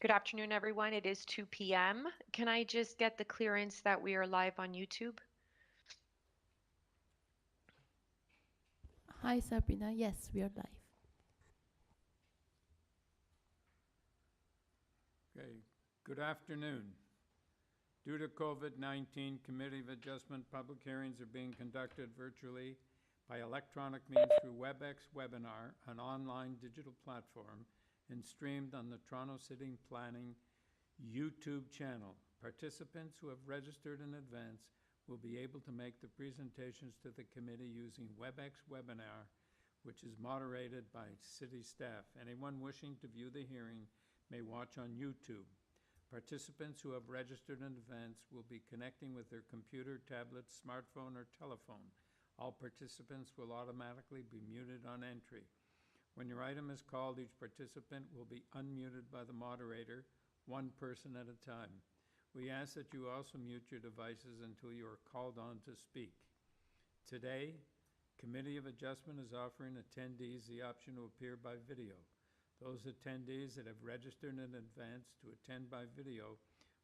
Good afternoon, everyone. It is 2 p.m. Can I just get the clearance that we are live on YouTube? Hi, Sabrina. Yes, we are live. Okay, good afternoon. Due to COVID-19, Committee of Adjustment public hearings are being conducted virtually by electronic means through WebEx Webinar, an online digital platform, and streamed on the Toronto City Planning YouTube channel. Participants who have registered in advance will be able to make the presentations to the committee using WebEx Webinar, which is moderated by city staff. Anyone wishing to view the hearing may watch on YouTube. Participants who have registered in advance will be connecting with their computer, tablet, smartphone, or telephone. All participants will automatically be muted on entry. When your item is called, each participant will be unmuted by the moderator, one person at a time. We ask that you also mute your devices until you are called on to speak. Today, Committee of Adjustment is offering attendees the option to appear by video. Those attendees that have registered in advance to attend by video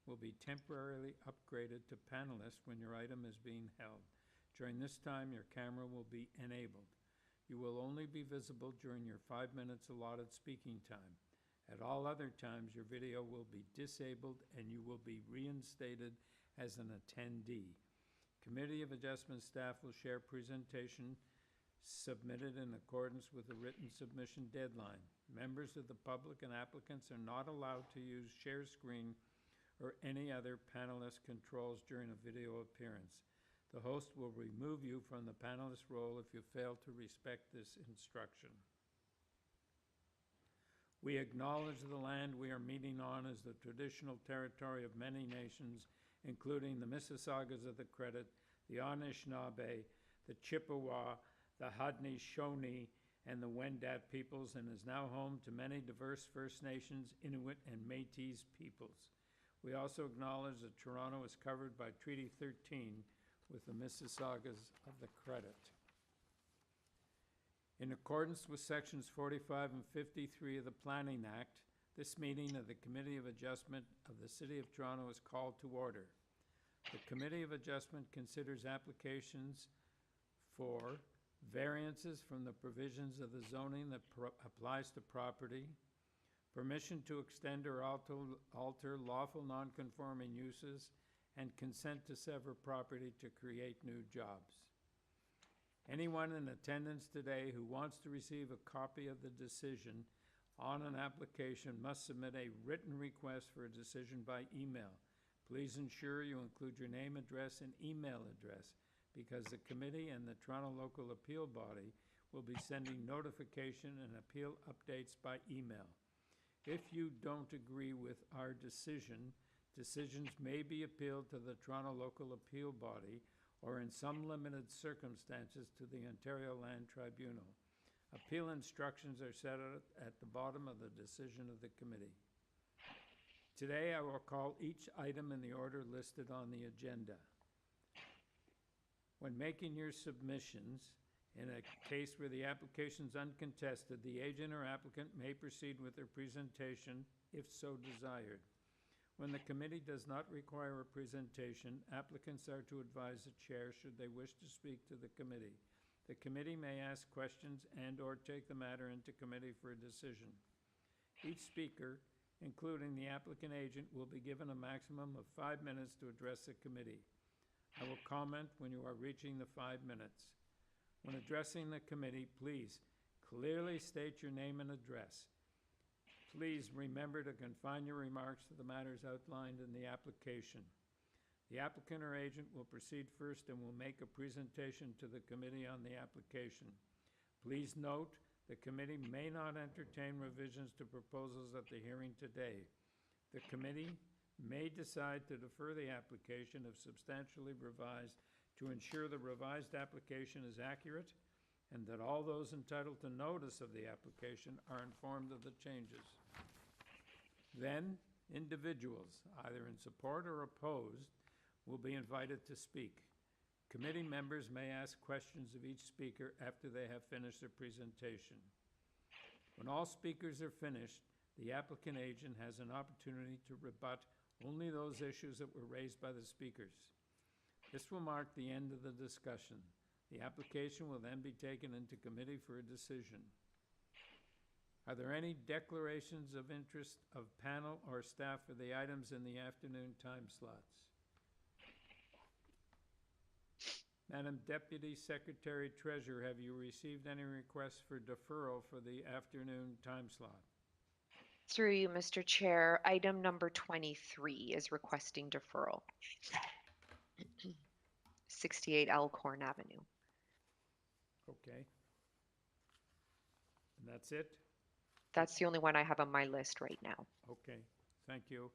will be temporarily upgraded to panelists when your item is being held. During this time, your camera will be enabled. You will only be visible during your 5 minutes allotted speaking time. At all other times, your video will be disabled and you will be reinstated as an attendee. Committee of Adjustment staff will share presentation submitted in accordance with the written submission deadline. Members of the public and applicants are not allowed to use share screen or any other panelist controls during a video appearance. The host will remove you from the panelist role if you fail to respect this instruction. We acknowledge the land we are meeting on as the traditional territory of many nations, including the Mississaugas of the Credit, the Anishinaabe, the Chippewa, the Haudenosaunee, and the Wendat peoples, and is now home to many diverse First Nations, Inuit, and Métis peoples. We also acknowledge that Toronto is covered by Treaty 13 with the Mississaugas of the Credit. In accordance with Sections 45 and 53 of the Planning Act, this meeting of the Committee of Adjustment of the City of Toronto is called to order. The Committee of Adjustment considers applications for variances from the provisions of the zoning that applies to property, permission to extend or alter lawful non-conforming uses, and consent to sever property to create new jobs. Anyone in attendance today who wants to receive a copy of the decision on an application must submit a written request for a decision by email. Please ensure you include your name, address, and email address, because the committee and the Toronto Local Appeal Body will be sending notification and appeal updates by email. If you don't agree with our decision, decisions may be appealed to the Toronto Local Appeal Body or in some limited circumstances to the Ontario Land Tribunal. Appeal instructions are set out at the bottom of the decision of the committee. Today I will call each item in the order listed on the agenda. When making your submissions, in a case where the application is uncontested, the agent or applicant may proceed with their presentation if so desired. When the committee does not require a presentation, applicants are to advise the chair should they wish to speak to the committee. The committee may ask questions and/or take the matter into committee for a decision. Each speaker, including the applicant agent, will be given a maximum of 5 minutes to address the committee. I will comment when you are reaching the 5 minutes. When addressing the committee, please clearly state your name and address. Please remember to confine your remarks to the matters outlined in the application. The applicant or agent will proceed first and will make a presentation to the committee on the application. Please note, the committee may not entertain revisions to proposals at the hearing today. The committee may decide to defer the application if substantially revised to ensure the revised application is accurate and that all those entitled to notice of the application are informed of the changes. Then, individuals, either in support or opposed, will be invited to speak. Committee members may ask questions of each speaker after they have finished their presentation. When all speakers are finished, the applicant agent has an opportunity to rebut only those issues that were raised by the speakers. This will mark the end of the discussion. The application will then be taken into committee for a decision. Are there any declarations of interest of panel or staff for the items in the afternoon time slots? Madam Deputy Secretary Treasurer, have you received any requests for deferral for the afternoon time slot? Through you, Mr. Chair, item number 23 is requesting deferral. 68 ALCORN Avenue. Okay. And that's it? That's the only one I have on my list right now. Okay, thank you.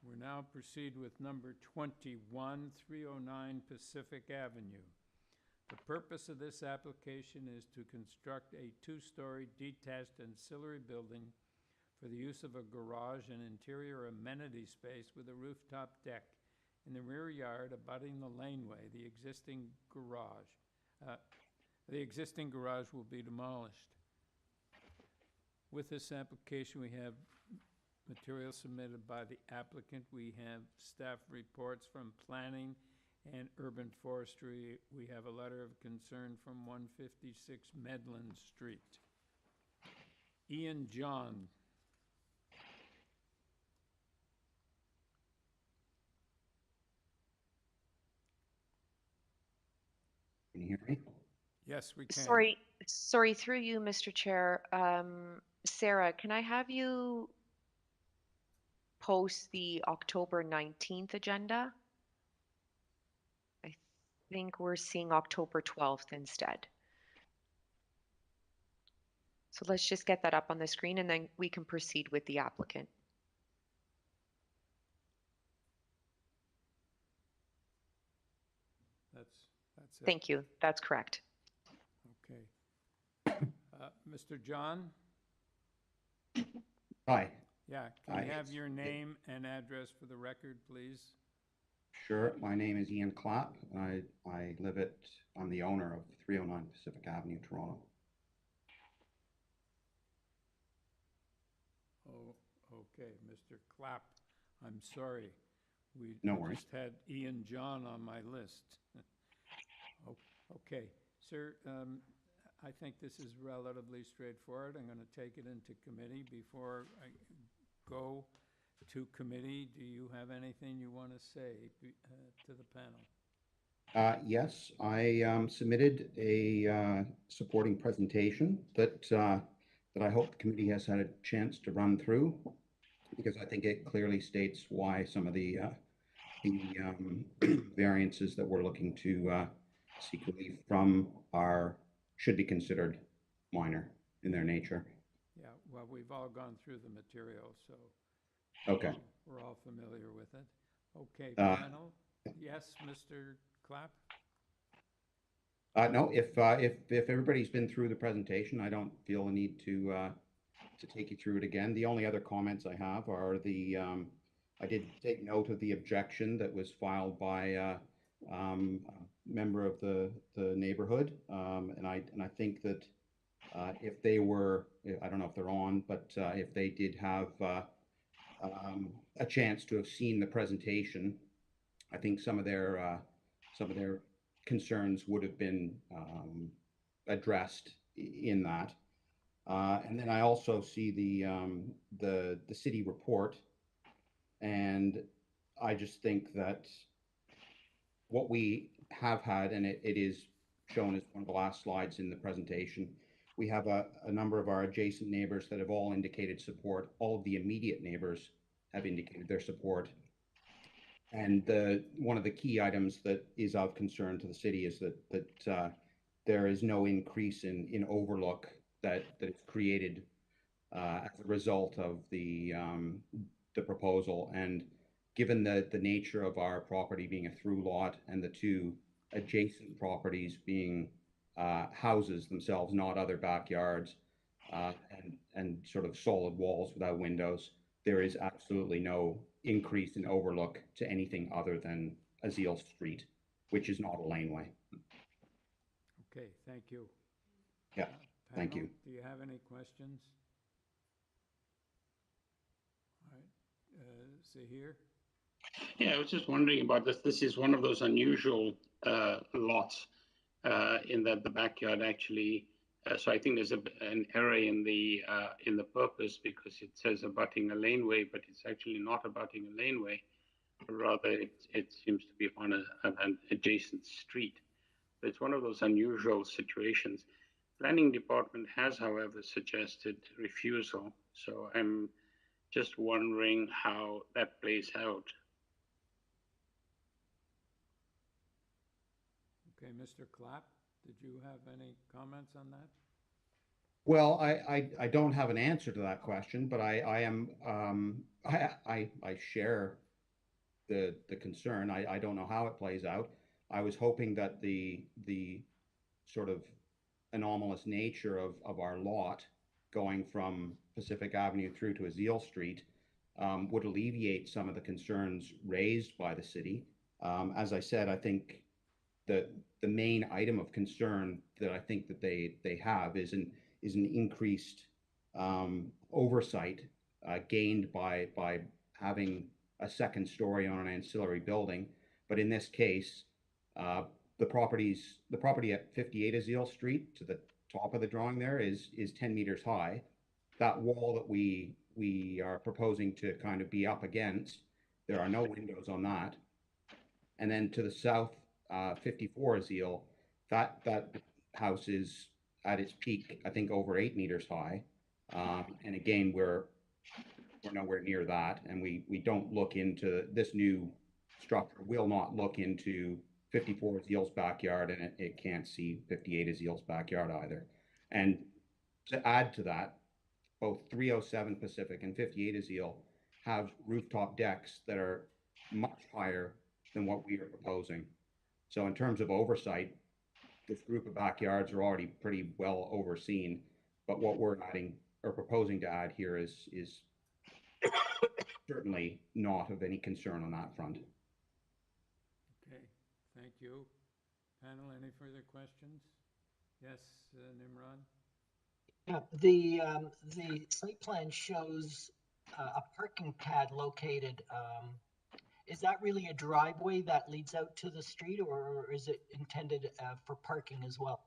We'll now proceed with number 21, 309 Pacific Avenue. The purpose of this application is to construct a two-story detached ancillary building for the use of a garage and interior amenity space with a rooftop deck in the rear yard abutting the laneway. The existing garage will be demolished. With this application, we have material submitted by the applicant. We have staff reports from planning and urban forestry. We have a letter of concern from 156 Medland Street. Ian John. Can you hear me? Yes, we can. Sorry, through you, Mr. Chair. Sarah, can I have you post the October 19th agenda? I think we're seeing October 12th instead. So let's just get that up on the screen and then we can proceed with the applicant. That's it. Thank you. That's correct. Okay. Mr. John? Hi. Yeah, can you have your name and address for the record, please? Sure. My name is Ian Clapp. I'm the owner of 309 Pacific Avenue, Toronto. Oh, okay, Mr. Clapp. I'm sorry. No I worries. just had Ian John on my list. Okay, sir, I think this is relatively straightforward. I'm going to take it into committee. Before I go to committee, do you have anything you want to say to the panel? Yes, I submitted a supporting presentation that I hope the committee has had a chance to run through, because I think it clearly states why some of the variances that we're looking to seek relief from should be considered minor in their nature. Yeah, well, we've all gone through the material, so Okay. we're all familiar with it. Okay, panel? Yes, Mr. Clapp? No, if everybody's been through the presentation, I don't feel a need to take you through it again. The only other comments I have are I did take note of the objection that was filed by a member of the neighborhood, and I think that if they were, I don't know if they're on, but if they did have a chance to have seen the presentation, I think some of their concerns would have been addressed in that. And then I also see the city report, and I just think that what we have had, and it is shown as one of the last slides in the presentation, we have a number of our adjacent neighbors that have all indicated support. All of the immediate neighbors have indicated their support. And one of the key items that is of concern to the city is that there is no increase in overlook that is created as a result of the proposal. And given the nature of our property being a through lot and the two adjacent properties being houses themselves, not other backyards, and sort of solid walls without windows, there is absolutely no increase in overlook to anything other than Azeel Street, which is not a laneway. Okay, thank you. Yeah, thank Panel, you. do you have any questions? All right, Zahir? Yeah, I was just wondering about this. This is one of those unusual lots in that the backyard actually. So I think there's an error in the purpose, because it says abutting a laneway, but it's actually not abutting a laneway. Rather, it seems to be on an adjacent street. So it's one of those unusual situations. Planning department has, however, suggested refusal. So I'm just wondering how that plays out. Okay, Mr. Clapp, did you have any comments on that? Well, I don't have an answer to that question, but I am I share the concern. I don't know how it plays out. I was hoping that the sort of anomalous nature of our lot going from Pacific Avenue through to Azeel Street would alleviate some of the concerns raised by the city. As I said, I think the main item of concern that I think that they have is an increased oversight gained by having a second story on an ancillary building. But in this case, the property at 58 Azeel Street, to the top of the drawing there, is 10 meters high. That wall that we are proposing to kind of be up against, there are no windows on that. And then to the south, 54 Azeel, that house is at its peak, I think, over 8 meters high. And again, we're nowhere near that, and we don't look into this new structure. Will not look into 54 Azeel's backyard, and it can't see 58 Azeel's backyard either. And to add to that, both 307 Pacific and 58 Azeel have rooftop decks that are much higher than what we are proposing. So in terms of oversight, this group of backyards are already pretty well overseen, but what we're adding or proposing to add here is certainly not of any concern on that front. Okay, thank you. Panel, any further questions? Yes, Nimrod? Yeah, the site plan shows a parking pad located. Is that really a driveway that leads out to the street, or is it intended for parking as well?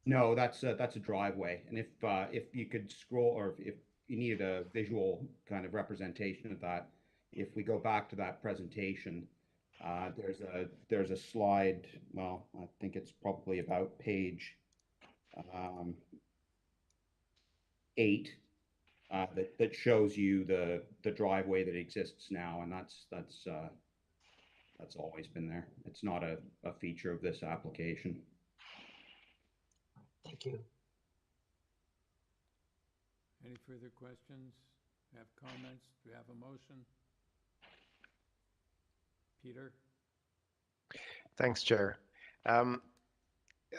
No, that's a driveway. And if you could scroll, or if you needed a visual kind of representation of that, if we go back to that presentation, there's a slide. Well, I think it's probably about page 8 that shows you the driveway that exists now, and that's always been there. It's not a feature of this application. Thank you. Any further questions? Have comments? Do we have a motion? Peter? Thanks, Chair.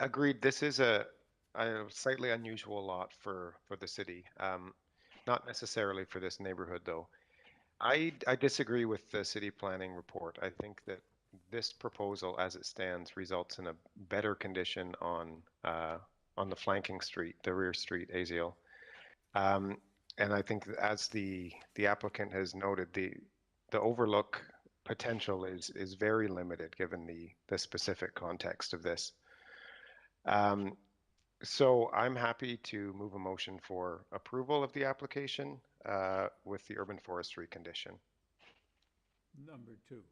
Agreed, this is a slightly unusual lot for the city. Not necessarily for this neighborhood, though. I disagree with the city planning report. I think that this proposal, as it stands, results in a better condition on the flanking street, the rear street, Azeel. And I think that, as the applicant has noted, the overlook potential is very limited given the specific context of this. So I'm happy to move a motion for approval of the application with the urban forestry condition. Number 2.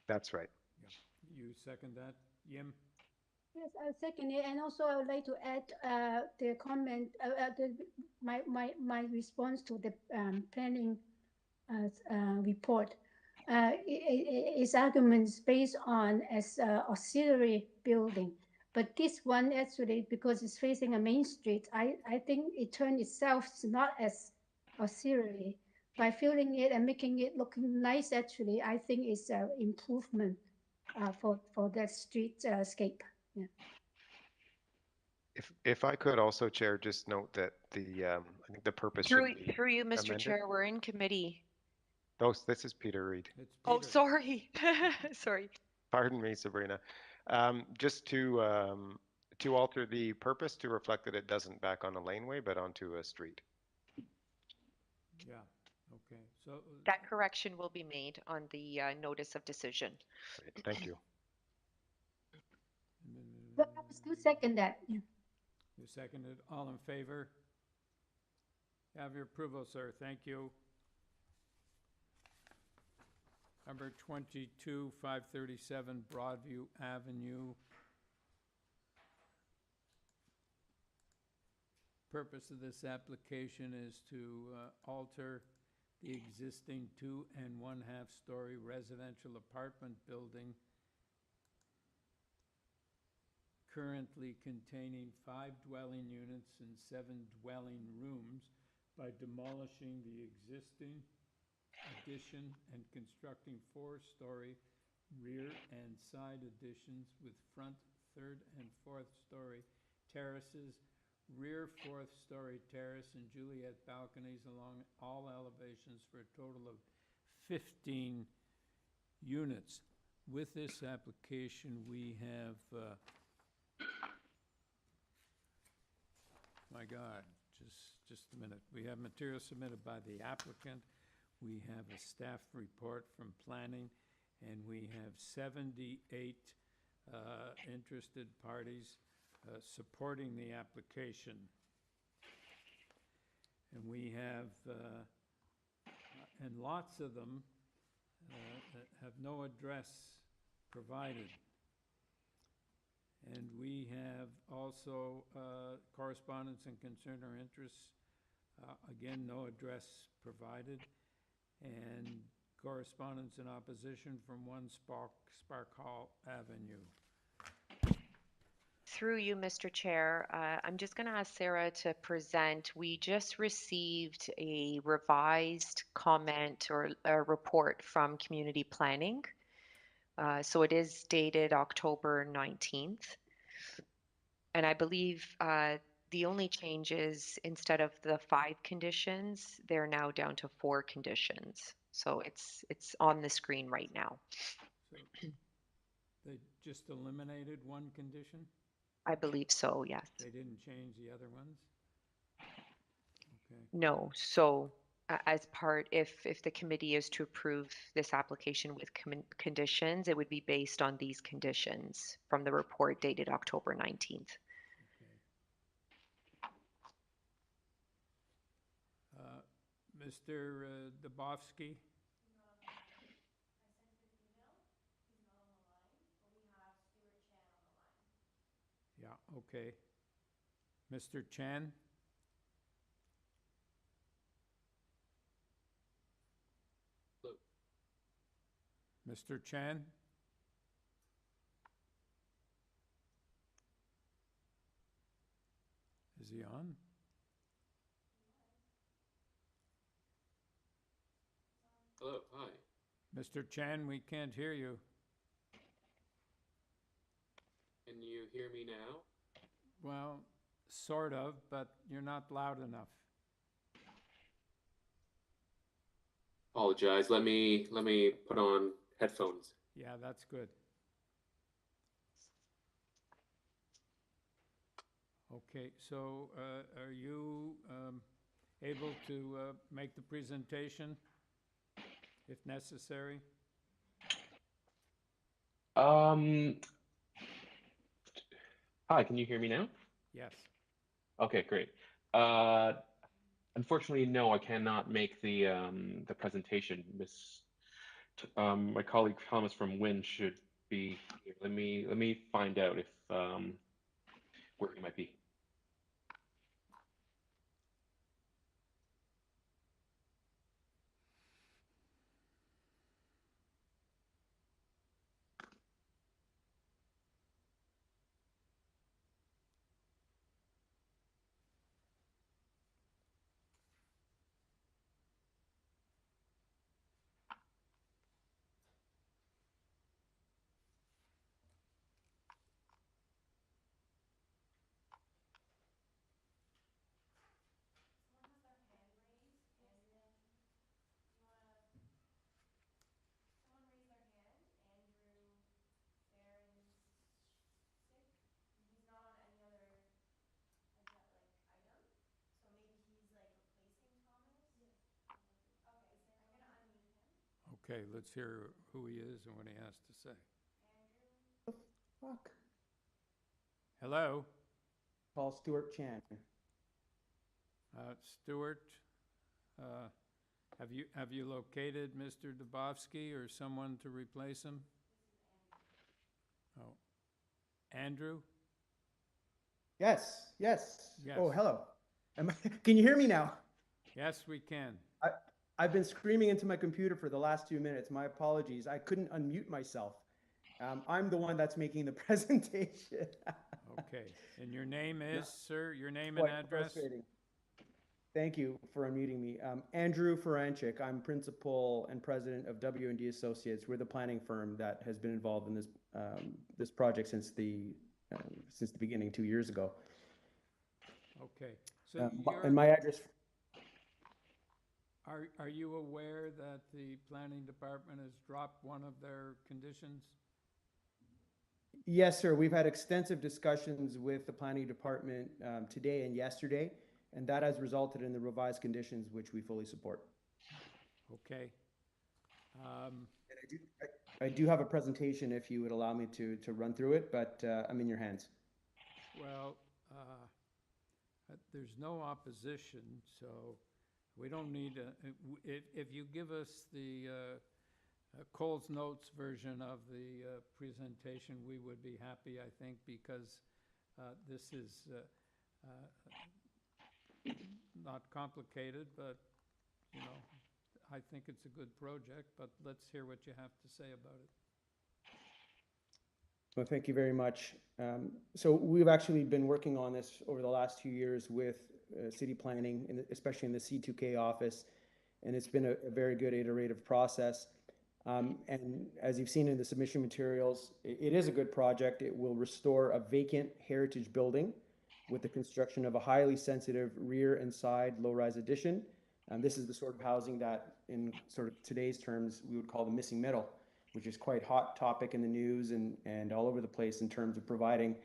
That's right. Yeah. You second that? Yim? Yes, I second it, and also I would like to add the comment, my response to the planning report. Its arguments based on as auxiliary building, but this one actually, because it's facing a main street, I think it turned itself not as auxiliary. By filling it and making it look nice, actually, I think it's an improvement for that street scape. Yeah. If I could also, Chair, just note that I think the purpose should Through, be through you, Mr. amended. Chair, we're in committee. Oh, this is Peter Reed. It's Oh, Peter. sorry. Sorry. Pardon me, Sabrina. Just to alter the purpose to reflect that it doesn't back on a laneway, but onto a street. Yeah, okay. So That correction will be made on the notice of decision. Great, thank you. But I will still second that. Yeah. you seconded. All in favor? Have your approval, sir. Thank you. Number 22, 537 Broadview Avenue. Purpose of this application is to alter the existing 2 1/2 story residential apartment building currently containing 5 dwelling units and 7 dwelling rooms by demolishing the existing addition and constructing 4-story rear and side additions with front 3rd and 4th story terraces, rear 4th story terrace and Juliet balconies along all elevations for a total of 15 units. With this application, we have, my God, just a minute. We have material submitted by the applicant. We have a staff report from planning, and we have 78 interested parties supporting the application. And we have, and lots of them have no address provided. And we have also correspondence and concern or interests. Again, no address provided. And correspondence in opposition from 1 Spark Hall Avenue. Through you, Mr. Chair, I'm just going to ask Sarah to present. We just received a revised comment or a report from community planning. So it is dated October 19th. And I believe the only change is instead of the 5 conditions, they're now down to 4 conditions. So it's on the screen right now. So they just eliminated 1 condition? I believe so, yes. They didn't change the other ones? Okay. No, so as part, if the committee is to approve this application with conditions, it would be based on these conditions from the report dated October 19th. Okay. Mr. Dubofsky? Yeah, okay. Mr. Chan? Hello. Mr. Chan? Is he on? Hello, hi. Mr. Chan, we can't hear you. Can you hear me now? Well, sort of, but you're not loud enough. Apologize. Let me put on headphones. Yeah, that's good. Okay, so are you able to make the presentation if necessary? Hi, can you hear me now? Yes. Okay, great. Unfortunately, no, I cannot make the presentation. My colleague Thomas from WIN should be here. Let me find out if where he might be. Okay, let's hear who he is and what he has to say. Fuck. Hello, Call Stuart Chan. Stuart. Have you located Mr. Dubofsky or someone to replace him? Oh, Andrew? Yes, yes. Yes. Oh, hello. Can you hear me now? Yes, we can. I've been screaming into my computer for the last 2 minutes. My apologies. I couldn't unmute myself. I'm the one that's making the presentation. Okay, and your name is, sir? Your name and Quite address? frustrating. Thank you for unmuting me. Andrew Feranchik. I'm principal and president of W&D Associates. We're the planning firm that has been involved in this project since the beginning 2 years ago. Okay, so and my address. Are you aware that the planning department has dropped one of their conditions? Yes, sir. We've had extensive discussions with the planning department today and yesterday, and that has resulted in the revised conditions, which we fully support. Okay. I do have a presentation if you would allow me to run through it, but I'm in your hands. Well, there's no opposition, so we don't need if you give us the Cole's Notes version of the presentation, we would be happy, I think, because this is not complicated, but, you know, I think it's a good project, but let's hear what you have to say about it. Well, thank you very much. So we've actually been working on this over the last 2 years with city planning, especially in the C2K office, and it's been a very good iterative process. And as you've seen in the submission materials, it is a good project. It will restore a vacant heritage building with the construction of a highly sensitive rear and side low-rise addition. This is the sort of housing that, in sort of today's terms, we would call the missing middle, which is quite hot topic in the news and all over the place in terms of providing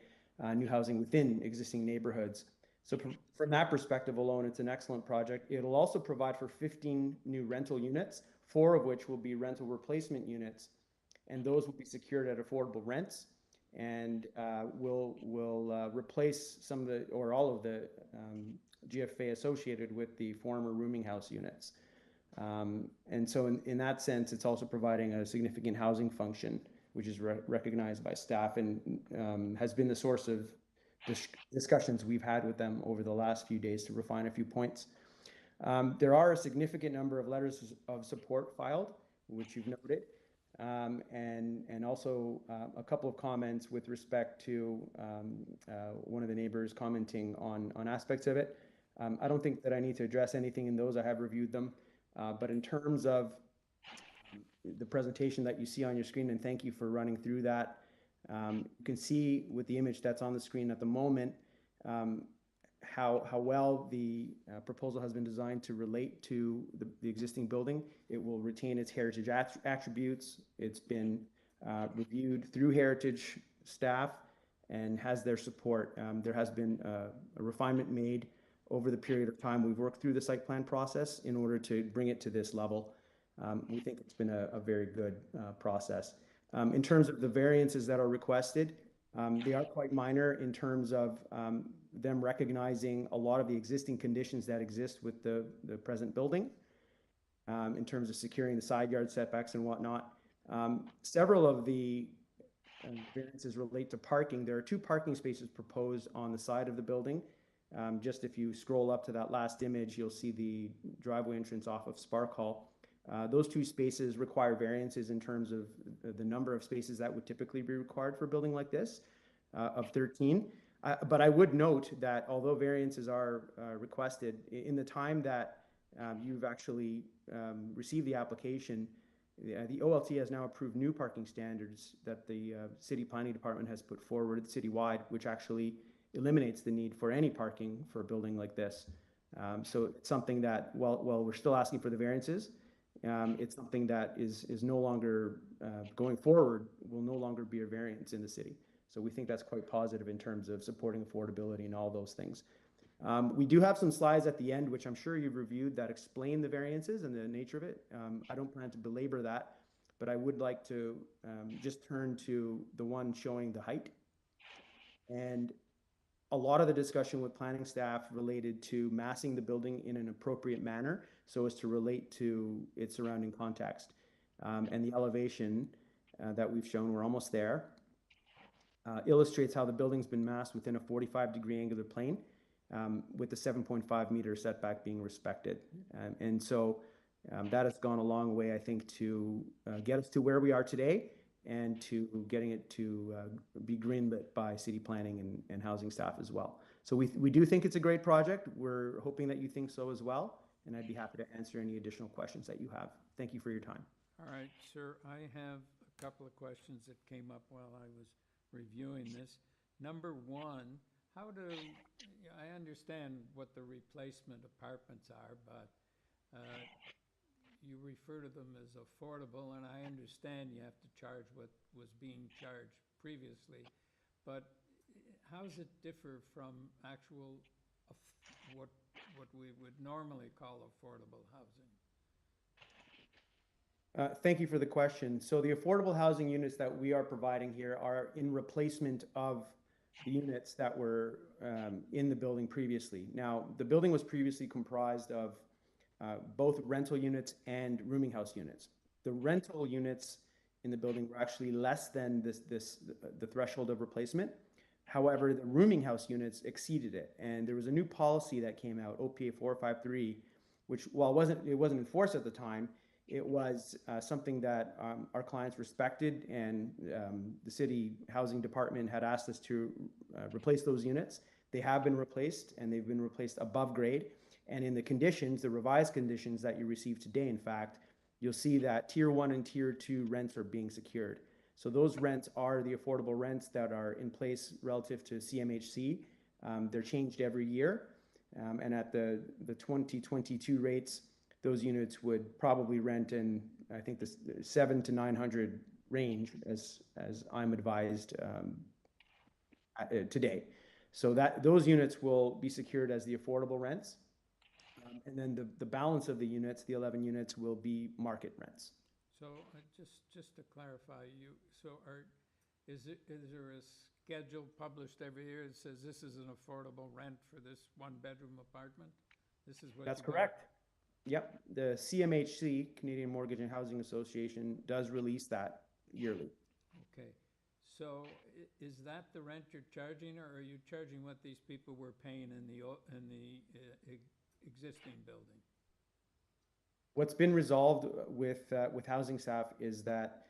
new housing within existing neighborhoods. So from that perspective alone, it's an excellent project. It'll also provide for 15 new rental units, 4 of which will be rental replacement units, and those will be secured at affordable rents, and will replace some of the, or all of the GFA associated with the former rooming house units. And so in that sense, it's also providing a significant housing function, which is recognized by staff and has been the source of discussions we've had with them over the last few days to refine a few points. There are a significant number of letters of support filed, which you've noted, and also a couple of comments with respect to one of the neighbors commenting on aspects of it. I don't think that I need to address anything in those. I have reviewed them. But in terms of the presentation that you see on your screen, and thank you for running through that, you can see with the image that's on the screen at the moment how well the proposal has been designed to relate to the existing building. It will retain its heritage attributes. It's been reviewed through heritage staff and has their support. There has been a refinement made over the period of time we've worked through the site plan process in order to bring it to this level. We think it's been a very good process. In terms of the variances that are requested, they are quite minor in terms of them recognizing a lot of the existing conditions that exist with the present building, in terms of securing the side yard setbacks and whatnot. Several of the variances relate to parking. There are 2 parking spaces proposed on the side of the building. Just if you scroll up to that last image, you'll see the driveway entrance off of Spark Hall. Those 2 spaces require variances in terms of the number of spaces that would typically be required for a building like this, of 13. But I would note that although variances are requested, in the time that you've actually received the application, the OLT has now approved new parking standards that the city planning department has put forward citywide, which actually eliminates the need for any parking for a building like this. So it's something that, while we're still asking for the variances, it's something that is no longer, going forward, will no longer be a variance in the city. So we think that's quite positive in terms of supporting affordability and all those things. We do have some slides at the end, which I'm sure you've reviewed, that explain the variances and the nature of it. I don't plan to belabor that, but I would like to just turn to the one showing the height. And a lot of the discussion with planning staff related to massing the building in an appropriate manner so as to relate to its surrounding context. And the elevation that we've shown, we're almost there, illustrates how the building's been massed within a 45-degree angular plane, with the 7.5 meter setback being respected. And so that has gone a long way, I think, to get us to where we are today and to getting it to be greenlit by city planning and housing staff as well. So we do think it's a great project. We're hoping that you think so as well, and I'd be happy to answer any additional questions that you have. Thank you for your time. All right, sir, I have a couple of questions that came up while I was reviewing this. Number one, I understand what the replacement apartments are, but you refer to them as affordable, and I understand you have to charge what was being charged previously, but how does it differ from actual, what we would normally call affordable housing? Thank you for the question. So the affordable housing units that we are providing here are in replacement of the units that were in the building previously. Now, the building was previously comprised of both rental units and rooming house units. The rental units in the building were actually less than the threshold of replacement. However, the rooming house units exceeded it, and there was a new policy that came out, OPA 453, which, while it wasn't enforced at the time, it was something that our clients respected, and the city housing department had asked us to replace those units. They have been replaced, and they've been replaced above grade. And in the conditions, the revised conditions that you receive today, in fact, you'll see that Tier 1 and Tier 2 rents are being secured. So those rents are the affordable rents that are in place relative to CMHC. They're changed every year. And at the 2022 rates, those units would probably rent in, I think, the 700 to 900 range, as I'm advised today. So those units will be secured as the affordable rents. And then the balance of the units, the 11 units, will be market rents. So just to clarify, is there a schedule published every year that says this is an affordable rent for this one-bedroom apartment? This is what. That's correct. Yep, the CMHC, Canadian Mortgage and Housing Association, does release that yearly. Okay, so is that the rent you're charging, or are you charging what these people were paying in the existing building? What's been resolved with housing staff is that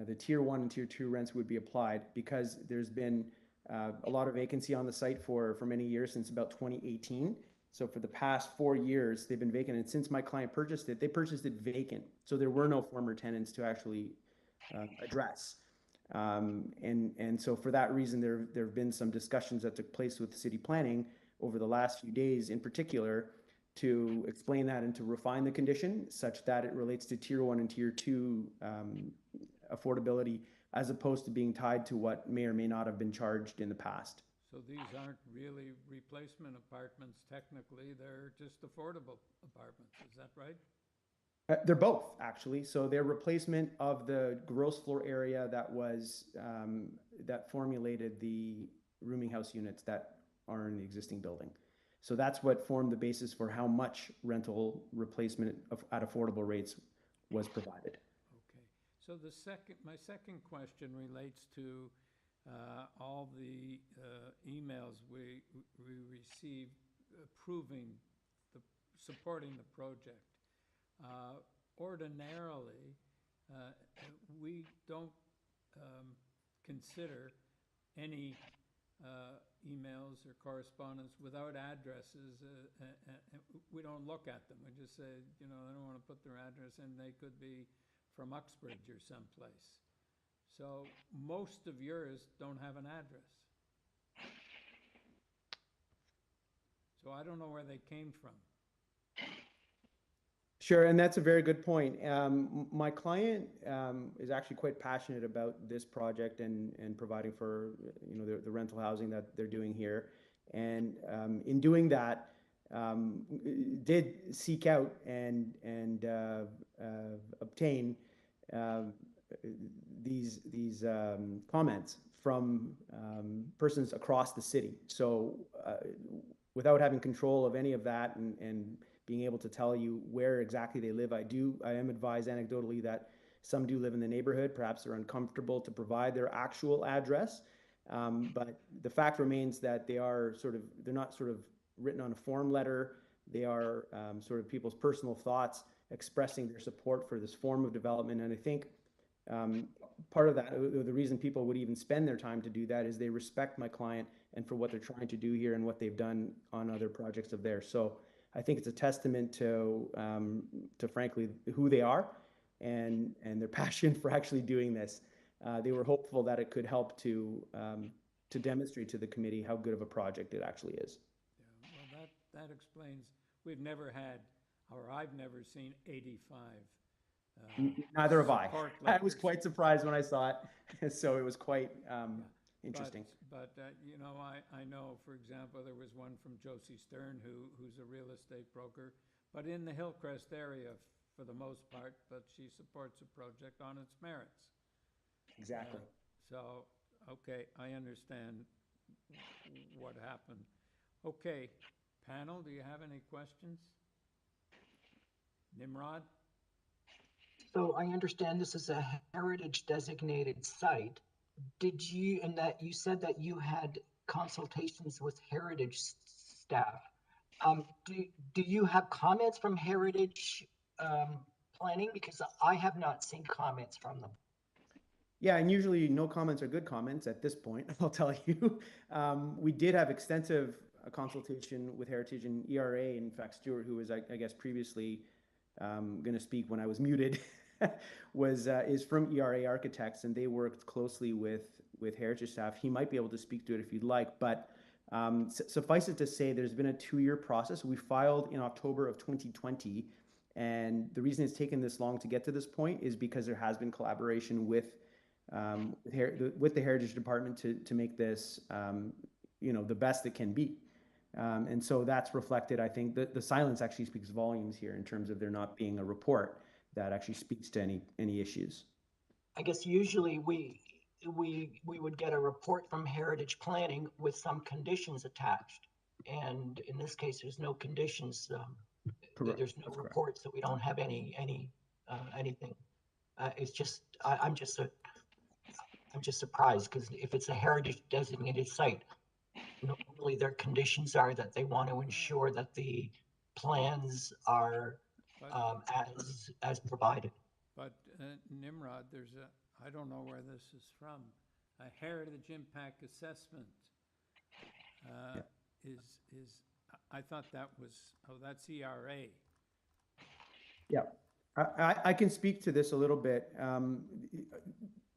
the Tier 1 and Tier 2 rents would be applied, because there's been a lot of vacancy on the site for many years, since about 2018. So for the past 4 years, they've been vacant. And since my client purchased it, they purchased it vacant. So there were no former tenants to actually address. And so for that reason, there have been some discussions that took place with city planning over the last few days in particular, to explain that and to refine the condition such that it relates to Tier 1 and Tier 2 affordability, as opposed to being tied to what may or may not have been charged in the past. So these aren't really replacement apartments technically, they're just affordable apartments, is that right? They're both, actually. So they're replacement of the gross floor area that was that formulated the rooming house units that are in the existing building. So that's what formed the basis for how much rental replacement at affordable rates was provided. Okay. So my second question relates to all the emails we received supporting the project. Ordinarily, we don't consider any emails or correspondence without addresses. We don't look at them. We just say, they don't want to put their address in. They could be from Uxbridge or someplace. So most of yours don't have an address. So I don't know where they came from. Sure, and that's a very good point. My client is actually quite passionate about this project and providing for the rental housing that they're doing here. And in doing that, did seek out and obtain these comments from persons across the city. So without having control of any of that and being able to tell you where exactly they live, I am advised anecdotally that some do live in the neighborhood. Perhaps they're uncomfortable to provide their actual address. But the fact remains that they're not sort of written on a form letter. They are sort of people's personal thoughts expressing their support for this form of development. And I think part of that, the reason people would even spend their time to do that, is they respect my client and for what they're trying to do here and what they've done on other projects of theirs. So I think it's a testament to frankly who they are and their passion for actually doing this. They were hopeful that it could help to demonstrate to the committee how good of a project it actually is. Yeah, well, that explains, we've never had, or I've never seen 85. Neither have I. support I was letters. quite surprised when I saw it, so it was quite interesting. But you know, I know, for example, there was one from Josie Stern, who's a real estate broker, but in the Hillcrest area for the most part, but she supports a project on its merits. Exactly. So, okay, I understand what happened. Okay, panel, do you have any questions? Nimrod? So I understand this is a heritage designated site. And that you said that you had consultations with heritage staff. Do you have comments from heritage planning? Because I have not seen comments from them. Yeah, and usually no comments are good comments at this point, I'll tell you. We did have extensive consultation with Heritage and ERA. In fact, Stuart, who was, I guess, previously going to speak when I was muted, is from ERA Architects, and they worked closely with Heritage staff. He might be able to speak to it if you'd like, but suffice it to say, there's been a 2-year process. We filed in October of 2020, and the reason it's taken this long to get to this point is because there has been collaboration with the Heritage Department to make this, the best it can be. And so that's reflected, I think, the silence actually speaks volumes here in terms of there not being a report that actually speaks to any issues. I guess usually we would get a report from Heritage Planning with some conditions attached. And in this case, there's no conditions. There's no report, so we don't have anything. It's just, I'm just surprised, because if it's a heritage designated site, normally their conditions are that they want to ensure that the plans are as provided. But Nimrod, I don't know where this is from, a heritage impact assessment I thought that was, that's ERA. Yeah, I can speak to this a little bit.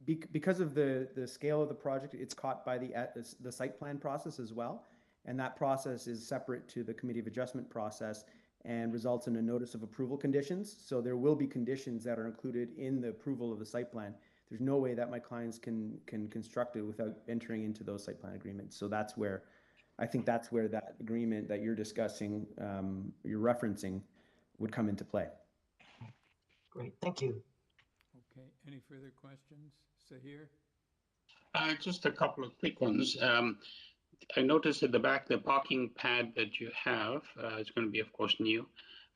Because of the scale of the project, it's caught by the site plan process as well. And that process is separate to the Committee of Adjustment process and results in a notice of approval conditions. So there will be conditions that are included in the approval of the site plan. There's no way that my clients can construct it without entering into those site plan agreements. So I think that's where that agreement that you're discussing, you're referencing, would come into play. Great, thank you. Okay, any further questions? Sahir? Just a couple of quick ones. I noticed at the back, the parking pad that you have, is going to be, of course, new.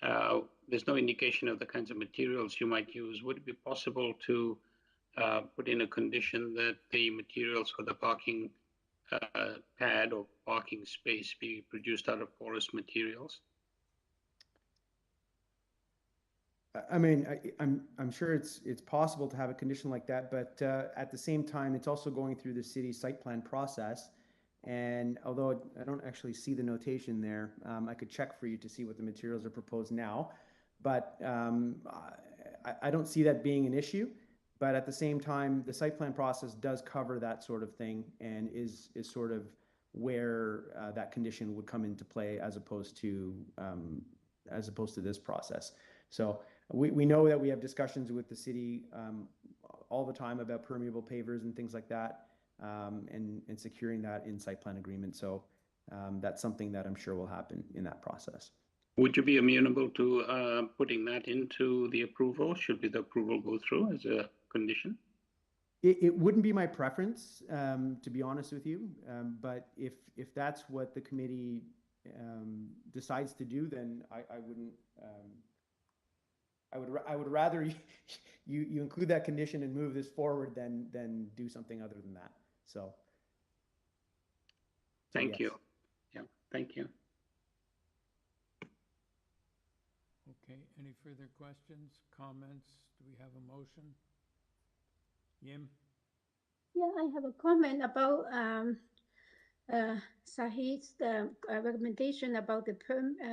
There's no indication of the kinds of materials you might use. Would it be possible to put in a condition that the materials for the parking pad or parking space be produced out of porous materials? I mean, I'm sure it's possible to have a condition like that, but at the same time, it's also going through the city site plan process. And although I don't actually see the notation there, I could check for you to see what the materials are proposed now. But I don't see that being an issue. But at the same time, the site plan process does cover that sort of thing and is sort of where that condition would come into play as opposed to this process. So we know that we have discussions with the city all the time about permeable pavers and things like that, and securing that in site plan agreement. So that's something that I'm sure will happen in that process. Would you be amenable to putting that into the approval? Should the approval go through as a condition? It wouldn't be my preference, to be honest with you, but if that's what the committee decides to do, then I wouldn't. I would rather you include that condition and move this forward than do something other than that. So. Thank yes. you. Yeah, thank you. Okay, any further questions, comments? Do we have a motion? Yim? Yeah, I have a comment about Sahid's recommendation about the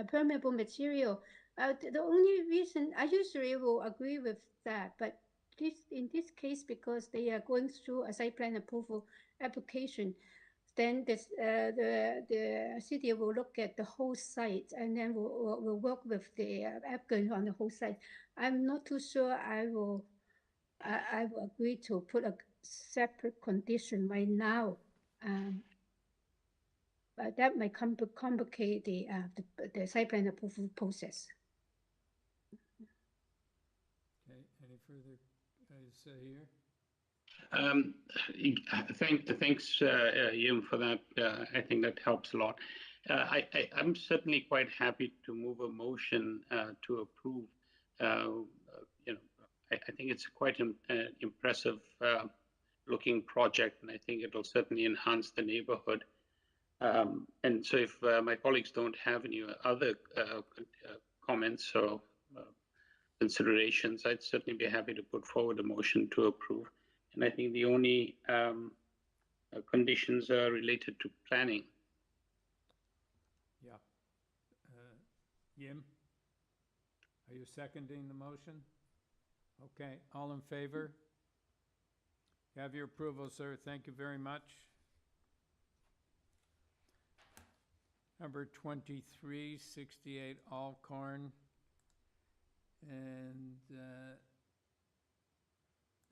permeable material. The only reason I usually will agree with that, but in this case, because they are going through a site plan approval application, then the city will look at the whole site and then will work with the applicant on the whole site. I'm not too sure I will agree to put a separate condition right now. But that might complicate the site plan approval process. Okay, any further say here? Thanks, Yim, for that. I think that helps a lot. I'm certainly quite happy to move a motion to approve. I think it's quite an impressive looking project, and I think it'll certainly enhance the neighborhood. And so if my colleagues don't have any other comments or considerations, I'd certainly be happy to put forward a motion to approve. And I think the only conditions are related to planning. Yeah. Yim, are you seconding the motion? Okay, all in favor? You have your approval, sir. Thank you very much. Number 2368 ALCORN. And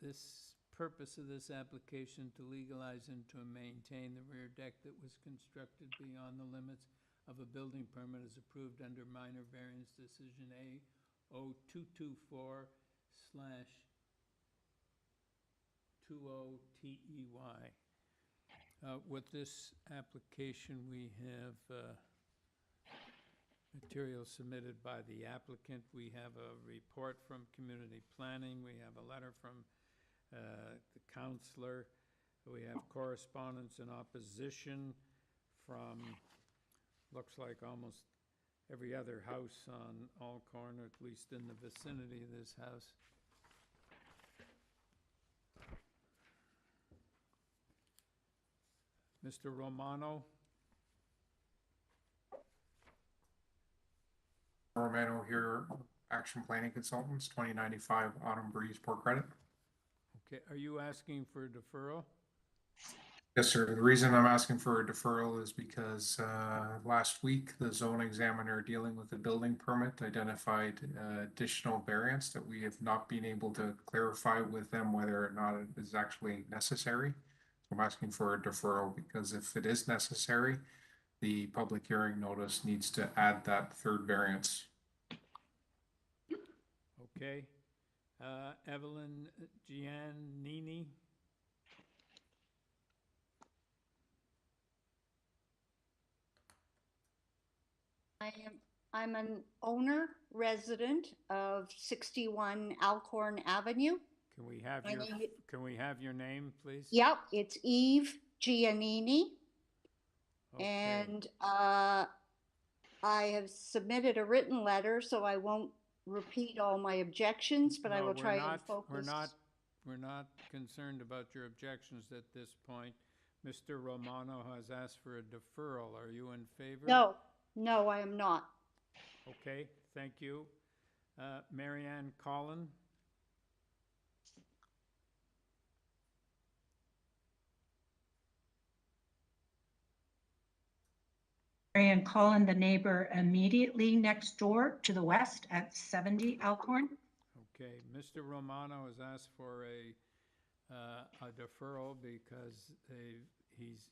this purpose of this application to legalize and to maintain the rear deck that was constructed beyond the limits of a building permit is approved under minor variance decision A0224/20TEY. With this application, we have material submitted by the applicant. We have a report from community planning. We have a letter from the counselor. We have correspondence in opposition from, looks like almost every other house on ALCORN, or at least in the vicinity of this house. Mr. Romano? Romano here, Action Planning Consultants, 2095 Autumn Breeze, Port Credit. Okay, are you asking for a deferral? Yes, sir. The reason I'm asking for a deferral is because last week, the zone examiner dealing with the building permit identified additional variance that we have not been able to clarify with them whether or not it is actually necessary. So I'm asking for a deferral because if it is necessary, the public hearing notice needs to add that third variance. Okay. Evelyn Giannini? I'm an owner resident of 61 ALCORN Avenue. Can we have your name, please? Yep, it's Eve Giannini. Okay. And I have submitted a written letter, so I won't repeat all my objections, but I will try and focus. We're not concerned about your objections at this point. Mr. Romano has asked for a deferral. Are you in favor? No, I am not. Okay, thank you. Marianne Collin? Marianne Collin, the neighbor immediately next door to the west at 70 ALCORN. Okay, Mr. Romano has asked for a deferral because he's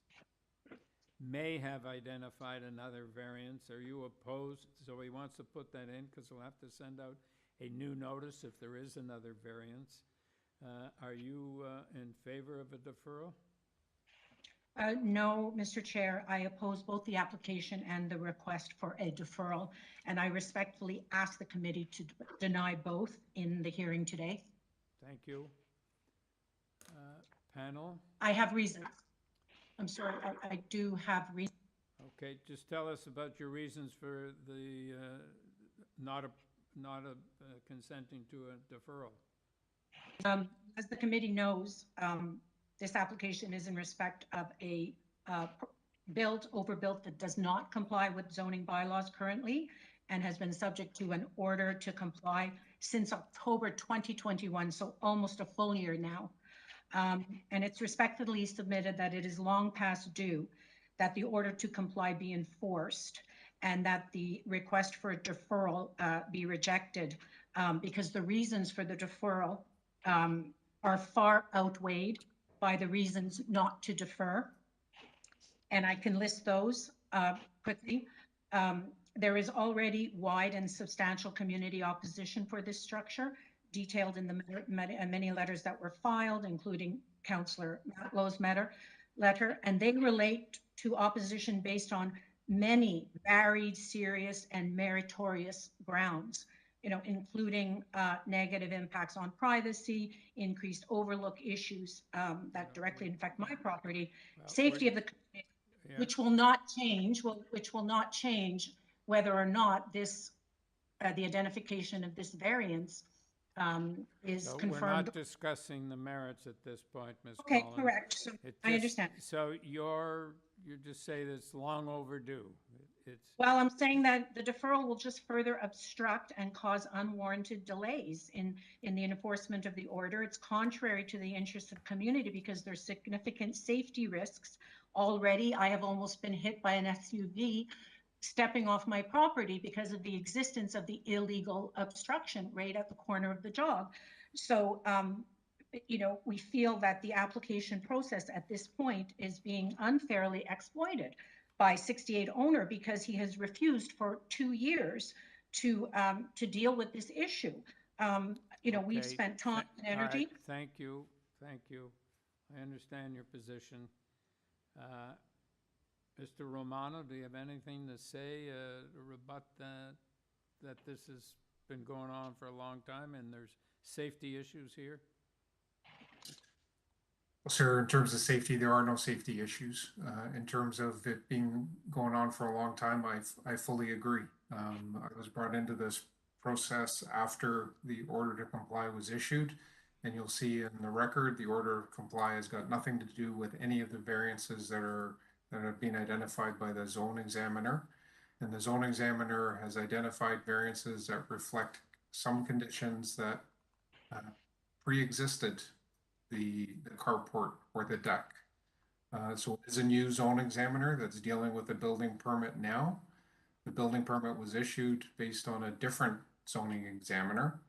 may have identified another variance. Are you opposed? So he wants to put that in because we'll have to send out a new notice if there is another variance. Are you in favor of a deferral? No, Mr. Chair, I oppose both the application and the request for a deferral, and I respectfully ask the committee to deny both in the hearing today. Thank you. Panel? I have reasons. I'm sorry, I do have reasons. Okay, just tell us about your reasons for the not consenting to a deferral. As the committee knows, this application is in respect of a overbuilt that does not comply with zoning bylaws currently and has been subject to an order to comply since October 2021, so almost a full year now. And it's respectfully submitted that it is long past due that the order to comply be enforced and that the request for a deferral be rejected because the reasons for the deferral are far outweighed by the reasons not to defer. And I can list those quickly. There is already wide and substantial community opposition for this structure, detailed in the many letters that were filed, including Councillor Matlow's letter, and they relate to opposition based on many varied, serious, and meritorious grounds, including negative impacts on privacy, increased overlook issues that directly affect my property, safety of the community, which will not change whether or not this, the identification of this variance is So confirmed. we're not discussing the merits at this point, Ms. Okay, Collins. correct. So I understand. So you just say that it's long overdue. Well, I'm saying that the deferral will just further obstruct and cause unwarranted delays in the enforcement of the order. It's contrary to the interests of community because there's significant safety risks. Already, I have almost been hit by an SUV stepping off my property because of the existence of the illegal obstruction right at the corner of the jog. So, we feel that the application process at this point is being unfairly exploited by 68 owner because he has refused for 2 years to deal with this issue. We've spent time and energy. Right. Thank you. I understand your position. Mr. Romano, do you have anything to say to rebut that this has been going on for a long time and there's safety issues here? Well, sir, in terms of safety, there are no safety issues. In terms of it being going on for a long time, I fully agree. I was brought into this process after the order to comply was issued, and you'll see in the record the order to comply has got nothing to do with any of the variances that have been identified by the zone examiner. And the zone examiner has identified variances that reflect some conditions that pre-existed the carport or the deck. So it is a new zone examiner that's dealing with the building permit now. The building permit was issued based on a different zoning examiner.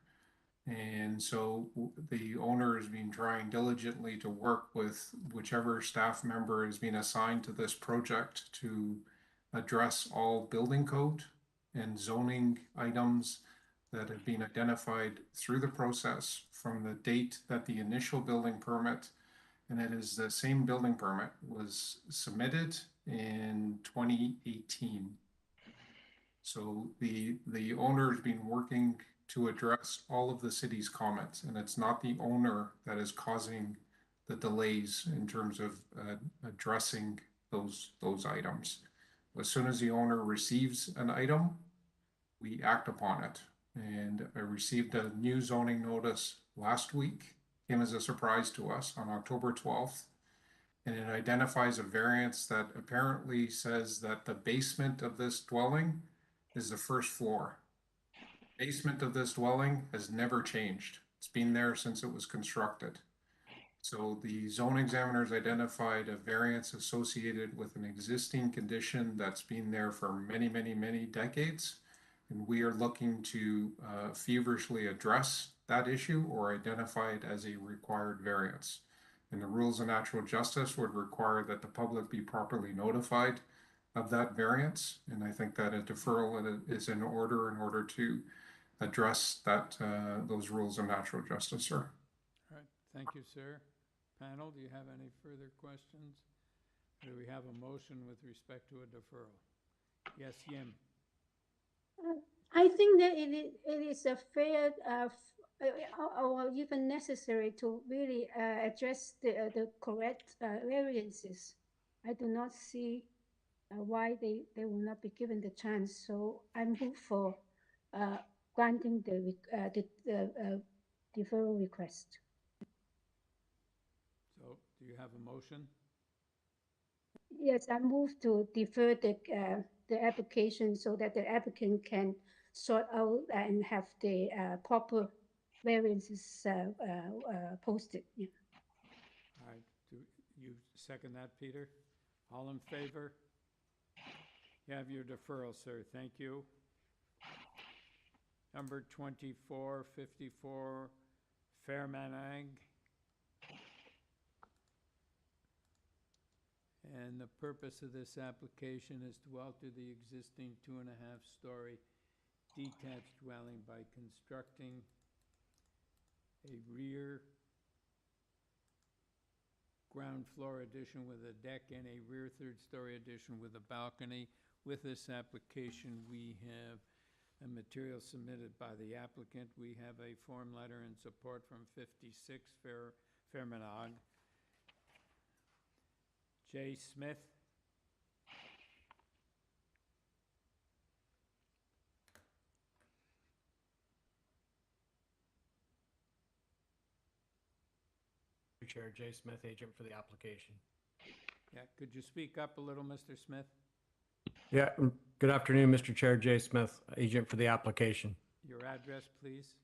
And so the owner has been trying diligently to work with whichever staff member has been assigned to this project to address all building code and zoning items that have been identified through the process from the date that the initial building permit, and it is the same building permit, was submitted in 2018. So the owner has been working to address all of the city's comments, and it's not the owner that is causing the delays in terms of addressing those items. As soon as the owner receives an item, we act upon it. And I received a new zoning notice last week, came as a surprise to us on October 12th. And it identifies a variance that apparently says that the basement of this dwelling is the first floor. Basement of this dwelling has never changed. It's been there since it was constructed. So the zone examiners identified a variance associated with an existing condition that's been there for many, many, many decades. And we are looking to feverishly address that issue or identify it as a required variance. And the rules of natural justice would require that the public be properly notified of that variance. And I think that a deferral is in order to address that, those rules of natural justice, sir. All right, thank you, sir. Panel, do you have any further questions? Do we have a motion with respect to a deferral? Yes, Yim. I think that it is a fair or even necessary to really address the correct variances. I do not see why they will not be given the chance. So I move for granting the deferral request. So do you have a motion? Yes, I move to defer the application so that the applicant can sort out and have the proper variances posted. Yeah. All right, do you second that, Peter? All in favor? You have your deferral, sir. Thank you. Number 2454, FERMANAGH. And the purpose of this application is to alter the existing 2.5-story detached dwelling by constructing a rear ground floor addition with a deck and a rear third-story addition with a balcony. With this application, we have a material submitted by the applicant. We have a form letter in support from 56 FERMANAGH. J. Smith. Chair, Jay Smith, agent for the application. Yeah, could you speak up a little, Mr. Smith? Yeah, good afternoon, Mr. Chair, Jay Smith, agent for the application. Your address, please.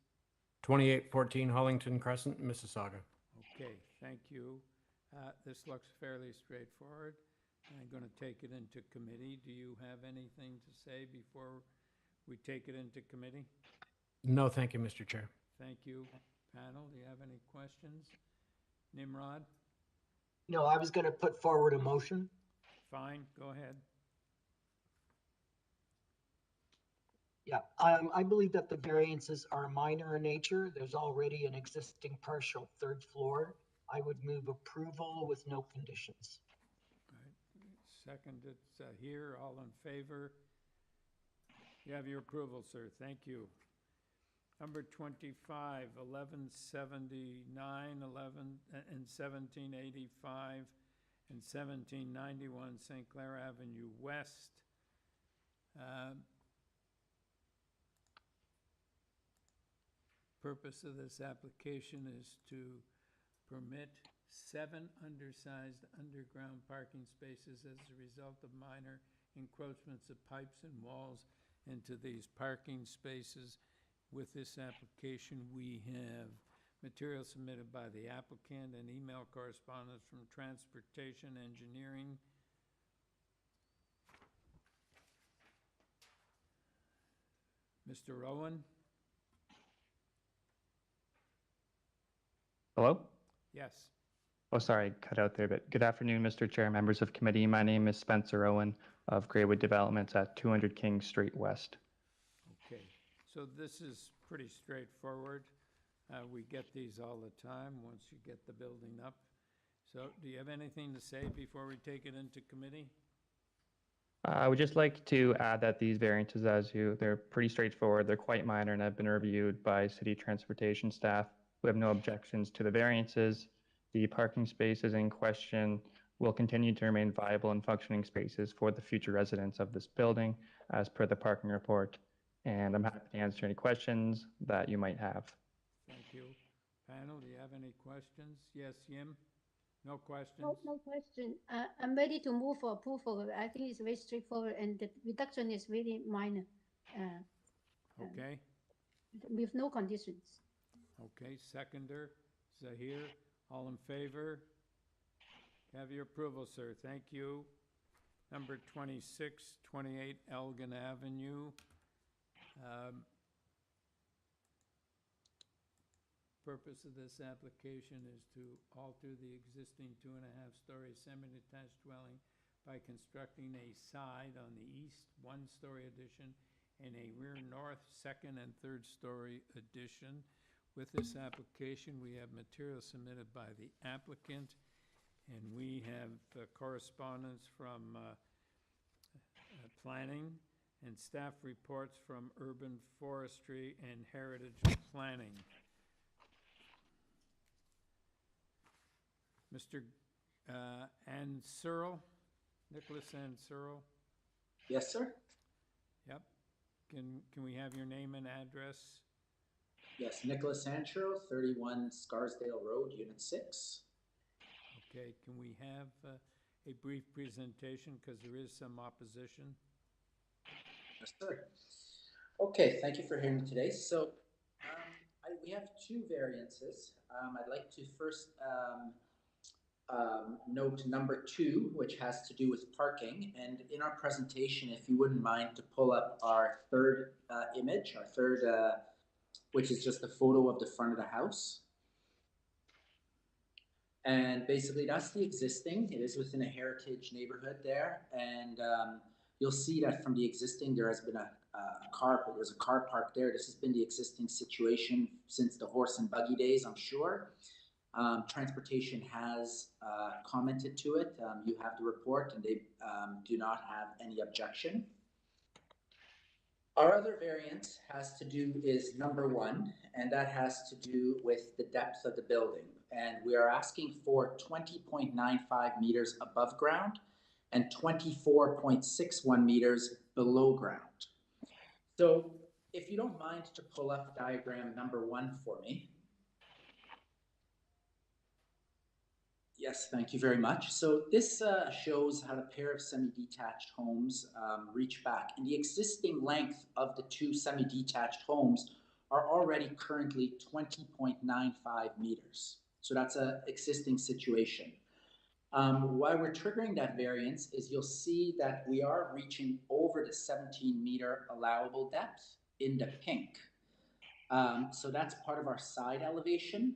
2814 Hollington Crescent, Mississauga. Okay, thank you. This looks fairly straightforward. I'm going to take it into committee. Do you have anything to say before we take it into committee? No, thank you, Mr. Chair. Thank you. Panel, do you have any questions? Nimrod? No, I was going to put forward a motion. Fine, go ahead. Yeah, I believe that the variances are minor in nature. There's already an existing partial third floor. I would move approval with no conditions. All right. Second, it's here. All in favor? You have your approval, sir. Thank you. Number 25, 1179, 1785, and 1791 St. Clair Avenue West. Purpose of this application is to permit 7 undersized underground parking spaces as a result of minor encroachments of pipes and walls into these parking spaces. With this application, we have material submitted by the applicant and email correspondence from Transportation Engineering. Mr. Rowan? Hello? Yes. Oh, sorry, cut out there, but good afternoon, Mr. Chair, members of committee. My name is Spencer Owen of Greywood Developments at 200 King Street West. Okay, so this is pretty straightforward. We get these all the time once you get the building up. So do you have anything to say before we take it into committee? I would just like to add that these variances, they're pretty straightforward. They're quite minor and have been reviewed by city transportation staff. We have no objections to the variances. The parking spaces in question will continue to remain viable and functioning spaces for the future residents of this building as per the parking report. And I'm happy to answer any questions that you might have. Thank you. Panel, do you have any questions? Yes, Yim? No questions? No question. I'm ready to move for approval. I think it's very straightforward and the reduction is really minor. Okay. With no conditions. Okay, seconder, Zahir, all in favor? Have your approval, sir. Thank you. Number 2628 Elgin Avenue. Purpose of this application is to alter the existing 2.5-story semi-detached dwelling by constructing a side on the east 1-story addition and a rear north 2nd and 3rd-story addition. With this application, we have material submitted by the applicant, and we have correspondence from planning and staff reports from urban forestry and heritage planning. Mr. Ansearle, Nicholas Ansearle? Yes, sir. Yep. Can we have your name and address? Yes, Nicholas Ansearle, 31 Scarsdale Road, Unit 6. Okay, can we have a brief presentation because there is some opposition? Yes, sir. Okay, thank you for hearing me today. So we have two variances. I'd like to first note number 2, which has to do with parking. And in our presentation, if you wouldn't mind to pull up our third image, our third, which is just a photo of the front of the house. And basically that's the existing. It is within a heritage neighborhood there. And you'll see that from the existing, there has been there's a car park there. This has been the existing situation since the horse and buggy days, I'm sure. Transportation has commented to it. You have the report and they do not have any objection. Our other variant has to do is number 1, and that has to do with the depth of the building. And we are asking for 20.95 meters above ground and 24.61 meters below ground. So if you don't mind to pull up diagram number 1 for me. Yes, thank you very much. So this shows how the pair of semi-detached homes reach back. And the existing length of the 2 semi-detached homes are already currently 20.95 meters. So that's an existing situation. Why we're triggering that variance is you'll see that we are reaching over the 17-meter allowable depth in the pink. So that's part of our side elevation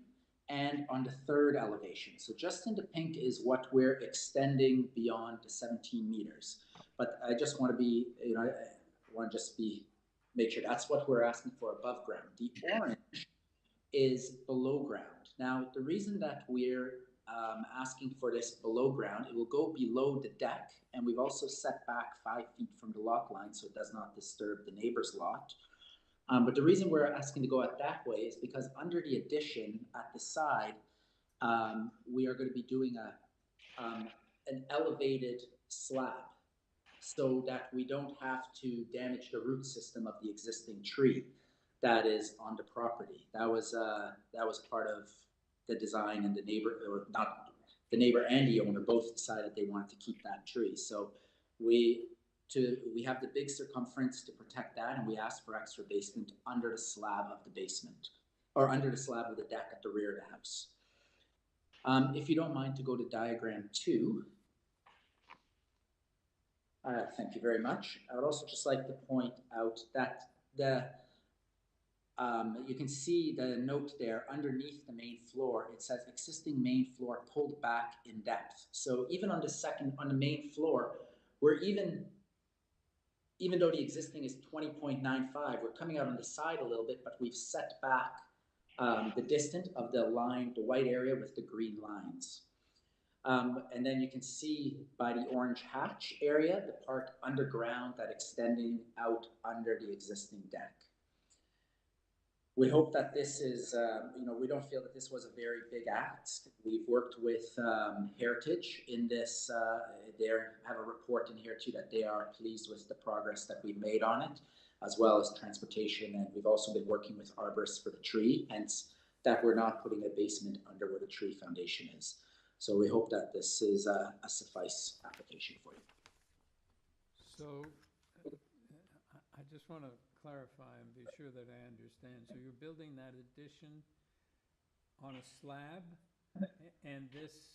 and on the third elevation. So just in the pink is what we're extending beyond the 17 meters. But I just want to be, I want to just make sure that's what we're asking for above ground. The orange is below ground. Now, the reason that we're asking for this below ground, it will go below the deck, and we've also set back 5 feet from the lot line so it does not disturb the neighbor's lot. But the reason we're asking to go out that way is because under the addition at the side, we are going to be doing an elevated slab so that we don't have to damage the root system of the existing tree that is on the property. That was part of the design, and the neighbor, or not the neighbor and the owner, both decided they wanted to keep that tree. So we have the big circumference to protect that, and we asked for extra basement under the slab of the basement, or under the slab of the deck at the rear of the house. If you don't mind to go to diagram 2. Thank you very much. I would also just like to point out that you can see the note there underneath the main floor. It says existing main floor pulled back in depth. So even on the main floor, we're even though the existing is 20.95, we're coming out on the side a little bit, but we've set back the distance of the line, the white area with the green lines. And then you can see by the orange hatch area, the part underground that extending out under the existing deck. We hope that this is, we don't feel that this was a very big act. We've worked with Heritage in this. They have a report in here too that they are pleased with the progress that we've made on it, as well as transportation. And we've also been working with arborists for the tree, hence that we're not putting a basement under where the tree foundation is. So we hope that this is a suffice application for you. So I just want to clarify and be sure that I understand. So you're building that addition on a slab, and this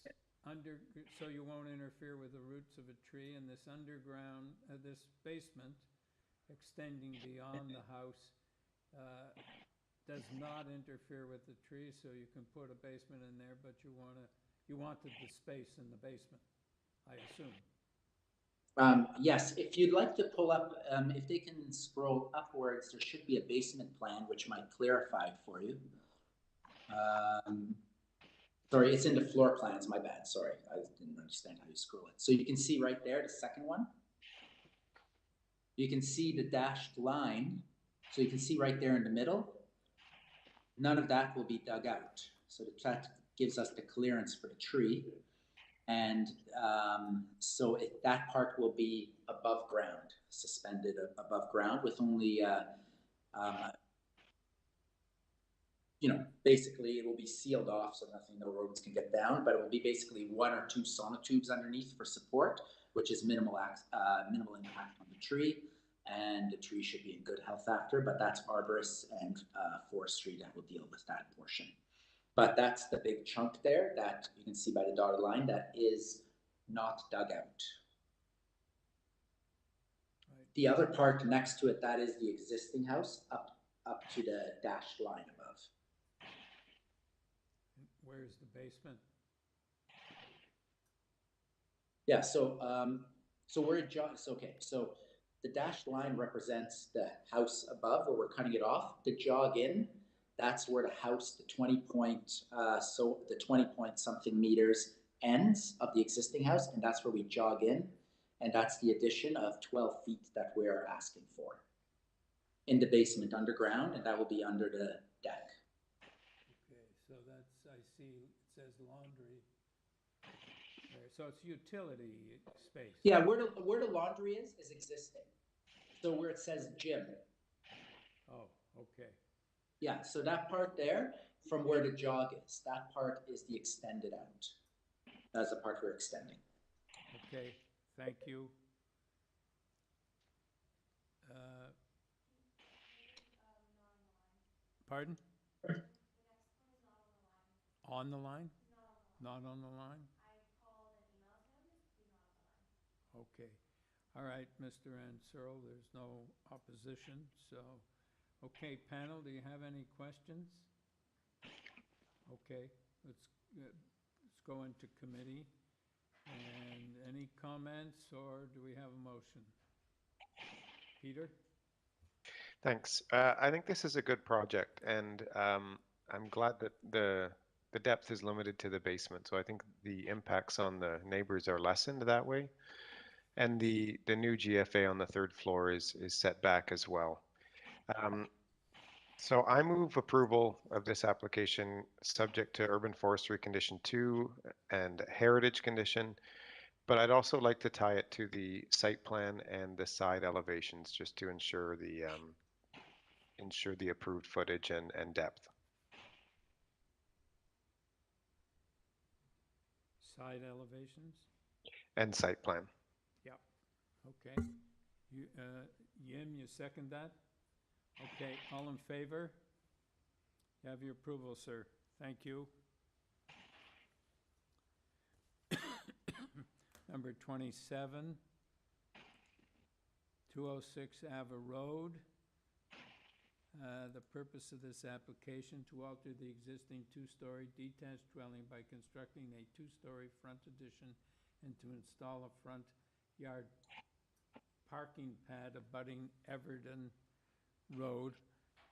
so you won't interfere with the roots of a tree, and this underground, this basement extending beyond the house does not interfere with the tree, so you can put a basement in there, but you wanted the space in the basement, I assume. Yes, if you'd like to pull up, if they can scroll upwards, there should be a basement plan which might clarify it for you. Sorry, it's in the floor plans, my bad, sorry. I didn't understand how you scroll it. So you can see right there, the second one. You can see the dashed line. So you can see right there in the middle. None of that will be dug out. So that gives us the clearance for the tree. And so that part will be above ground, suspended above ground with only, you know, basically it will be sealed off so no rodents can get down, but it will be basically 1 or 2 sonotubes underneath for support, which is minimal impact on the tree. And the tree should be in good health after, but that's arborists and forestry that will deal with that portion. But that's the big chunk there that you can see by the dotted line that is not dug out. Right. The other part next to it, that is the existing house up to the dashed line above. Where's the basement? Yeah, so so the dashed line represents the house above where we're cutting it off. The jog in, that's where the house, the 20 point something meters ends of the existing house, and that's where we jog in, and that's the addition of 12 feet that we're asking for in the basement underground, and that will be under the deck. Okay, so that's, I see, it says laundry. So it's utility space. Yeah, where the laundry is existing. So where it says gym. Oh, okay. Yeah, so that part there, from where the jog is, that part is the extended out. That's the part we're extending. Okay, thank you. Pardon? The next one is not on the line. On the line? Not on the line. I called and emailed him. He's not on the line. Okay. All right, Mr. Searle, there's no opposition, so. Okay, panel, do you have any questions? Okay, let's go into committee. And any comments, or do we have a motion? Peter? Thanks. I think this is a good project, and I'm glad that the depth is limited to the basement. So I think the impacts on the neighbors are lessened that way. And the new GFA on the 3rd floor is set back as well. So I move approval of this application subject to urban forestry condition 2 and heritage condition, but I'd also like to tie it to the site plan and the side elevations just to ensure the approved footage and depth. Side elevations? And site plan. Yep. Okay. Yim, you second that? Okay, all in favor? You have your approval, sir. Thank you. Number 27, 206 Ava Road. The purpose of this application to alter the existing 2-story detached dwelling by constructing a 2-story front addition and to install a front yard parking pad abutting Everton Road.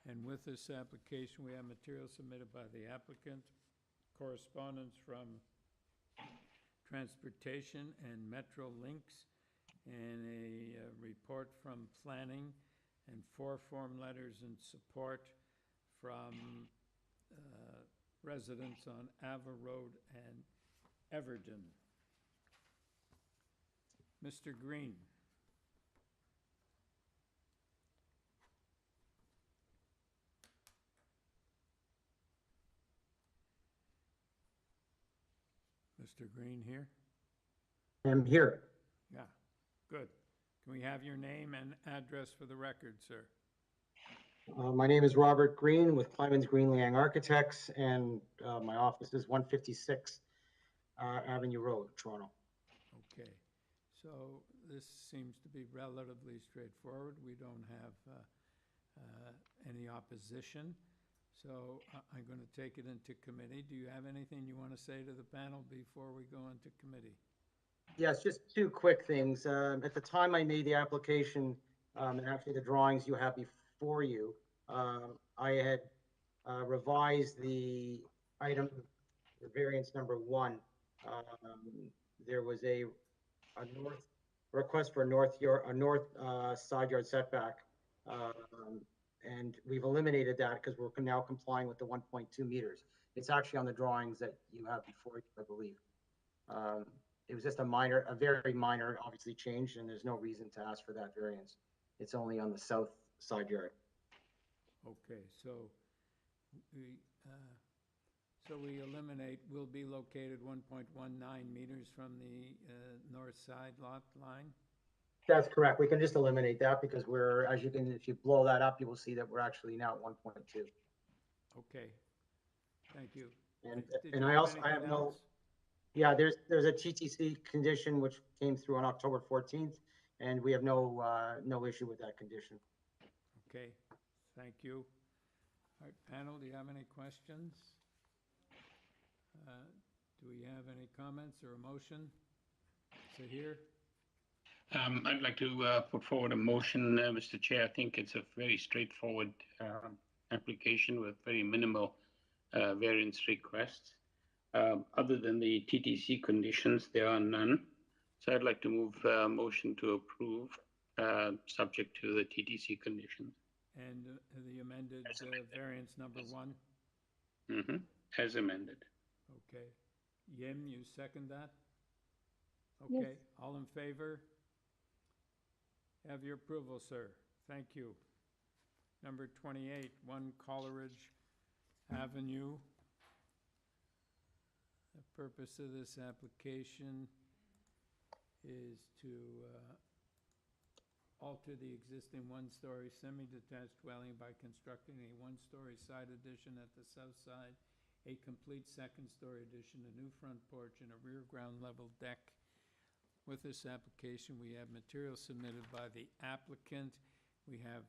And with this application, we have material submitted by the applicant, correspondence from Transportation and Metro Links, and a report from planning, and 4 form letters in support from residents on Ava Road and Everton. Mr. Green. Mr. Green here? I'm here. Yeah, good. Can we have your name and address for the record, sir? My name is Robert Green with Clemens Green Liang Architects, and my office is 156 Avenue Road, Toronto. Okay, so this seems to be relatively straightforward. We don't have any opposition. So I'm going to take it into committee. Do you have anything you want to say to the panel before we go into committee? Yes, just two quick things. At the time I made the application, and actually the drawings you have before you, I had revised the item, the variance number 1. There was a north request for a north side yard setback, and we've eliminated that because we're now complying with the 1.2 meters. It's actually on the drawings that you have before you, I believe. It was just a very minor, obviously, change, and there's no reason to ask for that variance. It's only on the south side yard. Okay, so we eliminate, will be located 1.19 meters from the north side lot line? That's correct. We can just eliminate that because we're, as you can, if you blow that up, you will see that we're actually now at 1.2. Okay, thank you. And I have no, yeah, there's a TTC condition which came through on October 14th, and we have no issue with that condition. Okay, thank you. All right, panel, do you have any questions? Do we have any comments or a motion? Sahir? I'd like to put forward a motion, Mr. Chair. I think it's a very straightforward application with very minimal variance requests. Other than the TTC conditions, there are none. So I'd like to move a motion to approve, subject to the TTC conditions. And the amended variance number 1? Mm-hmm. As amended. Okay. Yim, you second that? Okay. Yes. All in favor? Have your approval, sir. Thank you. Number 28, 1 Coleridge Avenue. The purpose of this application is to alter the existing 1-story semi-detached dwelling by constructing a 1-story side addition at the south side, a complete 2nd-story addition, a new front porch, and a rear ground level deck. With this application, we have materials submitted by the applicant. We have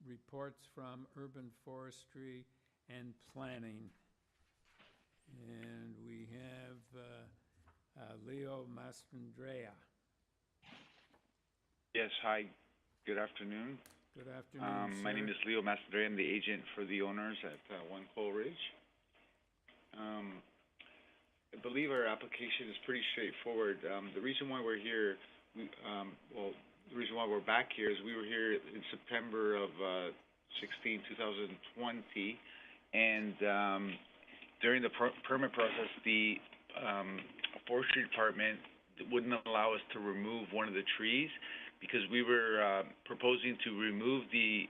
reports from urban forestry and planning. And we have Leo Mastrandrea. Yes, hi, good afternoon. Good afternoon, my name is Leo Mastrandrea. I'm the agent for the owners at 1 Coleridge. I believe our application is pretty straightforward. The reason why we're here, the reason why we're back here is we were here in September of 2020, and during the permit process, the forestry department wouldn't allow us to remove one of the trees because we were proposing to remove the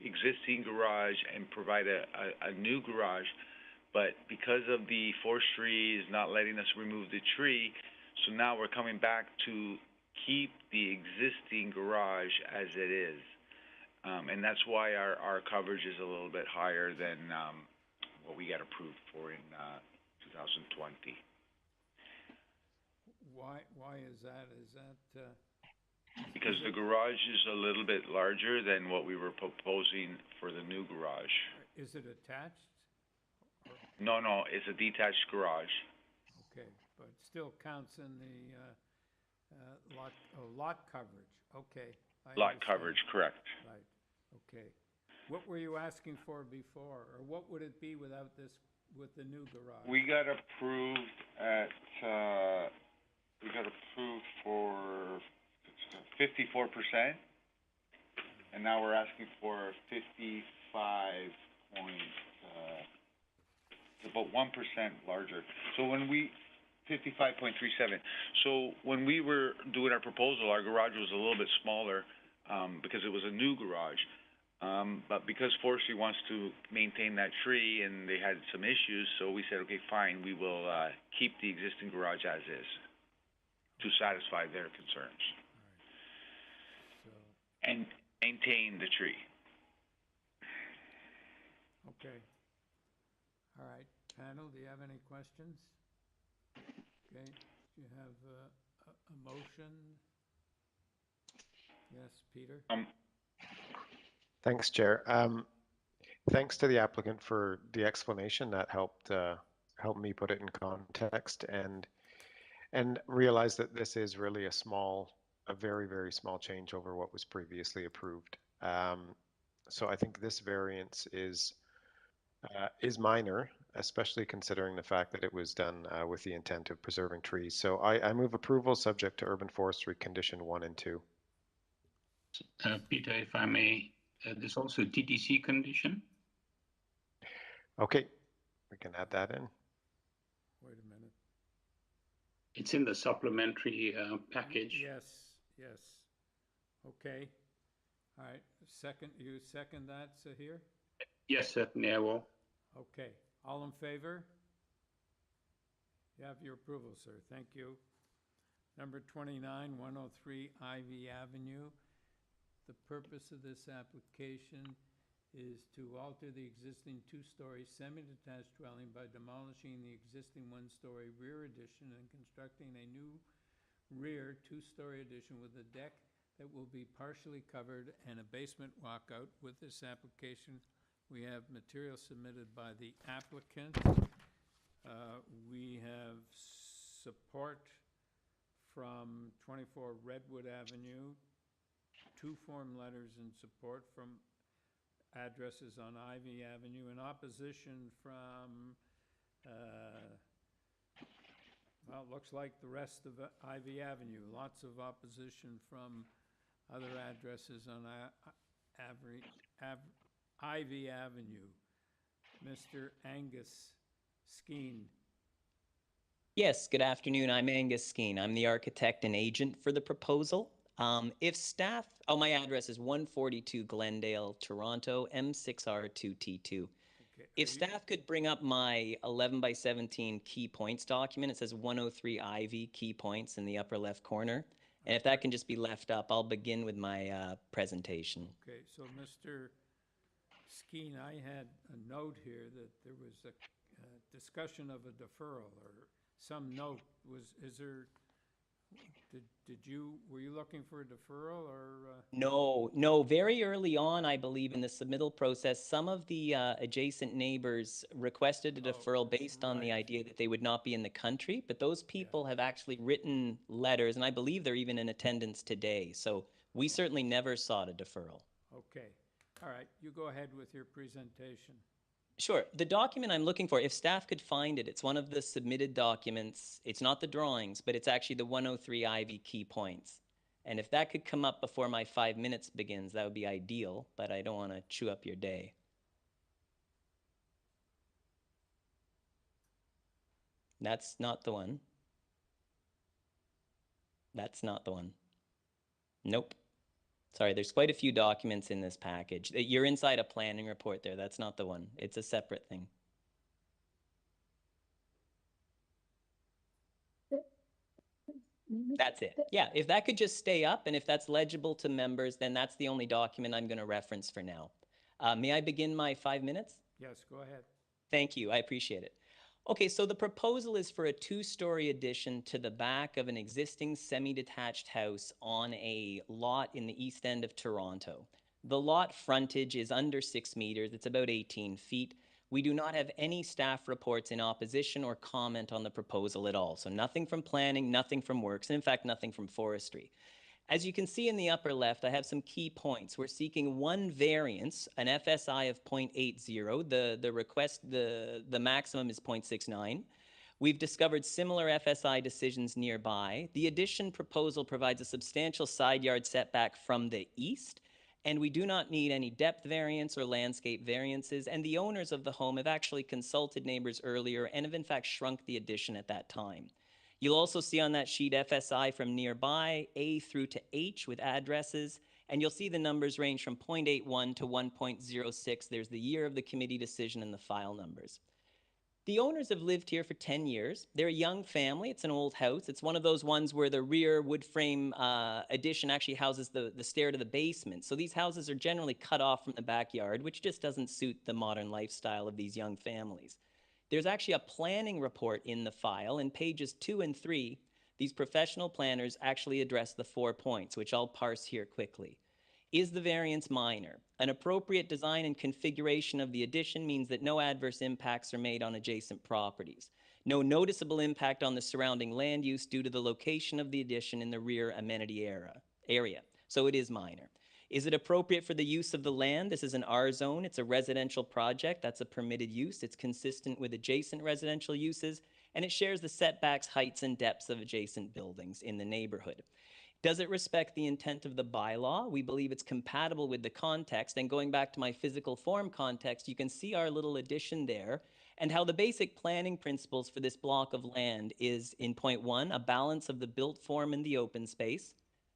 existing garage and provide a new garage. But because of the forestry is not letting us remove the tree, so now we're coming back to keep the existing garage as it is. And that's why our coverage is a little bit higher than what we got approved for in 2020. Why is that? Is that because the garage is a little bit larger than what we were proposing for the new garage. Is it attached? No, it's a detached garage. Okay, but it still counts in the lot coverage. Okay. Lot coverage, correct. Right. Okay. What were you asking for before, or what would it be without this, with the new garage? We got approved at for 54%, and now we're asking for 55 point. About 1% larger. So when we 55.37. So when we were doing our proposal, our garage was a little bit smaller because it was a new garage. But because forestry wants to maintain that tree and they had some issues, so we said, okay, fine, we will keep the existing garage as is to satisfy their concerns. All right. So. And maintain the tree. Okay. All right. Panel, do you have any questions? Okay. Do you have a motion? Yes, Peter? Thanks, Chair. Thanks to the applicant for the explanation. That helped help me put it in context and realize that this is really a very, very small change over what was previously approved. So I think this variance is minor, especially considering the fact that it was done with the intent of preserving trees. So I move approval subject to urban forestry condition 1 and 2. Peter, if I may, there's also a TTC condition. Okay, we can add that in. Wait a minute. It's in the supplementary package. Yes, yes. Okay. All right. You second that, Sahir? Yes, certainly I will. Okay. All in favor? You have your approval, sir. Thank you. Number 29, 103 Ivy Avenue. The purpose of this application is to alter the existing two-story semi-detached dwelling by demolishing the existing one-story rear addition and constructing a new rear two-story addition with a deck that will be partially covered and a basement walkout. With this application, we have material submitted by the applicant. We have support from 24 Redwood Avenue, 2 form letters in support from addresses on Ivy Avenue, in opposition from, well, it looks like the rest of Ivy Avenue. Lots of opposition from other addresses on Ivy Avenue. Mr. Angus Skeen. Yes, good afternoon. I'm Angus Skeen. I'm the architect and agent for the proposal. If staff, my address is 142 Glendale, Toronto, M6R2T2. Okay. If staff could bring up my 11 by 17 key points document, it says 103 Ivy key points in the upper left corner. And if that can just be left up, I'll begin with my presentation. Okay, so Mr. Skeen, I had a note here that there was a discussion of a deferral or some note. Were you looking for a deferral or? No, very early on, I believe in the submittal process, some of the adjacent neighbors requested a deferral based on the idea that they would not be in the country, but those people have actually written letters, and I believe they're even in attendance today. So we certainly never sought a deferral. Okay, all right, you go ahead with your presentation. Sure. The document I'm looking for, if staff could find it, it's one of the submitted documents. It's not the drawings, but it's actually the 103 Ivy key points. And if that could come up before my 5 minutes begins, that would be ideal, but I don't want to chew up your day. That's not the one. That's not the one. Nope. Sorry, there's quite a few documents in this package. You're inside a planning report there. That's not the one. It's a separate thing. That's it. Yeah, if that could just stay up and if that's legible to members, then that's the only document I'm going to reference for now. May I begin my 5 minutes? Yes, go ahead. Thank you. I appreciate it. Okay, so the proposal is for a 2-story addition to the back of an existing semi-detached house on a lot in the east end of Toronto. The lot frontage is under 6 meters. It's about 18 feet. We do not have any staff reports in opposition or comment on the proposal at all. So nothing from planning, nothing from works, and in fact, nothing from forestry. As you can see in the upper left, I have some key points. We're seeking one variance, an FSI of 0.80. The maximum is 0.69. We've discovered similar FSI decisions nearby. The addition proposal provides a substantial side yard setback from the east, and we do not need any depth variance or landscape variances, and the owners of the home have actually consulted neighbors earlier and have in fact shrunk the addition at that time. You'll also see on that sheet FSI from nearby, A through to H with addresses, and you'll see the numbers range from 0.81 to 1.06. There's the year of the committee decision and the file numbers. The owners have lived here for 10 years. They're a young family. It's an old house. It's one of those ones where the rear wood frame addition actually houses the stair to the basement. So these houses are generally cut off from the backyard, which just doesn't suit the modern lifestyle of these young families. There's actually a planning report in the file. In pages 2 and 3, these professional planners actually address the 4 points, which I'll parse here quickly. Is the variance minor? An appropriate design and configuration of the addition means that no adverse impacts are made on adjacent properties. No noticeable impact on the surrounding land use due to the location of the addition in the rear amenity area. So it is minor. Is it appropriate for the use of the land? This is an R zone. It's a residential project. That's a permitted use. It's consistent with adjacent residential uses, and it shares the setbacks, heights, and depths of adjacent buildings in the neighborhood. Does it respect the intent of the bylaw? We believe it's compatible with the context. And going back to my physical form context, you can see our little addition there and how the basic planning principles for this block of land is, in point 1, a balance of the built form and the open space.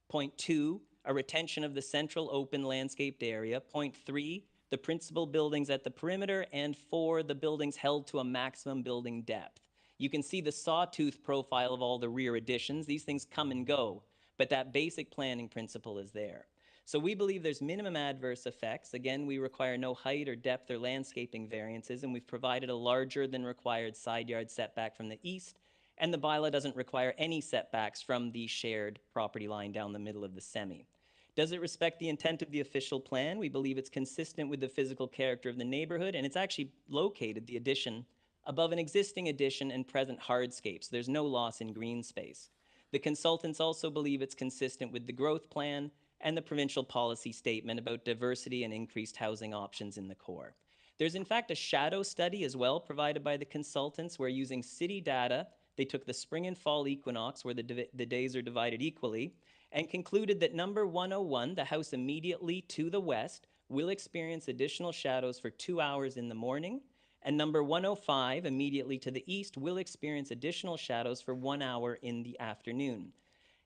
Point 2, a retention of the central open landscaped area. Point 3, the principal buildings at the perimeter. And 4, the buildings held to a maximum building depth. You can see the sawtooth profile of all the rear additions. These things come and go, but that basic planning principle is there. So we believe there's minimum adverse effects. Again, we require no height or depth or landscaping variances, and we've provided a larger than required side yard setback from the east, and the bylaw doesn't require any setbacks from the shared property line down the middle of the semi. Does it respect the intent of the official plan? We believe it's consistent with the physical character of the neighborhood, and it's actually located, the addition, above an existing addition and present hardscapes. There's no loss in green space. The consultants also believe it's consistent with the growth plan and the provincial policy statement about diversity and increased housing options in the core. There's in fact a shadow study as well provided by the consultants where using city data, they took the spring and fall equinox where the days are divided equally and concluded that number 101, the house immediately to the west, will experience additional shadows for 2 hours in the morning, and number 105, immediately to the east, will experience additional shadows for 1 hour in the afternoon.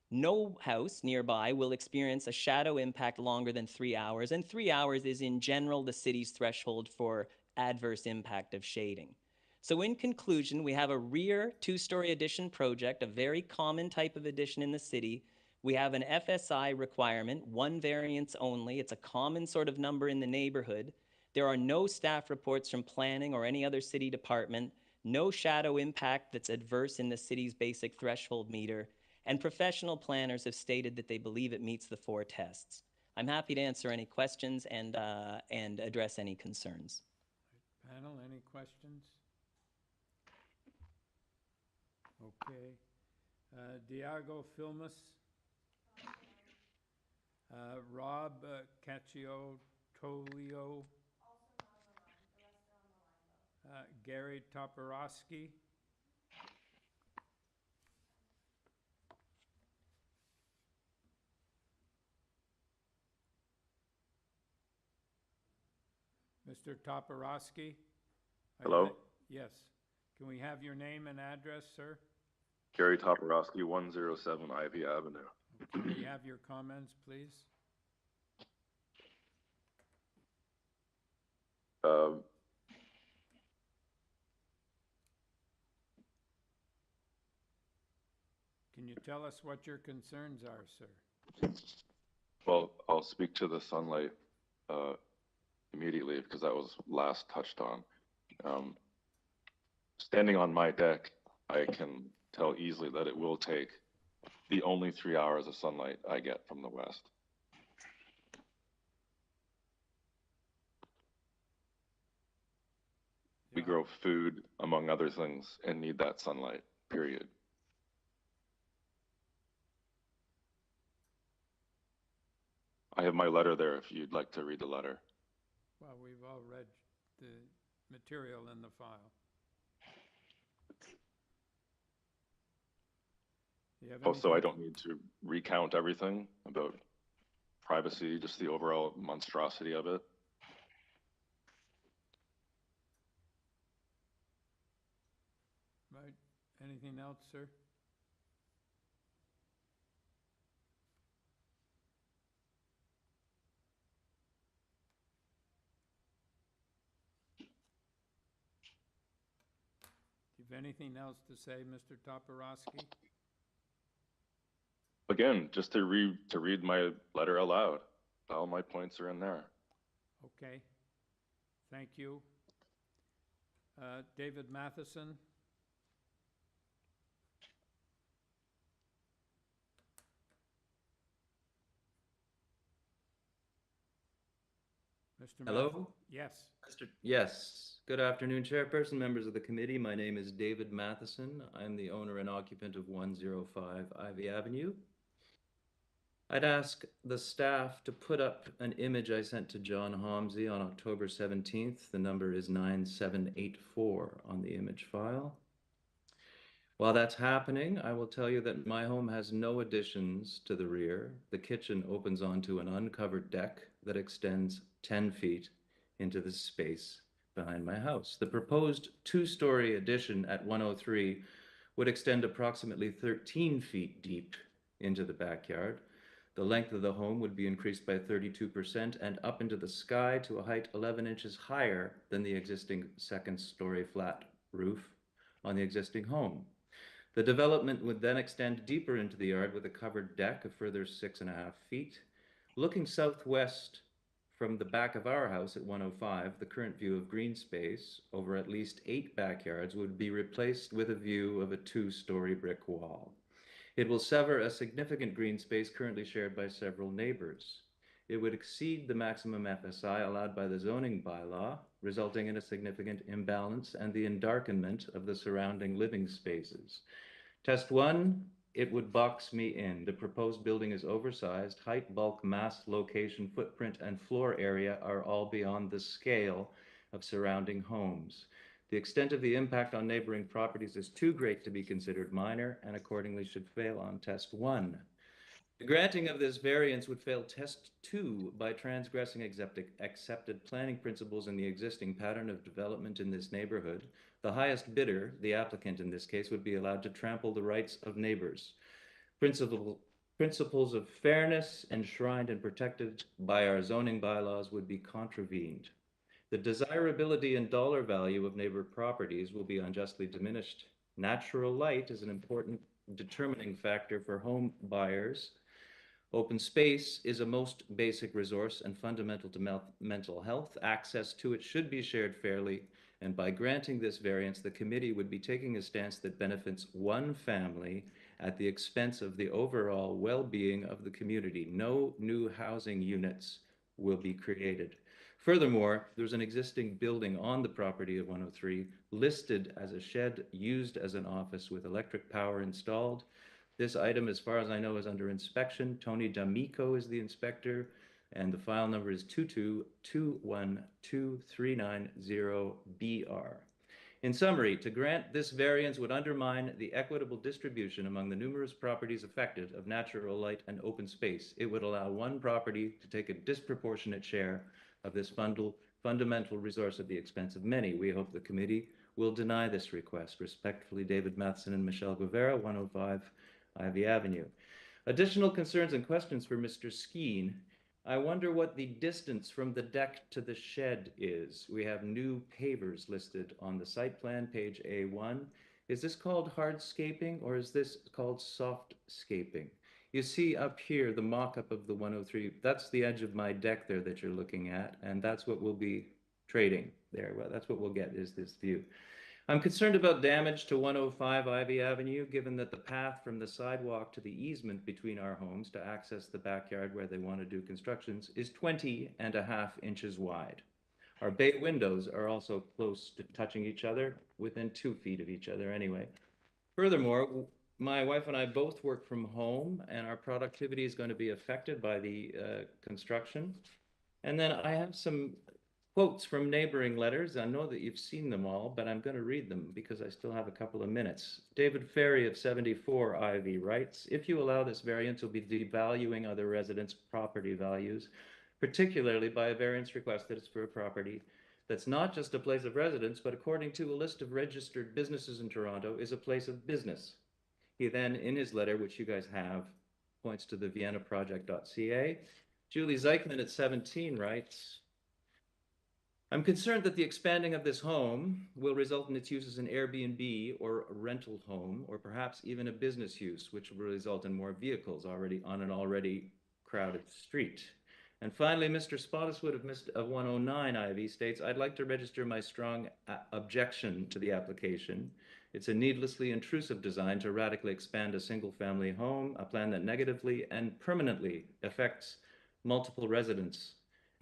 No house nearby will experience a shadow impact longer than 3 hours, and 3 hours is in general the city's threshold for adverse impact of shading. So in conclusion, we have a rear 2-story addition project, a very common type of addition in the city. We have an FSI requirement, 1 variance only. It's a common sort of number in the neighborhood. There are no staff reports from planning or any other city department, no shadow impact that's adverse in the city's basic threshold meter, and professional planners have stated that they believe it meets the 4 tests. I'm happy to answer any questions and address any concerns. Panel, any questions? Okay. Diago Filmus. Rob Caccio-Tolio. Gary Toporowski. Mr. Toporowski? Hello? Yes. Can we have your name and address, sir? Gary Toporowski, 107 Ivy Avenue. Can we have your comments, please? Can you tell us what your concerns are, sir? Well, I'll speak to the sunlight immediately because that was last touched on. Standing on my deck, I can tell easily that it will take the only 3 hours of sunlight I get from the west. We grow food, among other things, and need that sunlight, period. I have my letter there if you'd like to read the letter. Well, we've all read the material in the file. Also, I don't need to recount everything about privacy, just the overall monstrosity of it. Right. Anything else, sir? Do you have anything else to say, Mr. Toporowski? Again, just to read my letter aloud. All my points are in there. Okay. Thank you. David Matheson. Mr. Hello? Matthew? Yes. Yes. Good afternoon, Chairperson, members of the committee. My name is David Matheson. I'm the owner and occupant of 105 Ivy Avenue. I'd ask the staff to put up an image I sent to John Homsey on October 17th. The number is 9784 on the image file. While that's happening, I will tell you that my home has no additions to the rear. The kitchen opens onto an uncovered deck that extends 10 feet into the space behind my house. The proposed two-story addition at 103 would extend approximately 13 feet deep into the backyard. The length of the home would be increased by 32% and up into the sky to a height 11 inches higher than the existing second-story flat roof on the existing home. The development would then extend deeper into the yard with a covered deck a further 6.5 feet. Looking southwest from the back of our house at 105, the current view of green space over at least 8 backyards would be replaced with a view of a 2-story brick wall. It will sever a significant green space currently shared by several neighbors. It would exceed the maximum FSI allowed by the zoning bylaw, resulting in a significant imbalance and the endarkenment of the surrounding living spaces. Test 1, it would box me in. The proposed building is oversized. Height, bulk, mass, location, footprint, and floor area are all beyond the scale of surrounding homes. The extent of the impact on neighboring properties is too great to be considered minor and accordingly should fail on test 1. The granting of this variance would fail test 2 by transgressing accepted planning principles in the existing pattern of development in this neighborhood. The highest bidder, the applicant in this case, would be allowed to trample the rights of neighbors. Principles of fairness enshrined and protected by our zoning bylaws would be contravened. The desirability and dollar value of neighbor properties will be unjustly diminished. Natural light is an important determining factor for home buyers. Open space is a most basic resource and fundamental to mental health. Access to it should be shared fairly, and by granting this variance, the committee would be taking a stance that benefits one family at the expense of the overall well-being of the community. No new housing units will be created. Furthermore, there's an existing building on the property of 103 listed as a shed used as an office with electric power installed. This item, as far as I know, is under inspection. Tony D'Amico is the inspector, and the file number is 222123990BR. In summary, to grant this variance would undermine the equitable distribution among the numerous properties affected of natural light and open space. It would allow one property to take a disproportionate share of this fundamental resource at the expense of many. We hope the committee will deny this request. Respectfully, David Matheson and Michelle Guevara, 105 Ivy Avenue. Additional concerns and questions for Mr. Skeen. I wonder what the distance from the deck to the shed is. We have new pavers listed on the site plan, page A1. Is this called hardscaping or is this called softscaping? You see up here the mock-up of the 103. That's the edge of my deck there that you're looking at, and that's what we'll be trading there. Well, that's what we'll get is this view. I'm concerned about damage to 105 Ivy Avenue, given that the path from the sidewalk to the easement between our homes to access the backyard where they want to do constructions is 20.5 inches wide. Our bay windows are also close to touching each other, within 2 feet of each other anyway. Furthermore, my wife and I both work from home, and our productivity is going to be affected by the construction. And then I have some quotes from neighboring letters. I know that you've seen them all, but I'm going to read them because I still have a couple of minutes. David Ferry of 74 Ivy writes, if you allow this variance, you'll be devaluing other residents' property values, particularly by a variance request that is for a property that's not just a place of residence, but according to a list of registered businesses in Toronto, is a place of business. He then, in his letter, which you guys have, points to the viennaproject.ca. Julie Zeichman at 17 writes, I'm concerned that the expanding of this home will result in its use as an Airbnb or a rental home, or perhaps even a business use, which will result in more vehicles already on an already crowded street. And finally, Mr. Spottiswood of 109 Ivy states, I'd like to register my strong objection to the application. It's a needlessly intrusive design to radically expand a single-family home, a plan that negatively and permanently affects multiple residents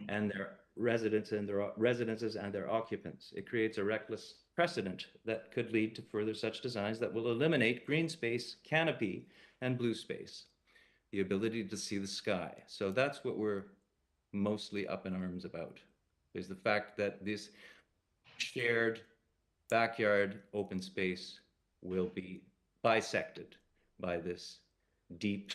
and their residences and their occupants. It creates a reckless precedent that could lead to further such designs that will eliminate green space, canopy, and blue space, the ability to see the sky. So that's what we're mostly up in arms about, is the fact that this shared backyard open space will be bisected by this deep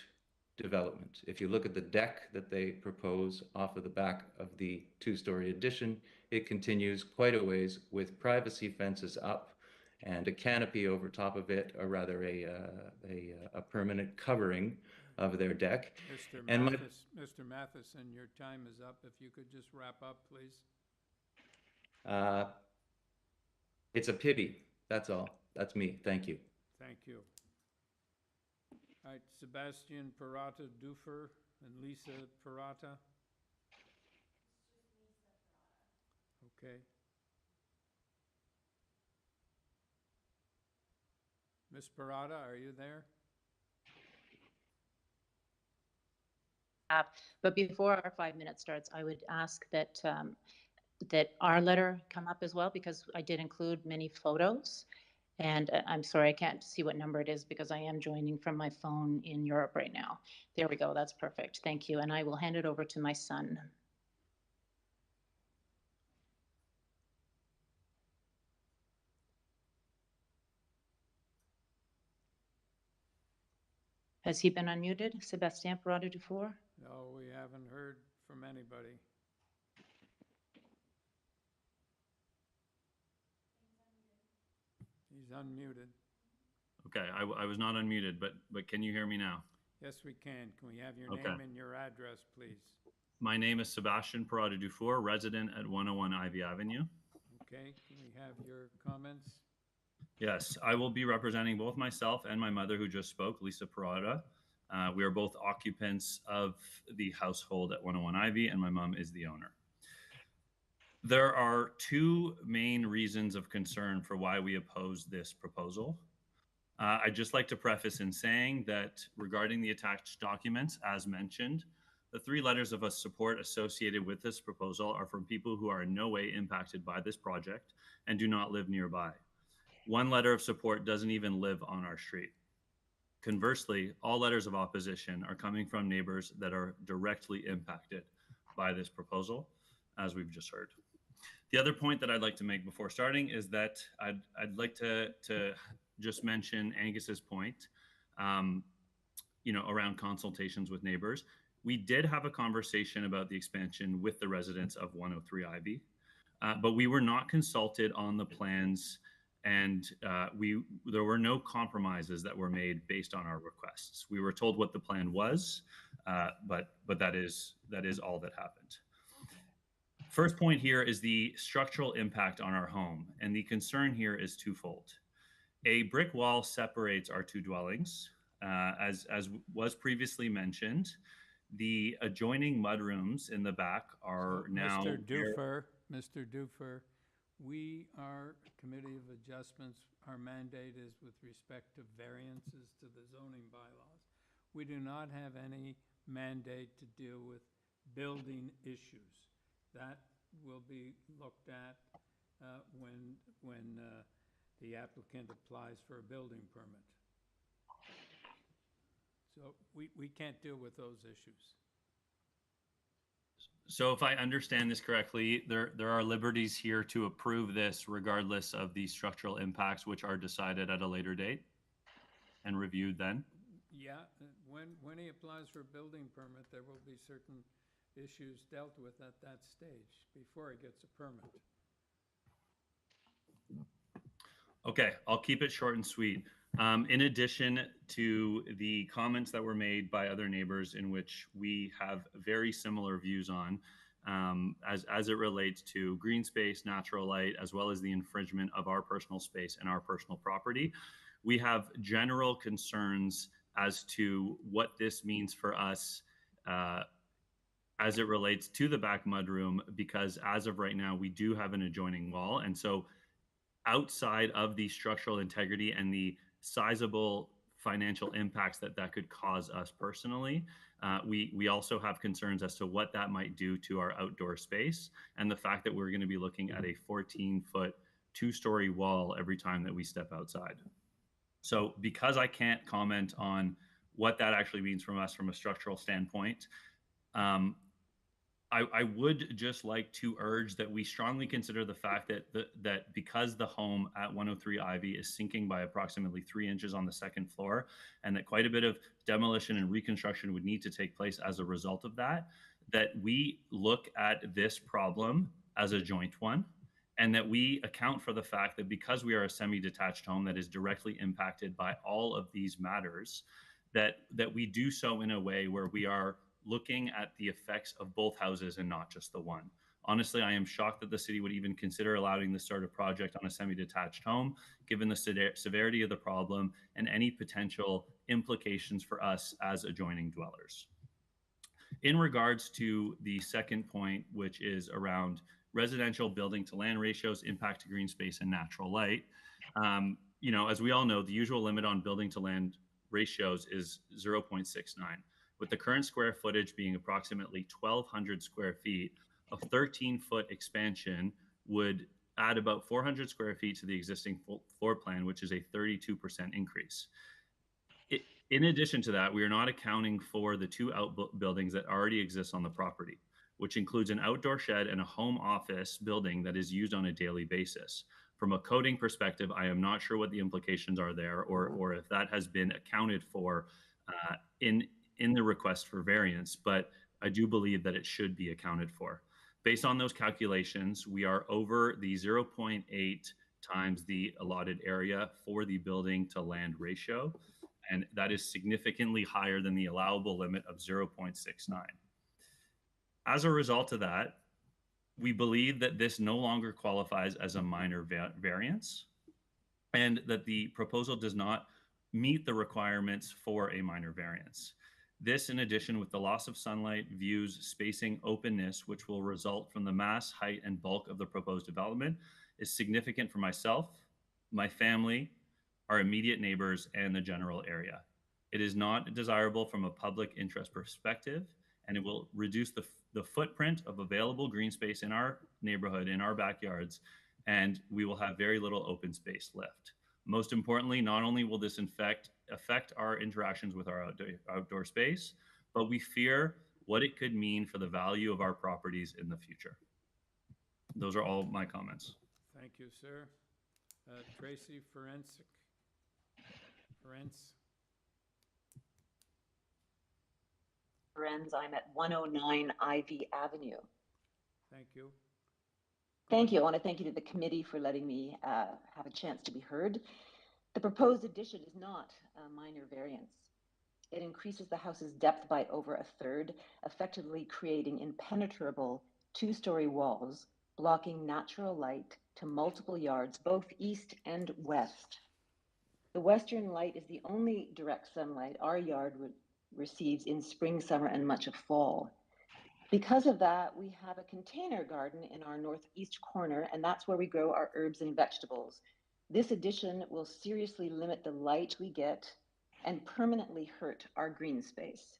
development. If you look at the deck that they propose off of the back of the two-story addition, it continues quite a ways with privacy fences up and a canopy over top of it, or rather a permanent covering of their deck. Mr. Matheson, your time is up. If you could just wrap up, please. It's a pity. That's all. That's me. Thank you. Thank you. All right, Sebastian Parata Dufer and Lisa Parata. Okay. Ms. Parata, are you there? But before our 5 minutes starts, I would ask that that our letter come up as well, because I did include many photos. And I'm sorry, I can't see what number it is because I am joining from my phone in Europe right now. There we go. That's perfect. Thank you. And I will hand it over to my son. Has he been unmuted? Sebastien Parada Dufour? No, we haven't heard from anybody. He's unmuted. Okay, I was not unmuted, but can you hear me now? Yes, we can. Can we have your name and your address, please? My name is Sebastian Parada Dufour, resident at 101 Ivy Avenue. Okay, can we have your comments? Yes, I will be representing both myself and my mother, who just spoke, Lisa Parada. We are both occupants of the household at 101 Ivy, and my mom is the owner. There are two main reasons of concern for why we oppose this proposal. I'd just like to preface in saying that regarding the attached documents, as mentioned, the 3 letters of support associated with this proposal are from people who are in no way impacted by this project and do not live nearby. 1 letter of support doesn't even live on our street. Conversely, all letters of opposition are coming from neighbors that are directly impacted by this proposal, as we've just heard. The other point that I'd like to make before starting is that I'd like to just mention Angus's point, around consultations with neighbors. We did have a conversation about the expansion with the residents of 103 Ivy, but we were not consulted on the plans, and there were no compromises that were made based on our requests. We were told what the plan was, but that is all that happened. First point here is the structural impact on our home, and the concern here is twofold. A brick wall separates our 2 dwellings. As was previously mentioned, the adjoining mudrooms in the back are now... Mr. Dufer, we are a committee of adjustments. Our mandate is with respect to variances to the zoning bylaws. We do not have any mandate to deal with building issues. That will be looked at when the applicant applies for a building permit. So we can't deal with those issues. So if I understand this correctly, there are liberties here to approve this regardless of the structural impacts, which are decided at a later date and reviewed then? Yeah, when he applies for a building permit, there will be certain issues dealt with at that stage before he gets a permit. Okay, I'll keep it short and sweet. In addition to the comments that were made by other neighbors in which we have very similar views on, as it relates to green space, natural light, as well as the infringement of our personal space and our personal property, we have general concerns as to what this means for us as it relates to the back mudroom, because as of right now, we do have an adjoining wall. And so outside of the structural integrity and the sizable financial impacts that could cause us personally, We also have concerns as to what that might do to our outdoor space, and the fact that we're going to be looking at a 14-foot, two-story wall every time that we step outside. So because I can't comment on what that actually means from us from a structural standpoint, I would just like to urge that we strongly consider the fact that because the home at 103 Ivy is sinking by approximately 3 inches on the second floor, and that quite a bit of demolition and reconstruction would need to take place as a result of that, that we look at this problem as a joint one, and that we account for the fact that because we are a semi-detached home that is directly impacted by all of these matters, that we do so in a way where we are looking at the effects of both houses and not just the one. Honestly, I am shocked that the city would even consider allowing this sort of project on a semi-detached home, given the severity of the problem and any potential implications for us as adjoining dwellers. In regards to the second point, which is around residential building to land ratios, impact to green space and natural light, you know, as we all know, the usual limit on building to land ratios is 0.69. With the current square footage being approximately 1,200 square feet, a 13-foot expansion would add about 400 square feet to the existing floor plan, which is a 32% increase. In addition to that, we are not accounting for the two outbuildings that already exist on the property, which includes an outdoor shed and a home office building that is used on a daily basis. From a coding perspective, I am not sure what the implications are there, or if that has been accounted for in the request for variance, but I do believe that it should be accounted for. Based on those calculations, we are over the 0.8 times the allotted area for the building to land ratio, and that is significantly higher than the allowable limit of 0.69. As a result of that, we believe that this no longer qualifies as a minor variance, and that the proposal does not meet the requirements for a minor variance. This, in addition with the loss of sunlight, views, spacing, openness, which will result from the mass, height, and bulk of the proposed development, is significant for myself, my family, our immediate neighbors, and the general area. It is not desirable from a public interest perspective, and it will reduce the footprint of available green space in our neighborhood, in our backyards, and we will have very little open space left. Most importantly, not only will this affect our interactions with our outdoor space, but we fear what it could mean for the value of our properties in the future. Those are all my comments. Thank you, sir. Tracy Ferenc. Friends, I'm at 109 Ivy Avenue. Thank you. Thank you. I want to thank you to the committee for letting me have a chance to be heard. The proposed addition is not a minor variance. It increases the house's depth by over a third, effectively creating impenetrable two-story walls, blocking natural light to multiple yards, both east and west. The western light is the only direct sunlight our yard receives in spring, summer, and much of fall. Because of that, we have a container garden in our northeast corner, and that's where we grow our herbs and vegetables. This addition will seriously limit the light we get and permanently hurt our green space.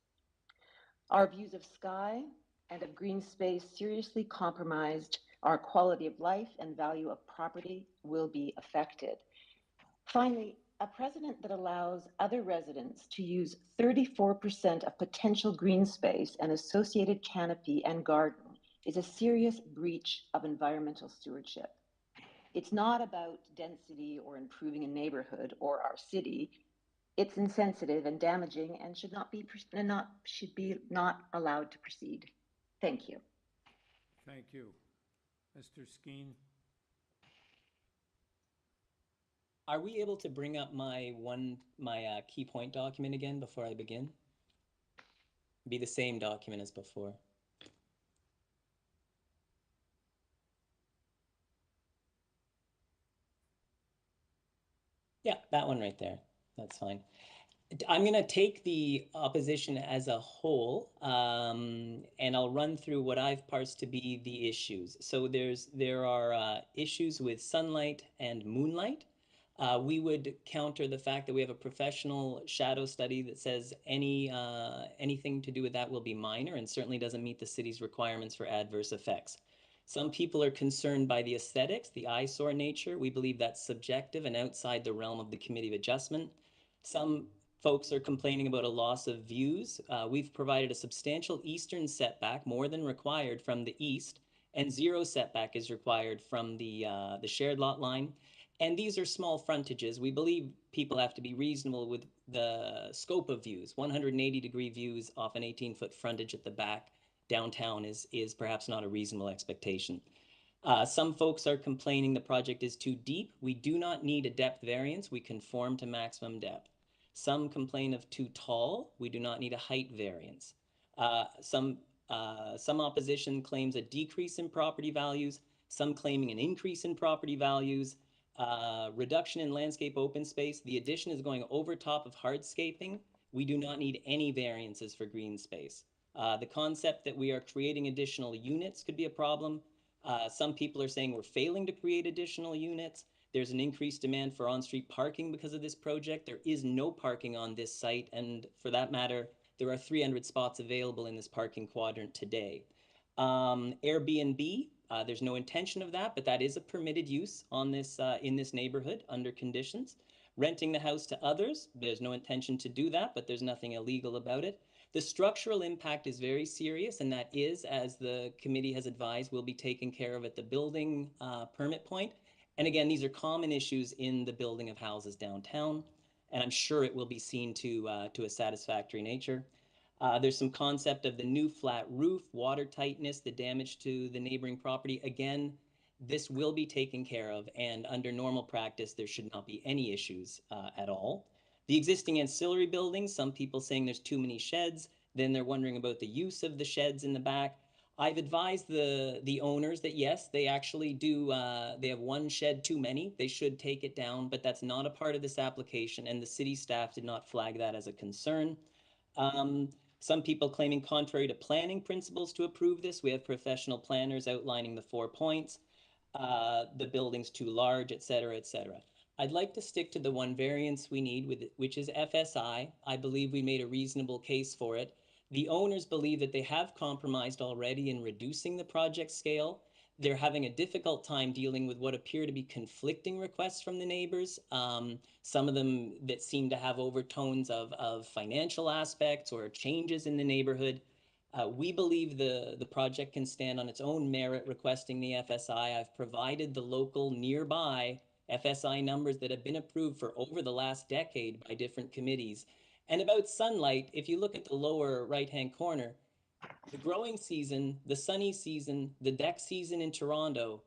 Our views of sky and of green space seriously compromised, our quality of life and value of property will be affected. Finally, a precedent that allows other residents to use 34% of potential green space and associated canopy and garden is a serious breach of environmental stewardship. It's not about density or improving a neighborhood or our city. It's insensitive and damaging and should be not allowed to proceed. Thank you. Thank you. Mr. Skeen. Are we able to bring up my key point document again before I begin? Be the same document as before. Yeah, that one right there. That's fine. I'm going to take the opposition as a whole, and I'll run through what I've parsed to be the issues. So there are issues with sunlight and moonlight. We would counter the fact that we have a professional shadow study that says anything to do with that will be minor and certainly doesn't meet the city's requirements for adverse effects. Some people are concerned by the aesthetics, the eyesore nature. We believe that's subjective and outside the realm of the Committee of Adjustment. Some folks are complaining about a loss of views. We've provided a substantial eastern setback, more than required from the east, and 0 setback is required from the shared lot line. And these are small frontages. We believe people have to be reasonable with the scope of views. 180-degree views off an 18-foot frontage at the back downtown is perhaps not a reasonable expectation. Some folks are complaining the project is too deep. We do not need a depth variance. We conform to maximum depth. Some complain of too tall. We do not need a height variance. Some opposition claims a decrease in property values. Some claiming an increase in property values. Reduction in landscape open space. The addition is going over top of hardscaping. We do not need any variances for green space. The concept that we are creating additional units could be a problem. Some people are saying we're failing to create additional units. There's an increased demand for on-street parking because of this project. There is no parking on this site, and for that matter, there are 300 spots available in this parking quadrant today. Airbnb, there's no intention of that, but that is a permitted use on this in this neighborhood under conditions. Renting the house to others, there's no intention to do that, but there's nothing illegal about it. The structural impact is very serious, and that is, as the committee has advised, will be taken care of at the building permit point. And again, these are common issues in the building of houses downtown, and I'm sure it will be seen to a satisfactory nature. There's some concept of the new flat roof, water tightness, the damage to the neighboring property. Again, this will be taken care of, and under normal practice, there should not be any issues at all. The existing ancillary buildings, some people saying there's too many sheds, then they're wondering about the use of the sheds in the back. I've advised the owners that yes, they actually do, they have one shed too many. They should take it down, but that's not a part of this application, and the city staff did not flag that as a concern. Some people claiming contrary to planning principles to approve this. We have professional planners outlining the 4 points. The building's too large, et cetera, et cetera. I'd like to stick to the one variance we need, which is FSI. I believe we made a reasonable case for it. The owners believe that they have compromised already in reducing the project scale. They're having a difficult time dealing with what appear to be conflicting requests from the neighbors. Some of them that seem to have overtones of financial aspects or changes in the neighborhood. We believe the project can stand on its own merit requesting the FSI. I've provided the local nearby FSI numbers that have been approved for over the last decade by different committees. And about sunlight, if you look at the lower right-hand corner, the growing season, the sunny season, the deck season in Toronto,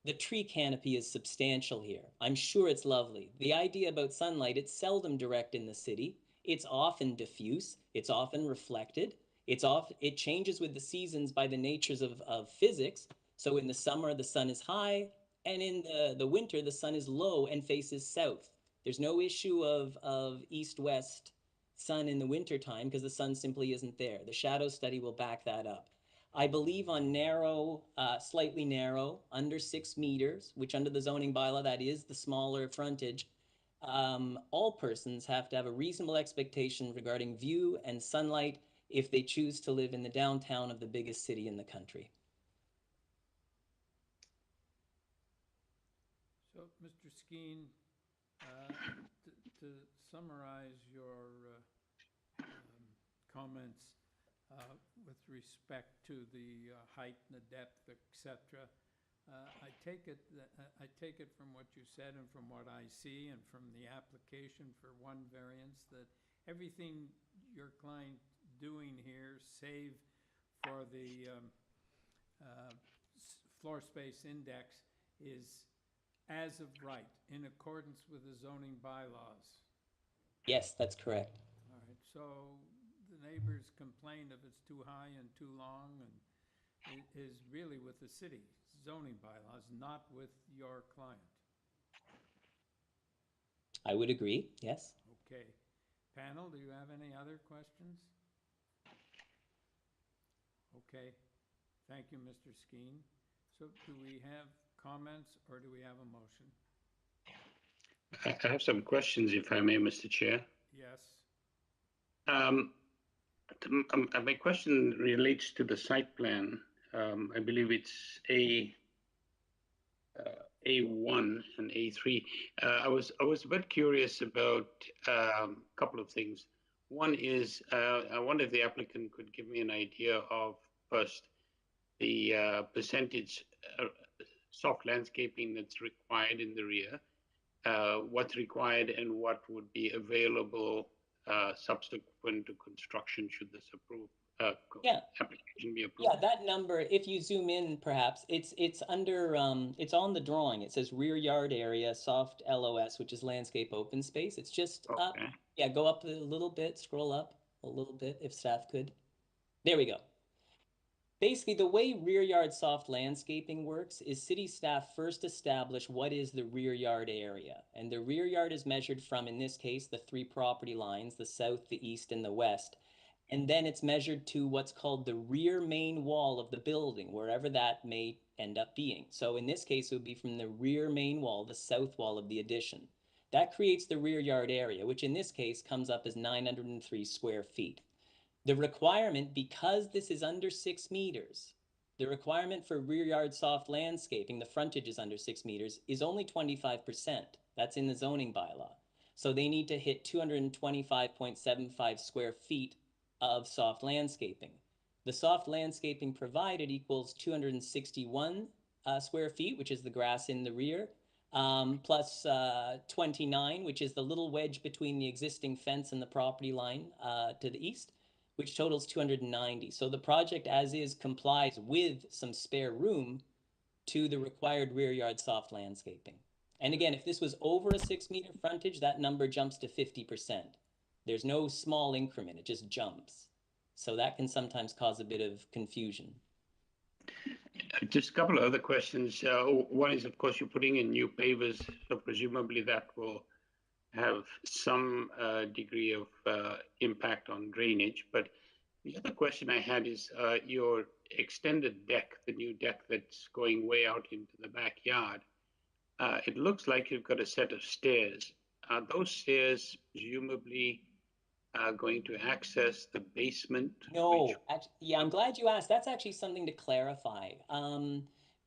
the tree canopy is substantial here. I'm sure it's lovely. The idea about sunlight, it's seldom direct in the city. It's often diffuse. It's often reflected. It changes with the seasons by the natures of physics. So in the summer, the sun is high, and in the winter, the sun is low and faces south. There's no issue of east-west sun in the wintertime because the sun simply isn't there. The shadow study will back that up. I believe on narrow, slightly narrow, under 6 meters, which under the zoning bylaw, that is the smaller frontage, all persons have to have a reasonable expectation regarding view and sunlight if they choose to live in the downtown of the biggest city in the country. So, Mr. Skeen, to summarize your comments with respect to the height and the depth, etc., I take it from what you said and from what I see and from the application for one variance that everything your client doing here, save for the floor space index, is as of right, in accordance with the zoning bylaws. Yes, that's correct. All right, so the neighbors complain if it's too high and too long, and it is really with the city zoning bylaws, not with your client. I would agree, yes. Okay. Panel, do you have any other questions? Okay. Thank you, Mr. Skeen. So do we have comments or do we have a motion? I have some questions, if I may, Mr. Chair. Yes. My question relates to the site plan. I believe it's A1 and A3. I was a bit curious about a couple of things. One is I wonder if the applicant could give me an idea of first the percentage soft landscaping that's required in the rear, what's required and what would be available subsequent to construction should this application be approved. Yeah, that number, if you zoom in, perhaps it's under it's on the drawing. It says rear yard area, soft LOS, which is landscape open space. It's just up. Yeah, go up a little bit, scroll up a little bit if staff could. There we go. Basically, the way rear yard soft landscaping works is city staff first establish what is the rear yard area. And the rear yard is measured from, in this case, the 3 property lines, the south, the east, and the west. And then it's measured to what's called the rear main wall of the building, wherever that may end up being. So in this case, it would be from the rear main wall, the south wall of the addition. That creates the rear yard area, which in this case comes up as 903 square feet. The requirement, because this is under 6 meters, the requirement for rear yard soft landscaping, the frontage is under 6 meters, is only 25%. That's in the zoning bylaw. So they need to hit 225.75 square feet of soft landscaping. The soft landscaping provided equals 261 square feet, which is the grass in the rear, plus 29, which is the little wedge between the existing fence and the property line to the east, which totals 290. So the project as is complies with some spare room to the required rear yard soft landscaping. And again, if this was over a 6 meter frontage, that number jumps to 50%. There's no small increment, it just jumps. So that can sometimes cause a bit of confusion. Just a couple of other questions. One is, of course, you're putting in new pavers, so presumably that will have some degree of impact on drainage. But the other question I had is your extended deck, the new deck that's going way out into the backyard. It looks like you've got a set of stairs. Are those stairs presumably going to access the basement? No, yeah, I'm glad you asked. That's actually something to clarify.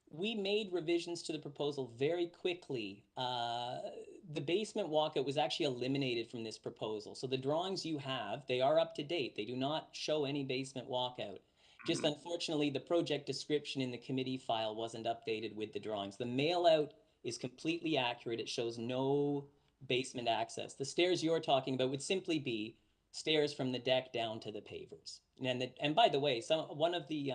We made revisions to the proposal very quickly. The basement walkout was actually eliminated from this proposal. So the drawings you have, they are up to date. They do not show any basement walkout. Just unfortunately, the project description in the committee file wasn't updated with the drawings. The mail out is completely accurate. It shows no basement access. The stairs you're talking about would simply be stairs from the deck down to the pavers. And by the way, one of the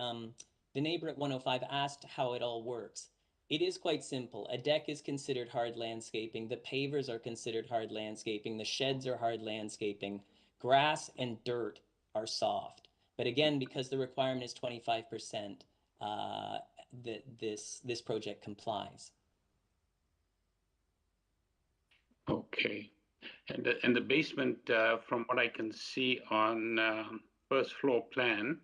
neighbor at 105 asked how it all works. It is quite simple. A deck is considered hard landscaping. The pavers are considered hard landscaping. The sheds are hard landscaping. Grass and dirt are soft. But again, because the requirement is 25%, this project complies. Okay. And the basement, from what I can see on first floor plan,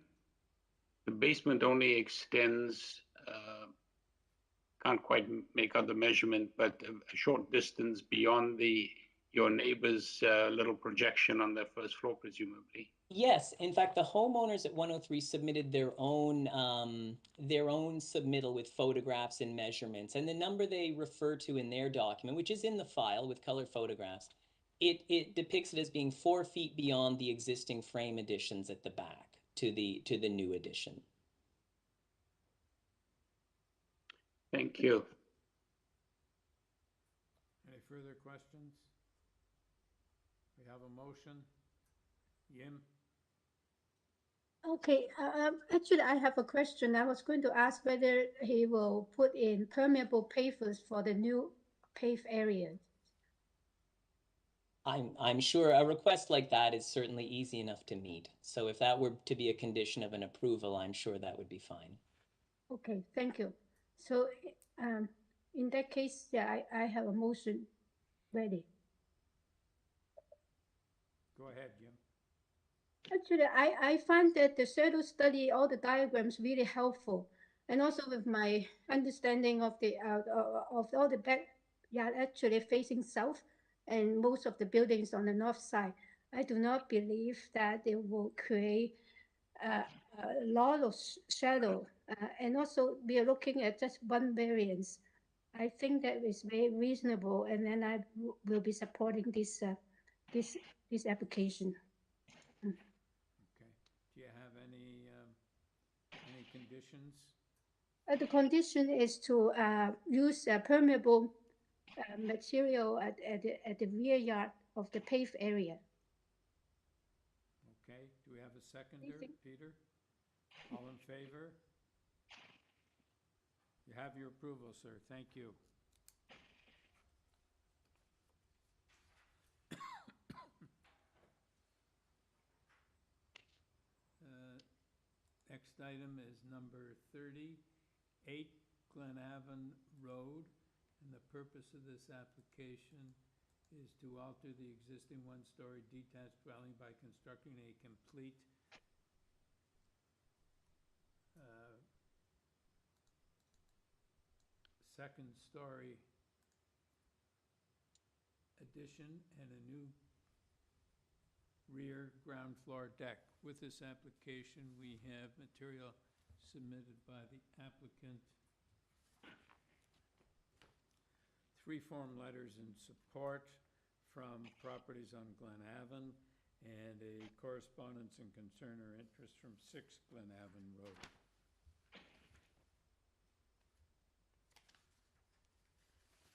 the basement only extends, can't quite make out the measurement, but a short distance beyond your neighbor's little projection on their first floor, presumably. Yes, in fact, the homeowners at 103 submitted their own submittal with photographs and measurements, and the number they refer to in their document, which is in the file with color photographs, it depicts it as being 4 feet beyond the existing frame additions at the back to the new addition. Thank you. Any further questions? We have a motion. Yim? Okay, actually, I have a question. I was going to ask whether he will put in permeable pavers for the new paved areas. I'm sure a request like that is certainly easy enough to meet. So if that were to be a condition of an approval, I'm sure that would be fine. Okay, thank you. So in that case, yeah, I have a motion ready. Go ahead, Jim. Actually, I find that the shadow study, all the diagrams really helpful. And also with my understanding of the of all the backyard actually facing south, and most of the buildings on the north side. I do not believe that they will create a lot of shadow. And also, we are looking at just one variance. I think that is very reasonable, and then I will be supporting this application. Okay. Do you have any conditions? The condition is to use permeable material at the rear yard of the paved area. Okay. Do we have a seconder, Peter? All in favor? You have your approval, sir. Thank you. Next item is number 38 GLENAVON Road, and the purpose of this application is to alter the existing one-story detached dwelling by constructing a complete second-story addition and a new rear ground floor deck. With this application, we have material submitted by the applicant, 3 form letters in support from properties on GLENAVON, and a correspondence and concern or interest from 6 GLENAVON Road.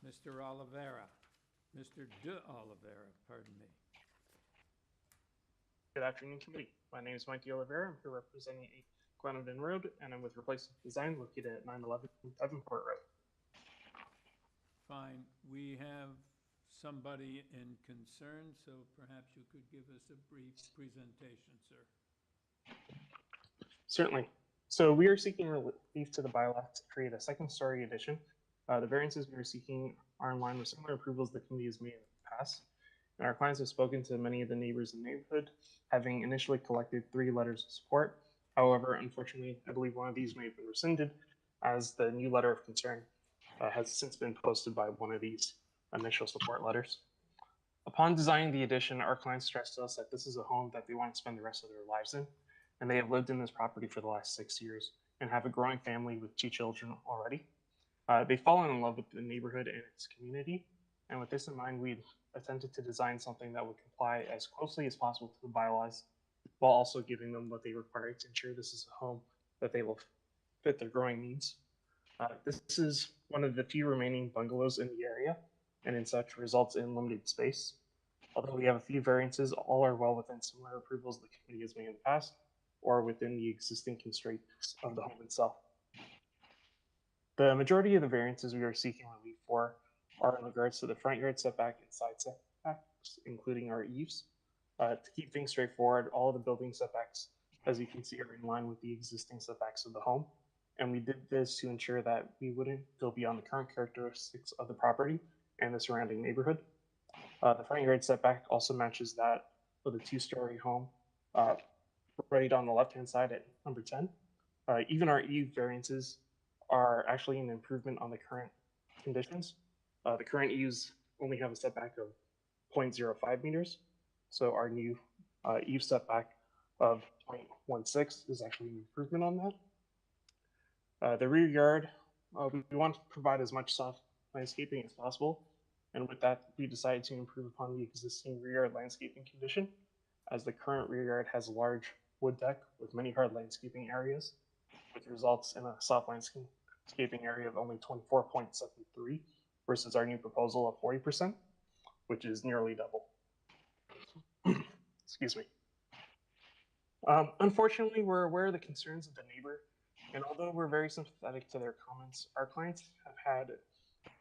Mr. Oliveira, Mr. De Oliveira, pardon me. Good afternoon, committee. My name is Mikey Oliveira. I'm here representing GLENAVON Road, and I'm with Replacement Design located at 911 Davenport Road. Fine. We have somebody in concern, so perhaps you could give us a brief presentation, sir. Certainly. So we are seeking relief to the bylaw to create a second-story addition. The variances we are seeking are in line with similar approvals the committee has made in the past. And our clients have spoken to many of the neighbors in the neighborhood, having initially collected 3 letters of support. However, unfortunately, I believe one of these may have been rescinded, as the new letter of concern has since been posted by one of these initial support letters. Upon designing the addition, our clients stressed to us that this is a home that they want to spend the rest of their lives in, and they have lived in this property for the last 6 years and have a growing family with 2 children already. They've fallen in love with the neighborhood and its community, and with this in mind, we've attempted to design something that would comply as closely as possible to the bylaws, while also giving them what they require to ensure this is a home that they will fit their growing needs. This is one of the few remaining bungalows in the area, and in such results in limited space. Although we have a few variances, all are well within similar approvals the committee has made in the past, or within the existing constraints of the home itself. The majority of the variances we are seeking relief for are in regards to the front yard setback and side setbacks, including our eaves. To keep things straightforward, all of the building setbacks, as you can see, are in line with the existing setbacks of the home. And we did this to ensure that we wouldn't go beyond the current characteristics of the property and the surrounding neighborhood. The front yard setback also matches that of the 2-story home right on the left-hand side at number 10. Even our eave variances are actually an improvement on the current conditions. The current eaves only have a setback of 0.05 meters. So our new eave setback of 0.16 is actually an improvement on that. The rear yard, we want to provide as much soft landscaping as possible. And with that, we decided to improve upon the existing rear yard landscaping condition, as the current rear yard has a large wood deck with many hard landscaping areas, which results in a soft landscaping area of only 24.73 versus our new proposal of 40%, which is nearly double. Excuse me. Unfortunately, we're aware of the concerns of the neighbor, and although we're very sympathetic to their comments, our clients have had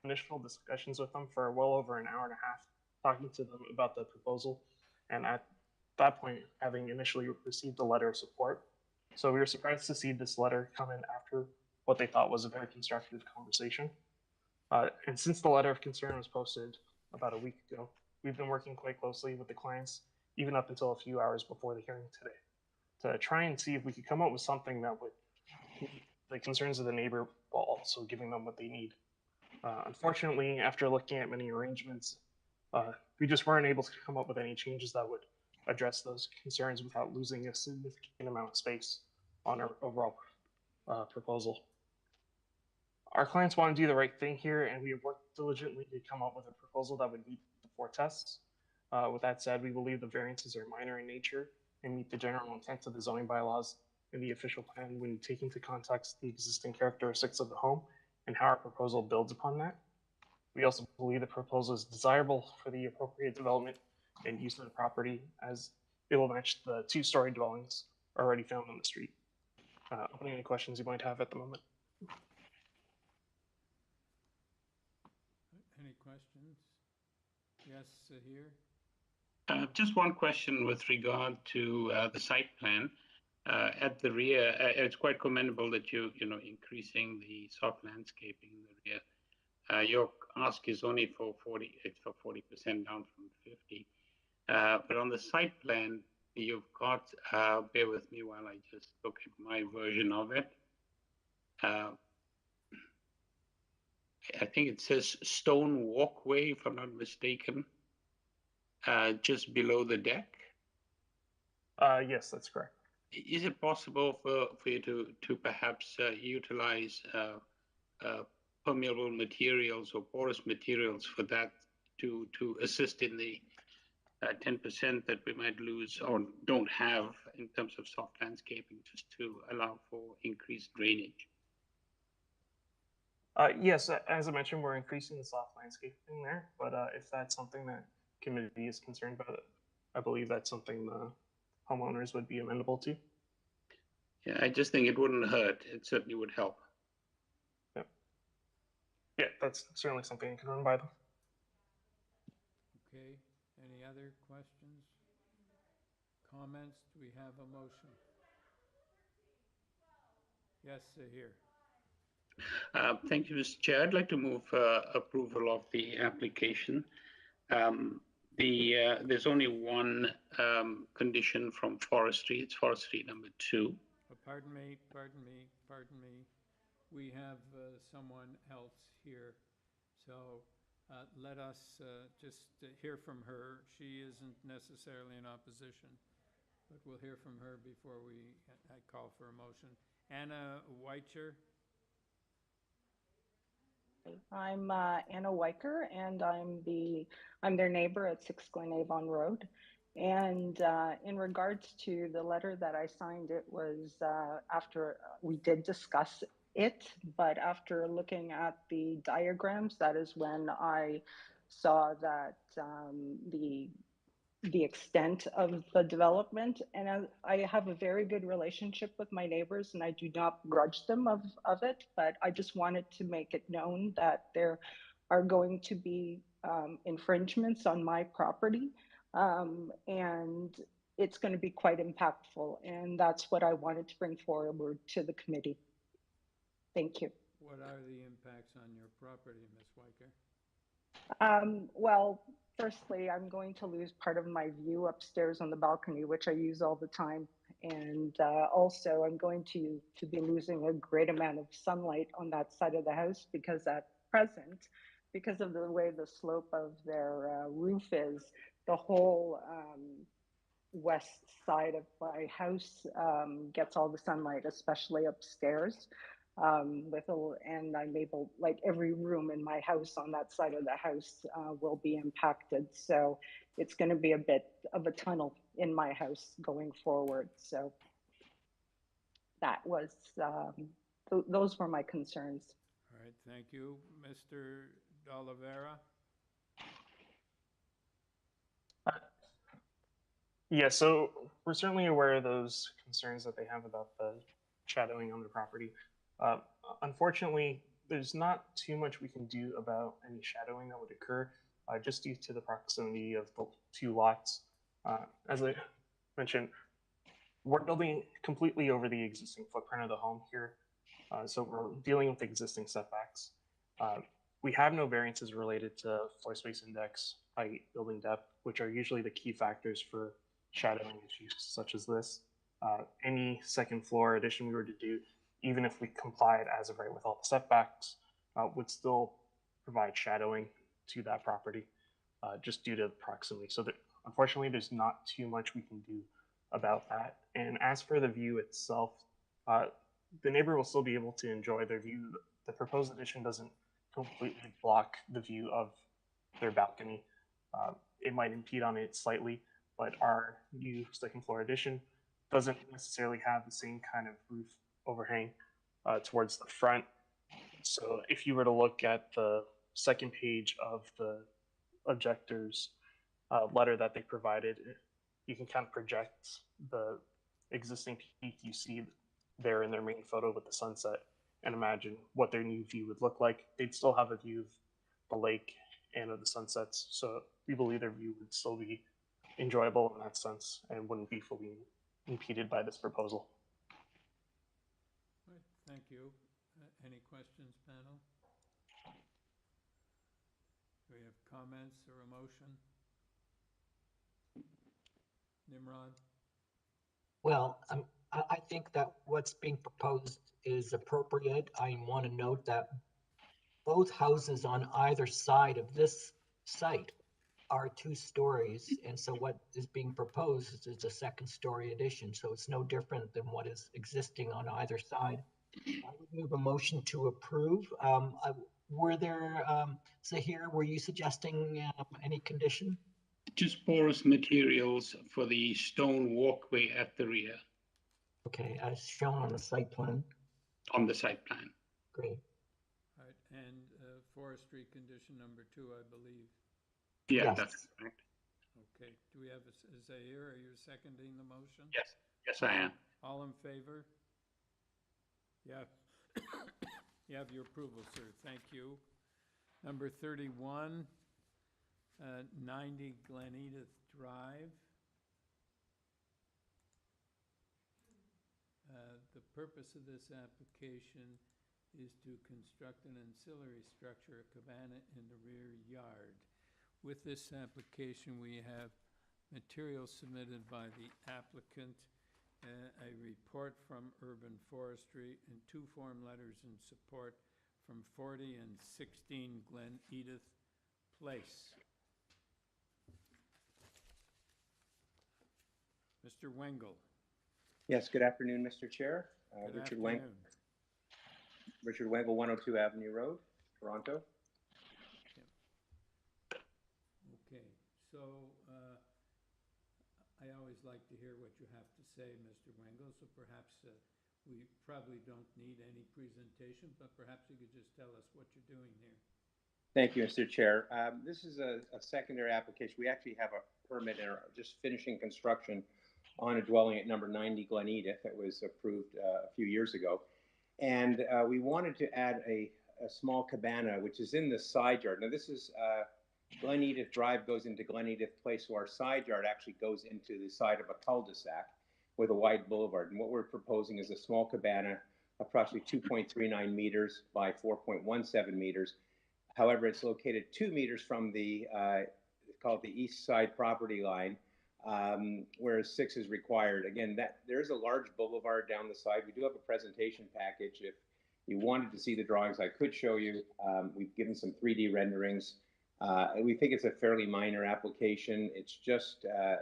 initial discussions with them for well over an hour and a half, talking to them about the proposal, and at that point, having initially received a letter of support. So we were surprised to see this letter come in after what they thought was a very constructive conversation. And since the letter of concern was posted about a week ago, we've been working quite closely with the clients, even up until a few hours before the hearing today, to try and see if we could come up with something that would meet the concerns of the neighbor while also giving them what they need. Unfortunately, after looking at many arrangements We just weren't able to come up with any changes that would address those concerns without losing a significant amount of space on our overall proposal. Our clients want to do the right thing here, and we have worked diligently to come up with a proposal that would meet the 4 tests. With that said, we believe the variances are minor in nature and meet the general intent of the zoning bylaws and the official plan when taking into context the existing characteristics of the home and how our proposal builds upon that. We also believe the proposal is desirable for the appropriate development and use of the property, as it will match the 2-story dwellings already found on the street. Opening any questions you might have at the moment. Any questions? Yes, here. Just one question with regard to the site plan. At the rear, it's quite commendable that you're increasing the soft landscaping in the rear. Your ask is only for 40% down from 50. But on the site plan, you've got, bear with me while I just look at my version of it. I think it says stone walkway, if I'm not mistaken, just below the deck. Yes, that's correct. Is it possible for you to perhaps utilize permeable materials or porous materials for that to assist in the 10% that we might lose or don't have in terms of soft landscaping, just to allow for increased drainage? Yes, as I mentioned, we're increasing the soft landscaping there, but if that's something that community is concerned about, I believe that's something the homeowners would be amenable to. Yeah, I just think it wouldn't hurt. It certainly would help. Yeah, yeah, that's certainly something you can run by them. Okay, any other questions? Comments? Do we have a motion? Yes, here. Thank you, Mr. Chair. I'd like to move approval of the application. There's only one condition from forestry. It's forestry number 2. Pardon me. We have someone else here, so let us just hear from her. She isn't necessarily in opposition, but we'll hear from her before I call for a motion. Anna Weicher. I'm Anna Weicher, and I'm their neighbor at 6 Glenavon Road. And in regards to the letter that I signed, it was after we did discuss it, but after looking at the diagrams, that is when I saw that the extent of the development. And I have a very good relationship with my neighbors, and I do not grudge them of it, but I just wanted to make it known that there are going to be infringements on my property, and it's going to be quite impactful, and that's what I wanted to bring forward to the committee. Thank you. What are the impacts on your property, Ms. Weicher? Well, firstly, I'm going to lose part of my view upstairs on the balcony, which I use all the time. And also, I'm going to be losing a great amount of sunlight on that side of the house, because at present, because of the way the slope of their roof is, the whole west side of my house gets all the sunlight, especially upstairs. And I'm able, like, every room in my house on that side of the house will be impacted. So it's going to be a bit of a tunnel in my house going forward. So that was, those were my concerns. All right, thank you. Mr. D'Oliveira? Yeah, so we're certainly aware of those concerns that they have about the shadowing on the property. Unfortunately, there's not too much we can do about any shadowing that would occur, just due to the proximity of the 2 lots. As I mentioned, we're building completely over the existing footprint of the home here, so we're dealing with existing setbacks. We have no variances related to floor space index, height, building depth, which are usually the key factors for shadowing issues such as this. Any second floor addition we were to do, even if we complied as of right with all the setbacks, would still provide shadowing to that property. just due to proximity. So unfortunately, there's not too much we can do about that. And as for the view itself, the neighbor will still be able to enjoy their view. The proposed addition doesn't completely block the view of their balcony. It might impede on it slightly, but our new second floor addition doesn't necessarily have the same kind of roof overhang towards the front. So if you were to look at the second page of the objector's letter that they provided, you can kind of project the existing peak you see there in their main photo with the sunset and imagine what their new view would look like. They'd still have a view of the lake and of the sunsets, so we believe their view would still be enjoyable in that sense and wouldn't be fully impeded by this proposal. Right, thank you. Any questions, panel? Do we have comments or a motion? Nimrod? Well, I think that what's being proposed is appropriate. I want to note that both houses on either side of this site are 2 stories, and so what is being proposed is a second story addition, so it's no different than what is existing on either side. I would move a motion to approve. Were there, Zahir, were you suggesting any condition? Just porous materials for the stone walkway at the rear. Okay, as shown on the site plan. On the site plan. Great. All right, and forestry condition number 2, I believe. Yeah, yes. That's correct. Okay, do we have a Zahir? Are you seconding the motion? Yes, yes, I am. All in favor? Yeah. You have your approval, sir. Thank you. Number 31, 90 GlenEDYTH Drive. The purpose of this application is to construct an ancillary structure, a cabana in the rear yard. With this application, we have materials submitted by the applicant, a report from Urban Forestry, and 2 form letters in support from 40 and 16 GlenEDYTH Place. Mr. Wengel. Yes, good afternoon, Mr. Chair. Good Richard afternoon. Richard Wengel, 102 Avenue Road, Toronto. Okay, so I always like to hear what you have to say, Mr. Wengel, so perhaps we probably don't need any presentation, but perhaps you could just tell us what you're doing here. Thank you, Mr. Chair. This is a secondary application. We actually have a permit and are just finishing construction on a dwelling at number 90 GlenEDYTH that was approved a few years ago. And we wanted to add a small cabana, which is in the side yard. Now, this is GlenEDYTH Drive goes into GlenEDYTH Place, so our side yard actually goes into the side of a cul-de-sac with a wide boulevard. And what we're proposing is a small cabana, approximately 2.39 meters by 4.17 meters. However, it's located 2 meters from the, called the east side property line, whereas 6 is required. Again, there's a large boulevard down the side. We do have a presentation package. If you wanted to see the drawings, I could show you. We've given some 3D renderings. We think it's a fairly minor application. It's just to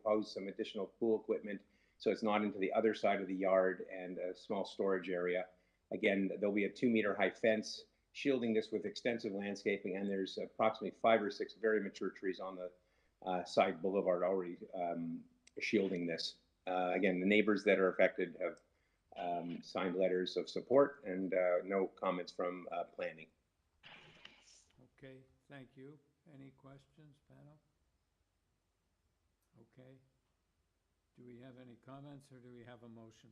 house some additional pool equipment, so it's not into the other side of the yard, and a small storage area. Again, there'll be a 2-meter high fence shielding this with extensive landscaping, and there's approximately 5 or 6 very mature trees on the side boulevard already shielding this. Again, the neighbors that are affected have signed letters of support, and no comments from planning. Okay, thank you. Any questions, panel? Okay. Do we have any comments, or do we have a motion?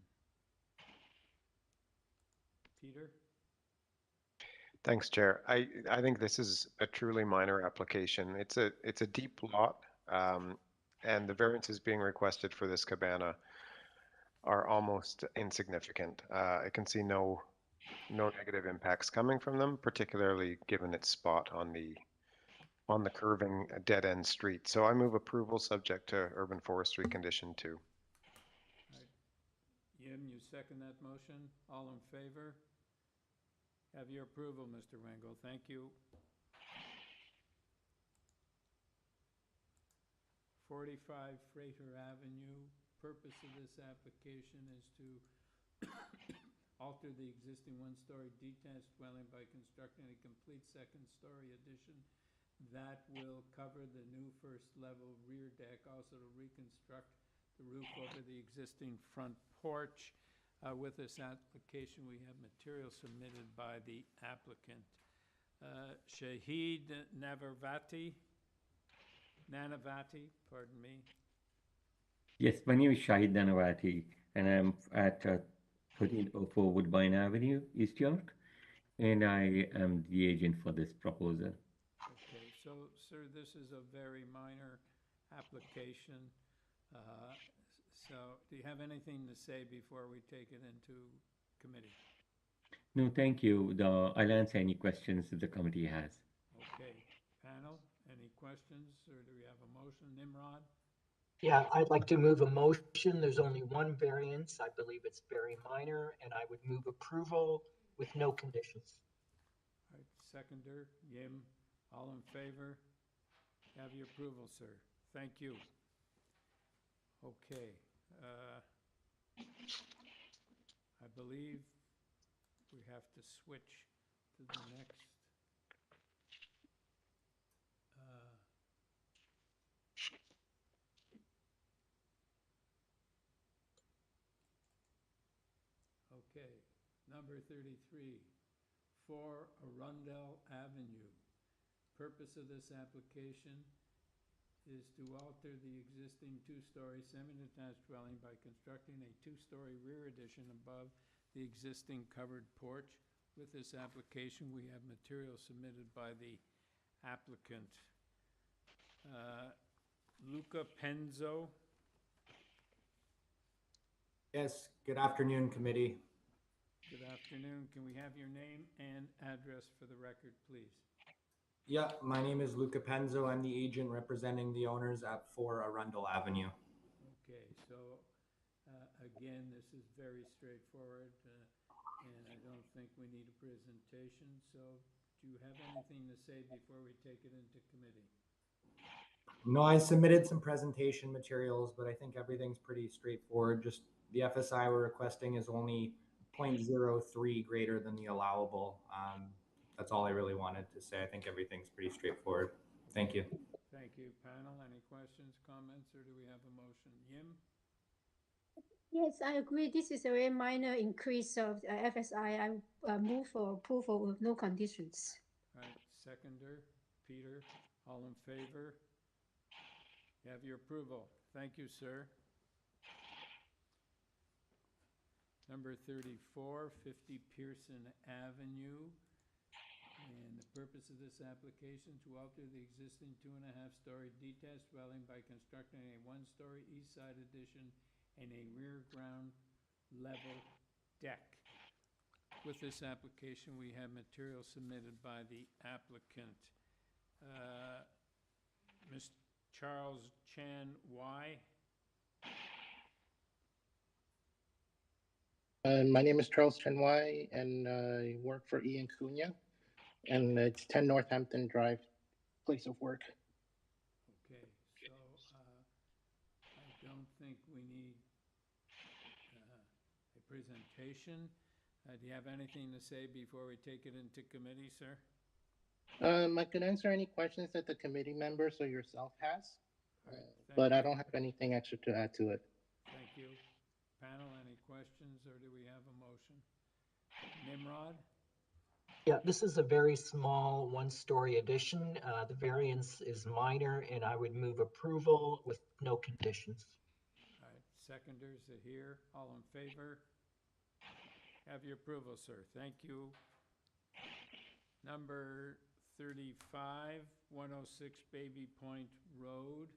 Peter? Thanks, Chair. I think this is a truly minor application. It's a deep lot, and the variances being requested for this cabana are almost insignificant. I can see no negative impacts coming from them, particularly given its spot on the curving dead-end street. So I move approval subject to Urban Forestry Condition 2. All right. Yim, you second that motion? All in favor? Have your approval, Mr. Wengel. Thank you. 45 FRATER Avenue. Purpose of this application is to alter the existing one-story detached dwelling by constructing a complete second-story addition that will cover the new first-level rear deck, also to reconstruct the roof over the existing front porch. With this application, we have material submitted by the applicant. Shahid Nanavati, pardon me. Yes, my name is Shahid Nanavati, and I'm at 1304 Woodbine Avenue, East York, and I am the agent for this proposal. Okay, so, sir, this is a very minor application. So, do you have anything to say before we take it into committee? No, thank you. I'll answer any questions that the committee has. Okay, panel, any questions, or do we have a motion? Nimrod? Yeah, I'd like to move a motion. There's only one variance. I believe it's very minor, and I would move approval with no conditions. All right, seconder, Yim, all in favor? Have your approval, sir. Thank you. Okay. I believe we have to switch to the next. Okay, number 33, 4 Arundel Avenue. Purpose of this application is to alter the existing two-story semi-detached dwelling by constructing a two-story rear addition above the existing covered porch. With this application, we have material submitted by the applicant. Luca Penzo. Yes, good afternoon, committee. Good afternoon. Can we have your name and address for the record, please? Yeah, my name is Luca Penzo. I'm the agent representing the owners at 4 Arundel Avenue. Okay, so again, this is very straightforward, and I don't think we need a presentation. So do you have anything to say before we take it into committee? No, I submitted some presentation materials, but I think everything's pretty straightforward. Just the FSI we're requesting is only 0.03 greater than the allowable. That's all I really wanted to say. I think everything's pretty straightforward. Thank you. Thank you. Panel, any questions, comments, or do we have a motion? Yim? Yes, I agree. This is a very minor increase of FSI. I move for approval with no conditions. All right, seconder, Peter, all in favor? You have your approval. Thank you, sir. Number 34, 50 Pearson Avenue. And the purpose of this application to alter the existing 2.5-story detached dwelling by constructing a 1-story east side addition and a rear ground level deck. With this application, we have material submitted by the applicant. Mr. Charles Chan Y. My name is Charles Chenwai, and I work for Ian Cunha, and it's 10 Northampton Drive, place of work. Okay, so I don't think we need a presentation. Do you have anything to say before we take it into committee, sir? I can answer any questions that the committee members or yourself has, but I don't have anything extra to add to it. Thank you. Panel, any questions, or do we have a motion? Nimrod? Yeah, this is a very small 1-story addition. The variance is minor, and I would move approval with no conditions. All right, seconders are here. All in favor? Have your approval, sir. Thank you. Number 35, 106 Baby Point Road.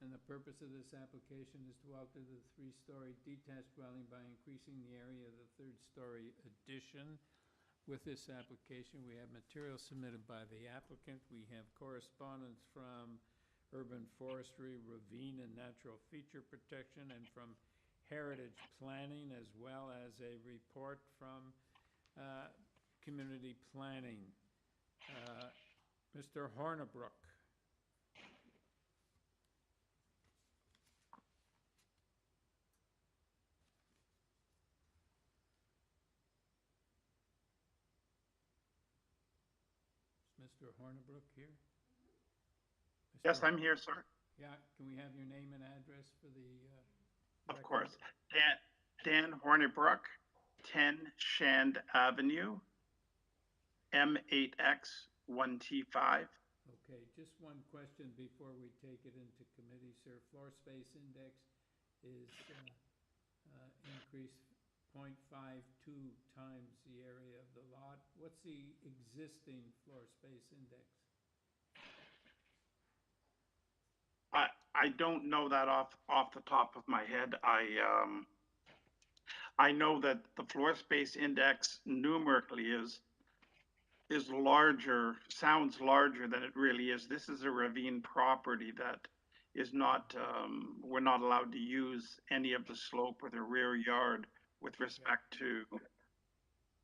And the purpose of this application is to alter the 3-story detached dwelling by increasing the area of the 3rd-story addition. With this application, we have material submitted by the applicant. We have correspondence from Urban Forestry, Ravine and Natural Feature Protection, and from Heritage Planning, as well as a report from Community Planning. Mr. Hornibrook. Is Mr. Hornibrook here? Yes, I'm here, sir. Yeah, can we have your name and address for the Of record? course. Dan Hornibrook, 10 Shand Avenue, M8X1T5. Okay, just one question before we take it into committee, sir. Floor space index is increased 0.52 times the area of the lot. What's the existing floor space index? I don't know that off the top of my head. I know that the floor space index numerically is larger, sounds larger than it really is. This is a ravine property that is not, we're not allowed to use any of the slope or the rear yard with respect to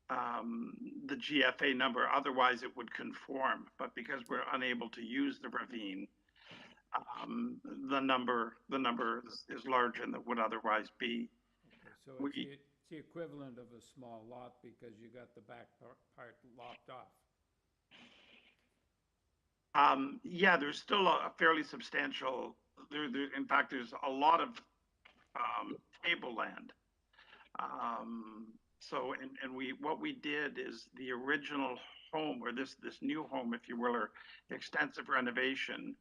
the GFA number. Otherwise, it would conform. But because we're unable to use the ravine, the number is larger than it would otherwise be. Okay, so it's the equivalent of a small lot because you got the back part locked off. Yeah, there's still a fairly substantial, in fact, there's a lot of tableland. So, what we did is the original home, or this new home, if you will, or extensive renovation,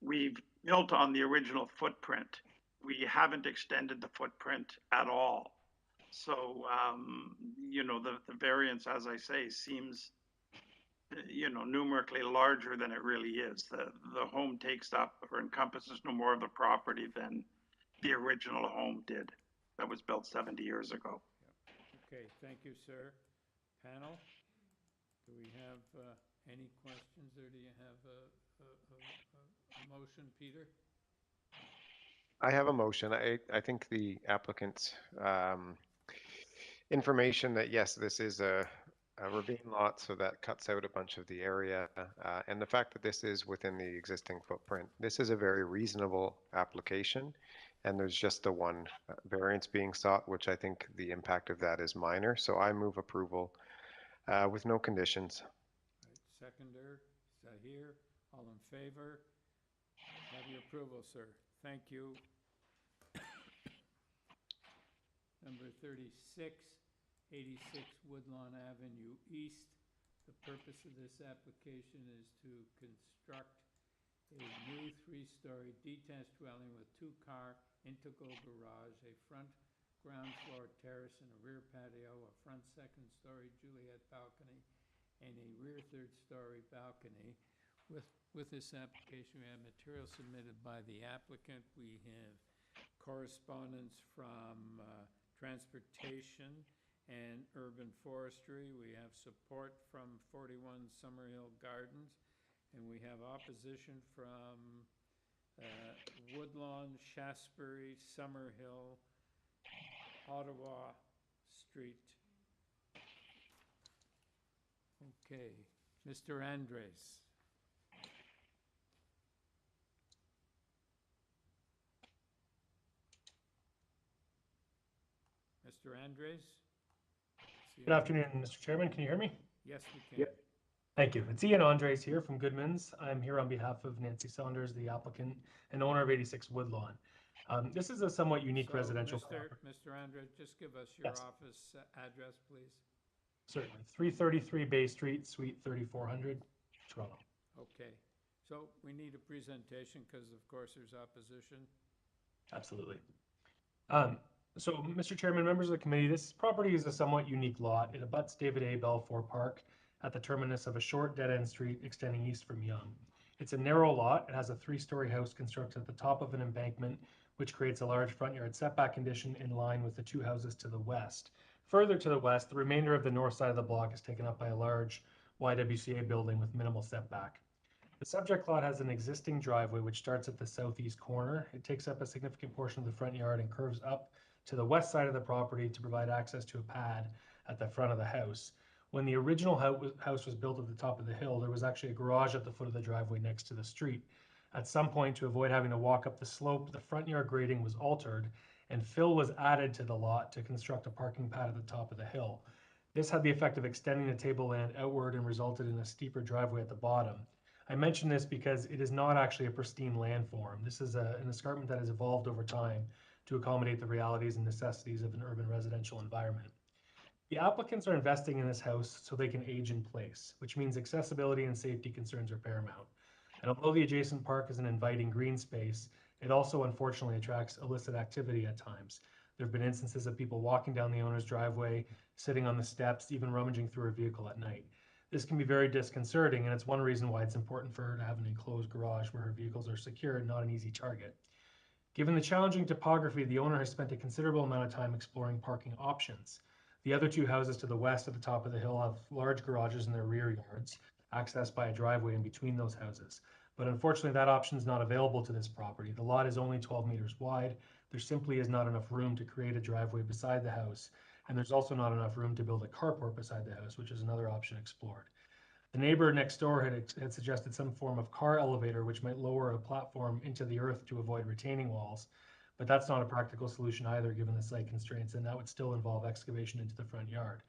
we've built on the original footprint. We haven't extended the footprint at all. So, you know, the variance, as I say, seems, you know, numerically larger than it really is. The home takes up or encompasses no more of the property than the original home did that was built 70 years ago. Okay, thank you, sir. Panel, do we have any questions, or do you have a motion, Peter? I have a motion. I think the applicant's information that yes, this is a ravine lot, so that cuts out a bunch of the area, and the fact that this is within the existing footprint. This is a very reasonable application, and there's just the one variance being sought, which I think the impact of that is minor. So I move approval with no conditions. Right, seconder, Zahir, all in favor? Have your approval, sir. Thank you. Number 36, 86 Woodlawn Avenue East. The purpose of this application is to construct a new 3-story detached dwelling with 2-car integral garage, a front ground floor terrace and a rear patio, a front 2nd-story Juliet balcony, and a rear 3rd-story balcony. With this application, we have material submitted by the applicant. We have correspondence from Transportation and Urban Forestry. We have support from 41 Summerhill Gardens, and we have opposition from Woodlawn, Shaftesbury, Summerhill, Ottawa Street. Okay, Mr. Andres. Mr. Andres? Good afternoon, Mr. Chairman. Can you hear me? Yes, we can. Yep. Thank you. It's Ian Andres here from Goodman's. I'm here on behalf of Nancy Saunders, the applicant and owner of 86 Woodlawn. This is a somewhat unique residential property. Mr. Andres, just give us your office address, please. Certainly. 333 Bay Street, Suite 3400, Toronto. Okay. So we need a presentation because, of course, there's opposition. Absolutely. So, Mr. Chairman, members of the committee, this property is a somewhat unique lot. It abuts David A. Balfour Park at the terminus of a short dead-end street extending east from Yonge. It's a narrow lot. It has a 3-story house constructed at the top of an embankment, which creates a large front yard setback condition in line with the 2 houses to the west. Further to the west, the remainder of the north side of the block is taken up by a large YWCA building with minimal setback. The subject lot has an existing driveway which starts at the southeast corner. It takes up a significant portion of the front yard and curves up to the west side of the property to provide access to a pad at the front of the house. When the original house was built at the top of the hill, there was actually a garage at the foot of the driveway next to the street. At some point, to avoid having to walk up the slope, the front yard grading was altered and fill was added to the lot to construct a parking pad at the top of the hill. This had the effect of extending the tableland outward and resulted in a steeper driveway at the bottom. I mention this because it is not actually a pristine landform. This is an escarpment that has evolved over time to accommodate the realities and necessities of an urban residential environment. The applicants are investing in this house so they can age in place, which means accessibility and safety concerns are paramount. And although the adjacent park is an inviting green space, it also unfortunately attracts illicit activity at times. There have been instances of people walking down the owner's driveway, sitting on the steps, even rummaging through a vehicle at night. This can be very disconcerting, and it's one reason why it's important for her to have an enclosed garage where her vehicles are secure and not an easy target. Given the challenging topography, the owner has spent a considerable amount of time exploring parking options. The other two houses to the west at the top of the hill have large garages in their rear yards, accessed by a driveway in between those houses. But unfortunately, that option is not available to this property. The lot is only 12 meters wide. There simply is not enough room to create a driveway beside the house, and there's also not enough room to build a carport beside the house, which is another option explored. The neighbor next door had suggested some form of car elevator, which might lower a platform into the earth to avoid retaining walls. But that's not a practical solution either, given the site constraints, and that would still involve excavation into the front yard.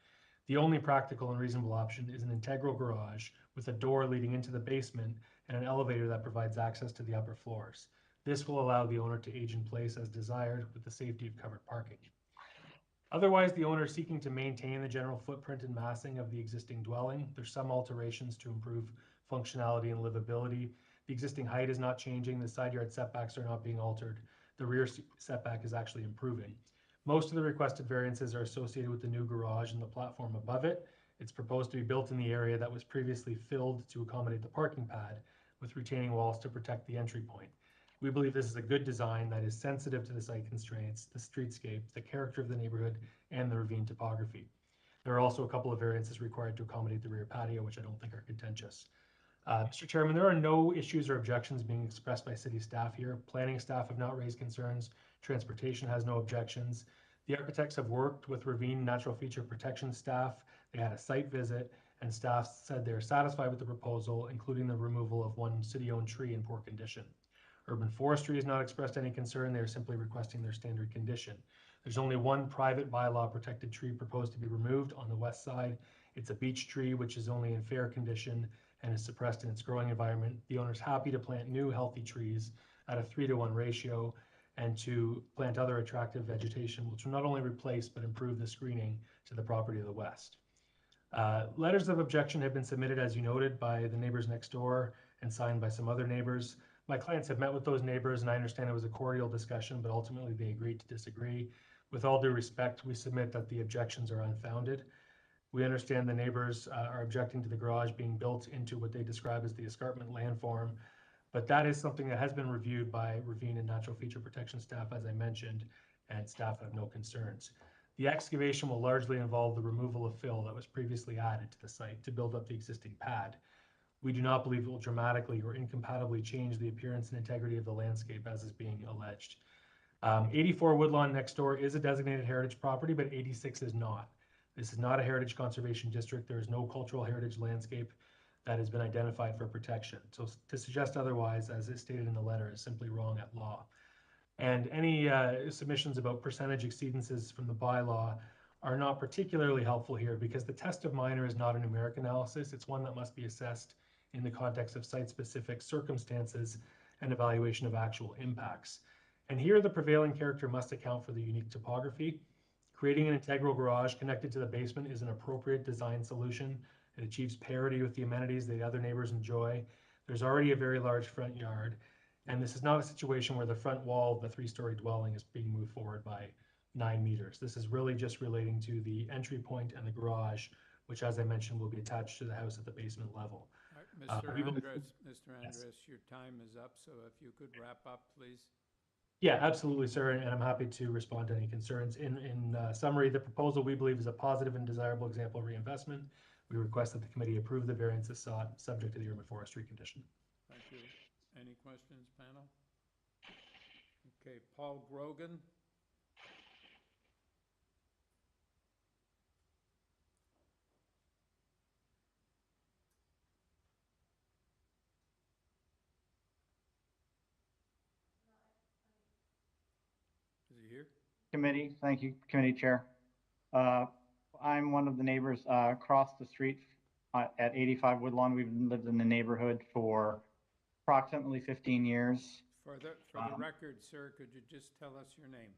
The only practical and reasonable option is an integral garage with a door leading into the basement and an elevator that provides access to the upper floors. This will allow the owner to age in place as desired with the safety of covered parking. Otherwise, the owner is seeking to maintain the general footprint and massing of the existing dwelling. There's some alterations to improve functionality and livability. The existing height is not changing. The side yard setbacks are not being altered. The rear setback is actually improving. Most of the requested variances are associated with the new garage and the platform above it. It's proposed to be built in the area that was previously filled to accommodate the parking pad, with retaining walls to protect the entry point. We believe this is a good design that is sensitive to the site constraints, the streetscape, the character of the neighborhood, and the ravine topography. There are also a couple of variances required to accommodate the rear patio, which I don't think are contentious. Mr. Chairman, there are no issues or objections being expressed by city staff here. Planning staff have not raised concerns. Transportation has no objections. The architects have worked with ravine natural feature protection staff. They had a site visit, and staff said they're satisfied with the proposal, including the removal of one city-owned tree in poor condition. Urban Forestry has not expressed any concern. They are simply requesting their standard condition. There's only one private bylaw protected tree proposed to be removed on the west side. It's a beech tree, which is only in fair condition and is suppressed in its growing environment. The owner's happy to plant new healthy trees at a 3-to-1 ratio and to plant other attractive vegetation, which will not only replace but improve the screening to the property to the west. Letters of objection have been submitted, as you noted, by the neighbors next door and signed by some other neighbors. My clients have met with those neighbors, and I understand it was a cordial discussion, but ultimately they agreed to disagree. With all due respect, we submit that the objections are unfounded. We understand the neighbors are objecting to the garage being built into what they describe as the escarpment landform, but that is something that has been reviewed by ravine and natural feature protection staff, as I mentioned, and staff have no concerns. The excavation will largely involve the removal of fill that was previously added to the site to build up the existing pad. We do not believe it will dramatically or incompatibly change the appearance and integrity of the landscape as is being alleged. 84 Woodlawn next door is a designated heritage property, but 86 is not. This is not a heritage conservation district. There is no cultural heritage landscape that has been identified for protection. So to suggest otherwise, as is stated in the letter, is simply wrong at law. And any submissions about percentage exceedances from the bylaw are not particularly helpful here because the test of minor is not a numeric analysis. It's one that must be assessed in the context of site-specific circumstances and evaluation of actual impacts. And here the prevailing character must account for the unique topography. Creating an integral garage connected to the basement is an appropriate design solution. It achieves parity with the amenities that other neighbors enjoy. There's already a very large front yard, and this is not a situation where the front wall of the 3-story dwelling is being moved forward by 9 meters. This is really just relating to the entry point and the garage, which, as I mentioned, will be attached to the house at the basement level. All right, Mr. Andres, your time is up, so if you could wrap up, please. Yeah, absolutely, sir, and I'm happy to respond to any concerns. In summary, the proposal we believe is a positive and desirable example of reinvestment. We request that the committee approve the variances sought, subject to the urban forestry condition. Thank you. Any questions, panel? Okay, Paul Grogan. committee. Thank you, committee chair. I'm one of the neighbors across the street at 85 Woodlawn. We've lived in the neighborhood for approximately 15 years. For the record, sir, could you just tell us your name?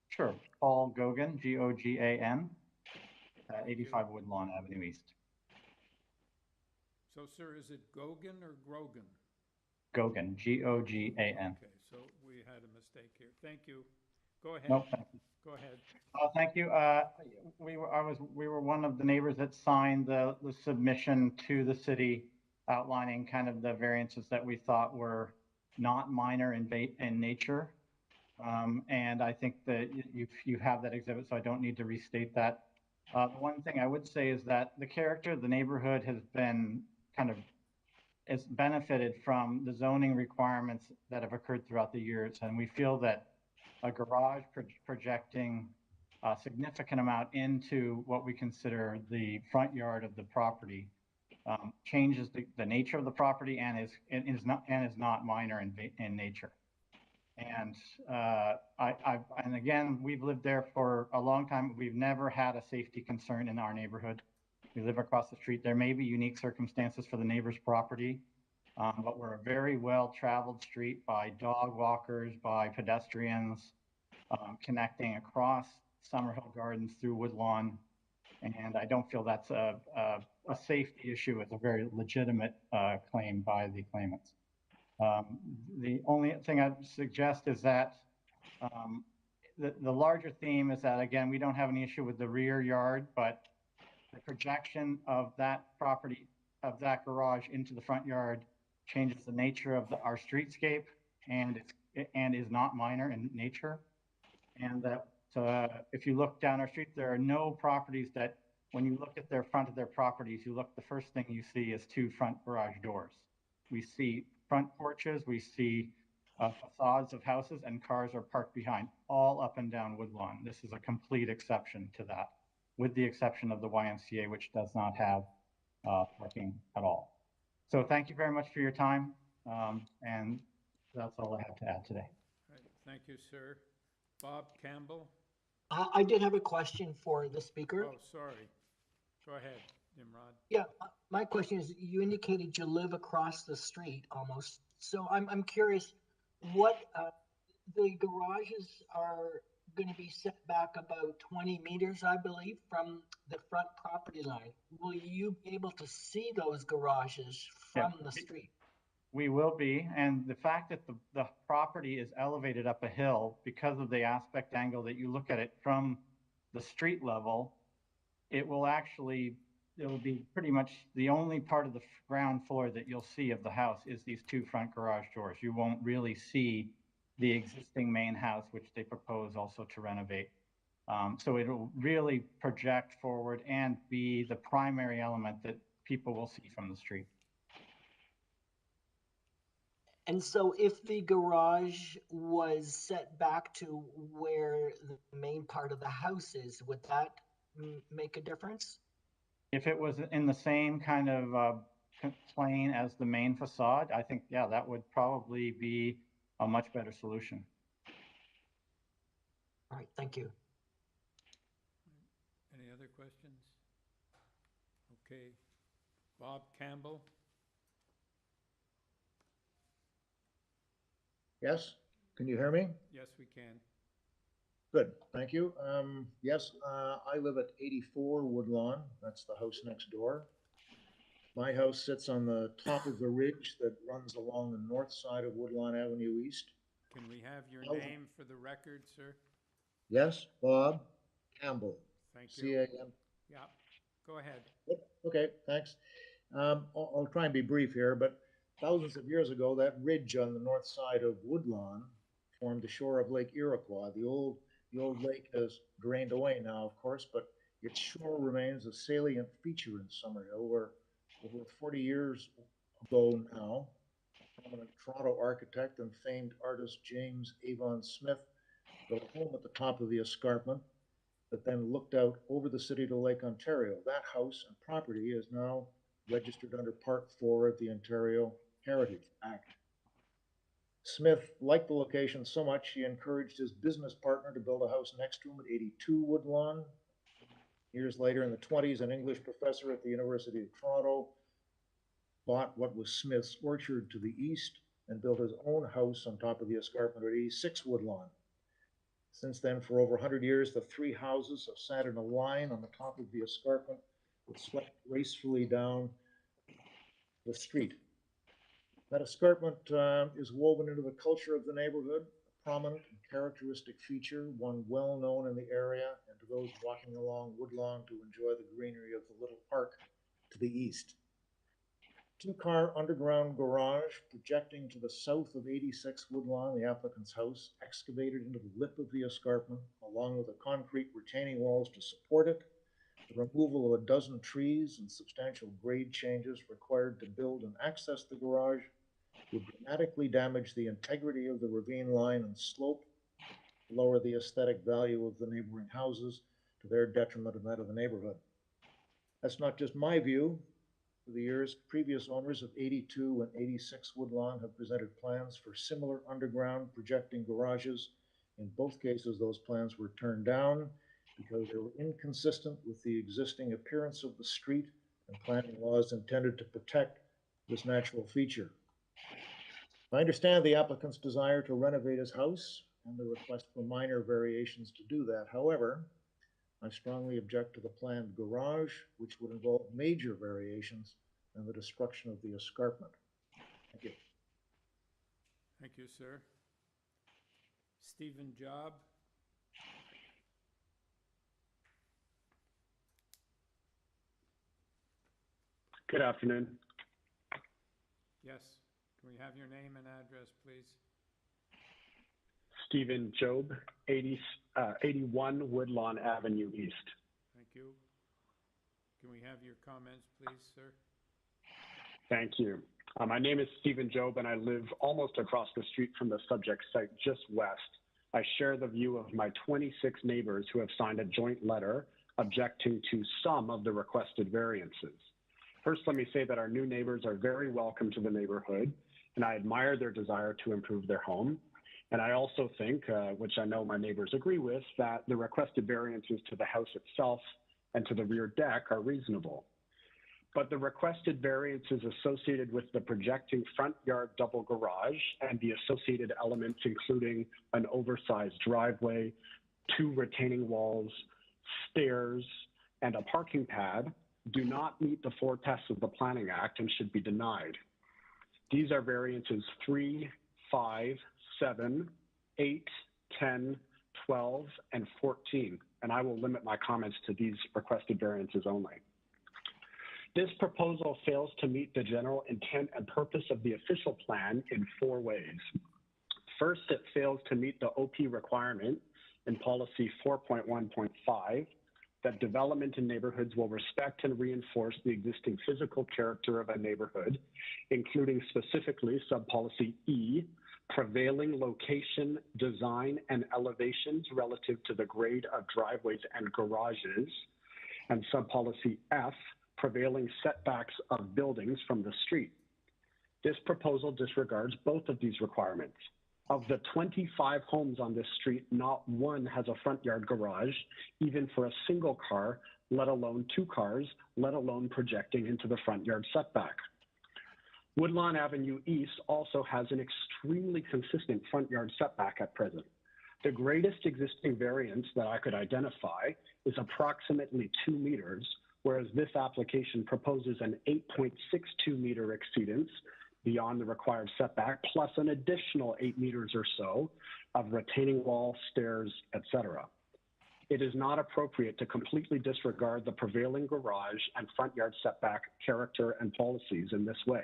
Sure. Paul Gogan, Gogan, 85 Woodlawn Avenue East. So, sir, is it Gogan or Grogan? Gogan, Gogan. Okay, so we had a mistake here. Thank you. Go ahead. No, thank you. Go ahead. Thank you. We were one of the neighbors that signed the submission to the city outlining kind of the variances that we thought were not minor in nature. And I think that you have that exhibit, so I don't need to restate that. The one thing I would say is that the character of the neighborhood has been it's benefited from the zoning requirements that have occurred throughout the years. And we feel that a garage projecting a significant amount into what we consider the front yard of the property changes the nature of the property and is not minor in nature. And and again, we've lived there for a long time. We've never had a safety concern in our neighborhood. We live across the street. There may be unique circumstances for the neighbor's property, but we're a very well-traveled street by dog walkers, by pedestrians, connecting across Summerhill Gardens through Woodlawn. And I don't feel that's a safety issue. It's a very legitimate claim by the claimants. The only thing I'd suggest is that the larger theme is that, again, we don't have any issue with the rear yard, but the projection of that property, of that garage into the front yard changes the nature of our streetscape and is not minor in nature. And that if you look down our street, there are no properties that when you look at their front of their properties, the first thing you see is two front garage doors. We see front porches, we see facades of houses, and cars are parked behind, all up and down Woodlawn. This is a complete exception to that, with the exception of the YMCA, which does not have parking at all. So thank you very much for your time, and that's all I have to add today. Right. Thank you, sir. Bob Campbell? I did have a question for the speaker. Oh, sorry. Go ahead, Nimrod. Yeah, my question is, you indicated you live across the street almost. So I'm curious, what the garages are going to be set back about 20 meters, I believe, from the front property line. Will you be able to see those garages from the street? We will be, and the fact that the property is elevated up a hill because of the aspect angle that you look at it from the street level, it'll be pretty much the only part of the ground floor that you'll see of the house is these two front garage doors. You won't really see the existing main house, which they propose also to renovate. So it'll really project forward and be the primary element that people will see from the street. And so if the garage was set back to where the main part of the house is, would that make a difference? If it was in the same kind of plane as the main facade, I think, yeah, that would probably be a much better solution. All right, thank you. Any other questions? Okay. Bob Campbell? Yes, can you hear me? Yes, we can. Good, thank you. Yes, I live at 84 Woodlawn. That's the house next door. My house sits on the top of the ridge that runs along the north side of Woodlawn Avenue East. Can we have your name for the record, sir? Yes, Bob Campbell. Thank you. C-A-M. Yeah, go ahead. Okay, thanks. I'll try and be brief here, but thousands of years ago, that ridge on the north side of Woodlawn formed the shore of Lake Iroquois. The old lake has drained away now, of course, but its shore remains a salient feature in Summerhill, where over 40 years ago now, prominent Toronto architect and famed artist James Avon Smith built a home at the top of the escarpment that then looked out over the city to Lake Ontario. That house and property is now registered under Part 4 of the Ontario Heritage Act. Smith liked the location so much, he encouraged his business partner to build a house next to him at 82 Woodlawn. Years later, in the 20s, an English professor at the University of Toronto bought what was Smith's orchard to the east and built his own house on top of the escarpment at 86 Woodlawn. Since then, for over 100 years, the three houses have sat in a line on the top of the escarpment that swept gracefully down the street. That escarpment is woven into the culture of the neighborhood, a prominent and characteristic feature, one well known in the area and to those walking along Woodlawn to enjoy the greenery of the little park to the east. Two-car underground garage projecting to the south of 86 Woodlawn, the applicant's house, excavated into the lip of the escarpment, along with the concrete retaining walls to support it, the removal of a dozen trees and substantial grade changes required to build and access the garage would dramatically damage the integrity of the ravine line and slope, lower the aesthetic value of the neighboring houses to their detriment and that of the neighborhood. That's not just my view. For the years, previous owners of 82 and 86 Woodlawn have presented plans for similar underground projecting garages. In both cases, those plans were turned down because they were inconsistent with the existing appearance of the street and planning laws intended to protect this natural feature. I understand the applicant's desire to renovate his house and the request for minor variations to do that. However, I strongly object to the planned garage, which would involve major variations and the destruction of the escarpment. Thank you. Thank you, sir. Stephen Job. Good afternoon. Yes. Can we have your name and address, please? Stephen Job, 81 Woodlawn Avenue East. Thank you. Can we have your comments, please, sir? Thank you. My name is Stephen Job, and I live almost across the street from the subject site, just west. I share the view of my 26 neighbors who have signed a joint letter objecting to some of the requested variances. First, let me say that our new neighbors are very welcome to the neighborhood, and I admire their desire to improve their home. And I also think, which I know my neighbors agree with, that the requested variances to the house itself and to the rear deck are reasonable. But the requested variances associated with the projecting front yard double garage and the associated elements, including an oversized driveway, 2 retaining walls, stairs, and a parking pad, do not meet the 4 tests of the Planning Act and should be denied. These are variances 3, 5, 7, 8, 10, 12, and 14, and I will limit my comments to these requested variances only. This proposal fails to meet the general intent and purpose of the official plan in 4 ways. First, it fails to meet the OP requirement in policy 4.1.5 that development in neighborhoods will respect and reinforce the existing physical character of a neighborhood, including specifically sub-policy E, prevailing location, design, and elevations relative to the grade of driveways and garages, and sub-policy F, prevailing setbacks of buildings from the street. This proposal disregards both of these requirements. Of the 25 homes on this street, not one has a front yard garage, even for a single car, let alone 2 cars, let alone projecting into the front yard setback. Woodlawn Avenue East also has an extremely consistent front yard setback at present. The greatest existing variance that I could identify is approximately 2 meters, whereas this application proposes an 8.62 meter exceedance beyond the required setback, plus an additional 8 meters or so of retaining wall, stairs, etc. It is not appropriate to completely disregard the prevailing garage and front yard setback character and policies in this way.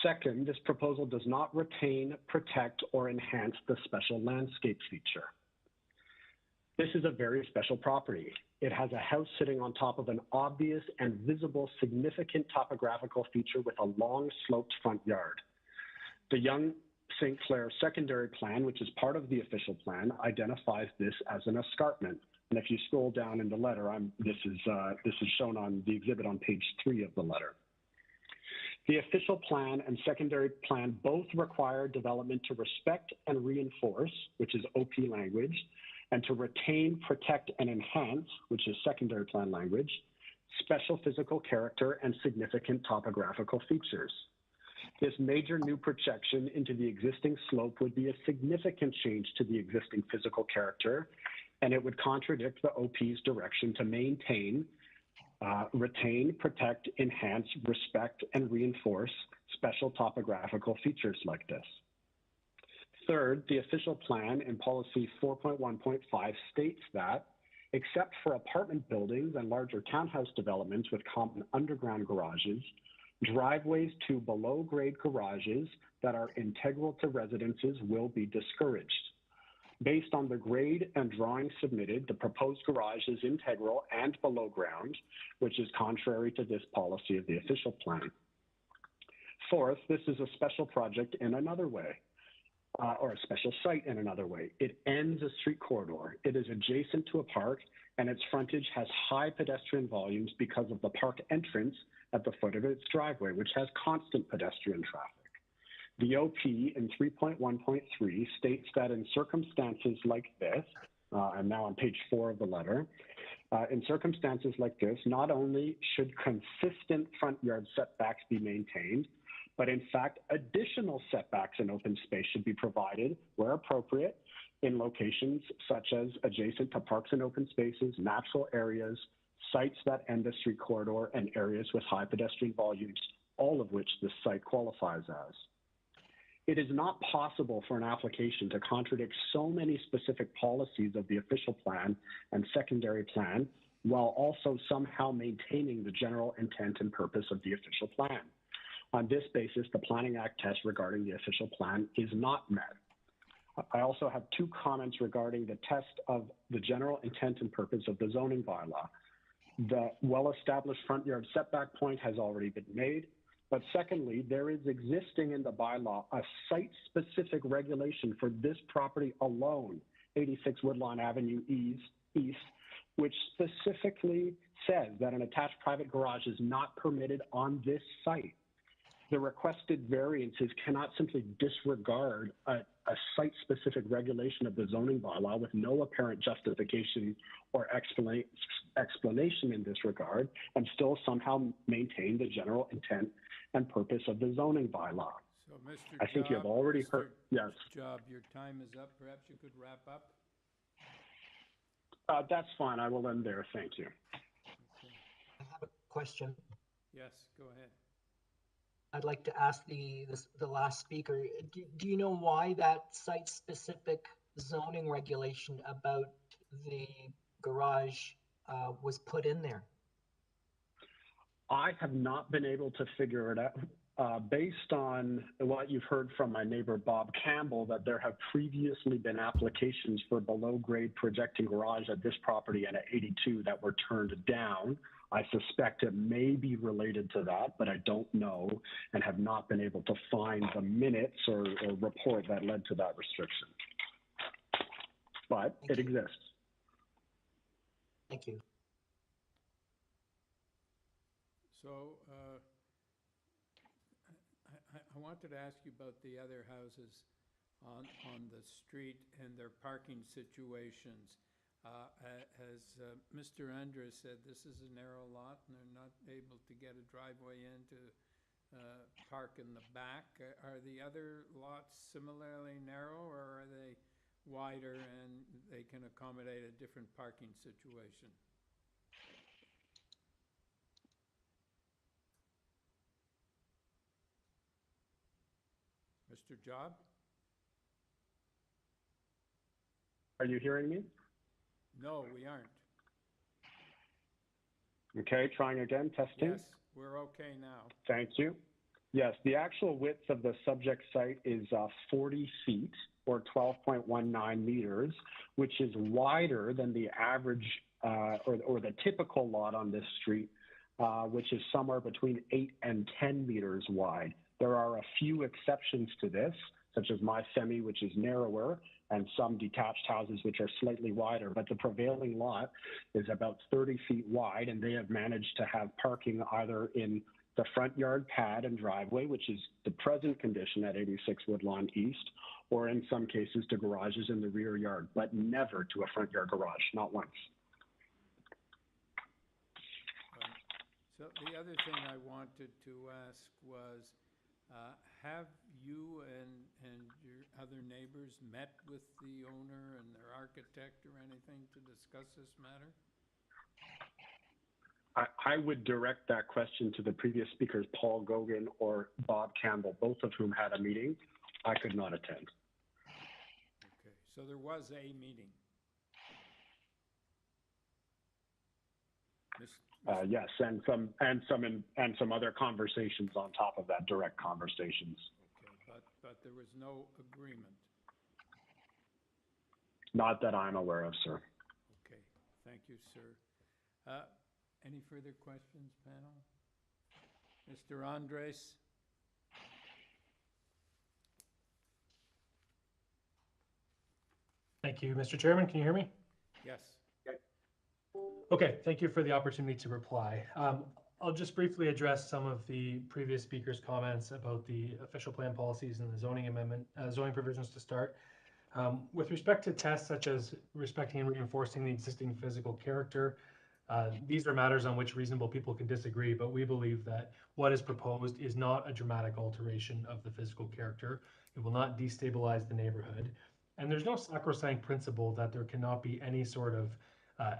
Second, this proposal does not retain, protect, or enhance the special landscape feature. This is a very special property. It has a house sitting on top of an obvious and visible significant topographical feature with a long sloped front yard. The Young St. Clair secondary plan, which is part of the official plan, identifies this as an escarpment. And if you scroll down in the letter, this is shown on the exhibit on page 3 of the letter. The official plan and secondary plan both require development to respect and reinforce, which is OP language, and to retain, protect, and enhance, which is secondary plan language, special physical character and significant topographical features. This major new projection into the existing slope would be a significant change to the existing physical character, and it would contradict the OP's direction to maintain, retain, protect, enhance, respect, and reinforce special topographical features like this. Third, the official plan in policy 4.1.5 states that, except for apartment buildings and larger townhouse developments with common underground garages, driveways to below-grade garages that are integral to residences will be discouraged. Based on the grade and drawing submitted, the proposed garage is integral and below ground, which is contrary to this policy of the official plan. Fourth, this is a special project in another way, or a special site in another way. It ends a street corridor. It is adjacent to a park, and its frontage has high pedestrian volumes because of the park entrance at the foot of its driveway, which has constant pedestrian traffic. The OP in 3.1.3 states that in circumstances like this, and now on page 4 of the letter, in circumstances like this, not only should consistent front yard setbacks be maintained, but in fact, additional setbacks in open space should be provided where appropriate in locations such as adjacent to parks and open spaces, natural areas, sites that end a street corridor, and areas with high pedestrian volumes, all of which this site qualifies as. It is not possible for an application to contradict so many specific policies of the official plan and secondary plan while also somehow maintaining the general intent and purpose of the official plan. On this basis, the Planning Act test regarding the official plan is not met. I also have 2 comments regarding the test of the general intent and purpose of the zoning bylaw. The well-established front yard setback point has already been made, but secondly, there is existing in the bylaw a site-specific regulation for this property alone, 86 Woodlawn Avenue East, which specifically says that an attached private garage is not permitted on this site. The requested variances cannot simply disregard a site-specific regulation of the zoning bylaw with no apparent justification or explanation in this regard and still somehow maintain the general intent and purpose of the zoning bylaw. So, Mr. I think you have already heard. Yes. Job, your time is up. Perhaps you could wrap up. That's fine. I will end there. Thank you. Okay. I have a question. Yes, go ahead. I'd like to ask the last speaker, do you know why that site-specific zoning regulation about the garage was put in there? I have not been able to figure it out. Based on what you've heard from my neighbor Bob Campbell, that there have previously been applications for below-grade projecting garage at this property and at 82 that were turned down. I suspect it may be related to that, but I don't know and have not been able to find the minutes or report that led to that restriction. But it exists. Thank you. So I wanted to ask you about the other houses on the street and their parking situations. As Mr. Andres said, this is a narrow lot and they're not able to get a driveway in to park in the back. Are the other lots similarly narrow, or are they wider and they can accommodate a different parking situation? Mr. Job? Are you hearing me? No, we aren't. Okay, trying again, testing. Yes, we're okay now. Thank you. Yes, the actual width of the subject site is 40 feet or 12.19 meters, which is wider than the average or the typical lot on this street, which is somewhere between 8 and 10 meters wide. There are a few exceptions to this, such as my semi, which is narrower, and some detached houses which are slightly wider, but the prevailing lot is about 30 feet wide, and they have managed to have parking either in the front yard pad and driveway, which is the present condition at 86 Woodlawn East, or in some cases to garages in the rear yard, but never to a front yard garage, not once. So the other thing I wanted to ask was, have you and your other neighbors met with the owner and their architect or anything to discuss this matter? I would direct that question to the previous speakers, Paul Gauguin or Bob Campbell, both of whom had a meeting. I could not attend. Okay, so there was a meeting. Yes, and some other conversations on top of that, direct conversations. Okay, but there was no agreement. Not that I'm aware of, sir. Okay, thank you, sir. Any further questions, panel? Mr. Andres? Thank you, Mr. Chairman. Can you hear me? Yes. Okay, thank you for the opportunity to reply. I'll just briefly address some of the previous speakers' comments about the official plan policies and the zoning amendment, zoning provisions to start. With respect to tests such as respecting and reinforcing the existing physical character, these are matters on which reasonable people can disagree, but we believe that what is proposed is not a dramatic alteration of the physical character. It will not destabilize the neighborhood. And there's no sacrosanct principle that there cannot be any sort of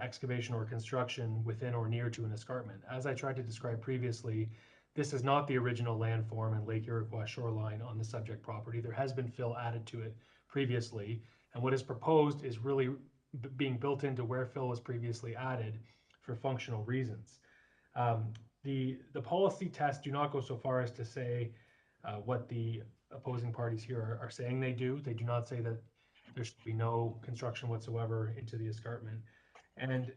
excavation or construction within or near to an escarpment. As I tried to describe previously, this is not the original landform and Lake Iroquois shoreline on the subject property. There has been fill added to it previously, and what is proposed is really being built into where fill was previously added for functional reasons. The policy tests do not go so far as to say what the opposing parties here are saying they do. They do not say that there should be no construction whatsoever into the escarpment. And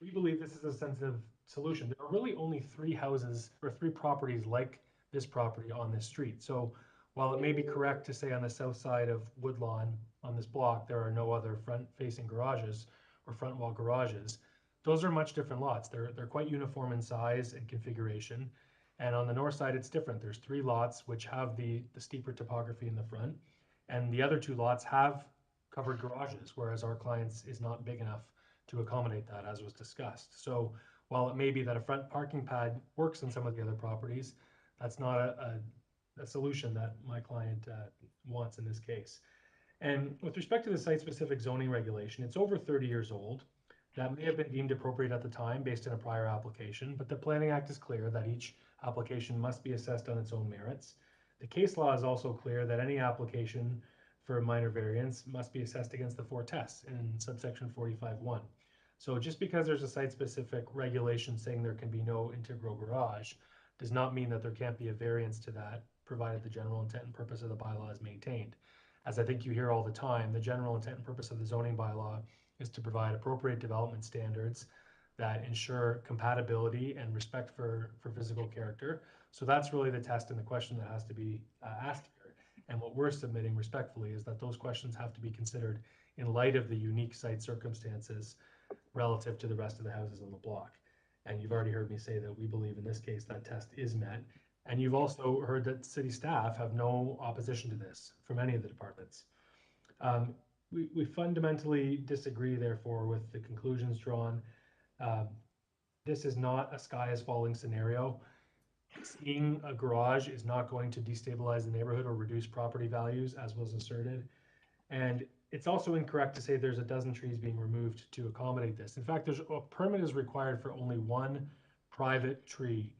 we believe this is a sensitive solution. There are really only 3 houses or 3 properties like this property on this street. So while it may be correct to say on the south side of Woodlawn on this block, there are no other front-facing garages or front wall garages, those are much different lots. They're quite uniform in size and configuration. And on the north side, it's different. There's 3 lots which have the steeper topography in the front, and the other 2 lots have covered garages, whereas our client's is not big enough to accommodate that, as was discussed. So while it may be that a front parking pad works in some of the other properties, that's not a solution that my client wants in this case. And with respect to the site-specific zoning regulation, it's over 30 years old. That may have been deemed appropriate at the time based on a prior application, but the Planning Act is clear that each application must be assessed on its own merits. The case law is also clear that any application for a minor variance must be assessed against the 4 tests in subsection 45.1. So just because there's a site-specific regulation saying there can be no integral garage does not mean that there can't be a variance to that, provided the general intent and purpose of the bylaw is maintained. As I think you hear all the time, the general intent and purpose of the zoning bylaw is to provide appropriate development standards that ensure compatibility and respect for physical character. So that's really the test and the question that has to be asked here. And what we're submitting respectfully is that those questions have to be considered in light of the unique site circumstances relative to the rest of the houses on the block. And you've already heard me say that we believe in this case that test is met. And you've also heard that city staff have no opposition to this from any of the departments. We fundamentally disagree, therefore, with the conclusions drawn. This is not a sky is falling scenario. Seeing a garage is not going to destabilize the neighborhood or reduce property values, as was asserted. And it's also incorrect to say there's a dozen trees being removed to accommodate this. In fact, a permit is required for only 1 private tree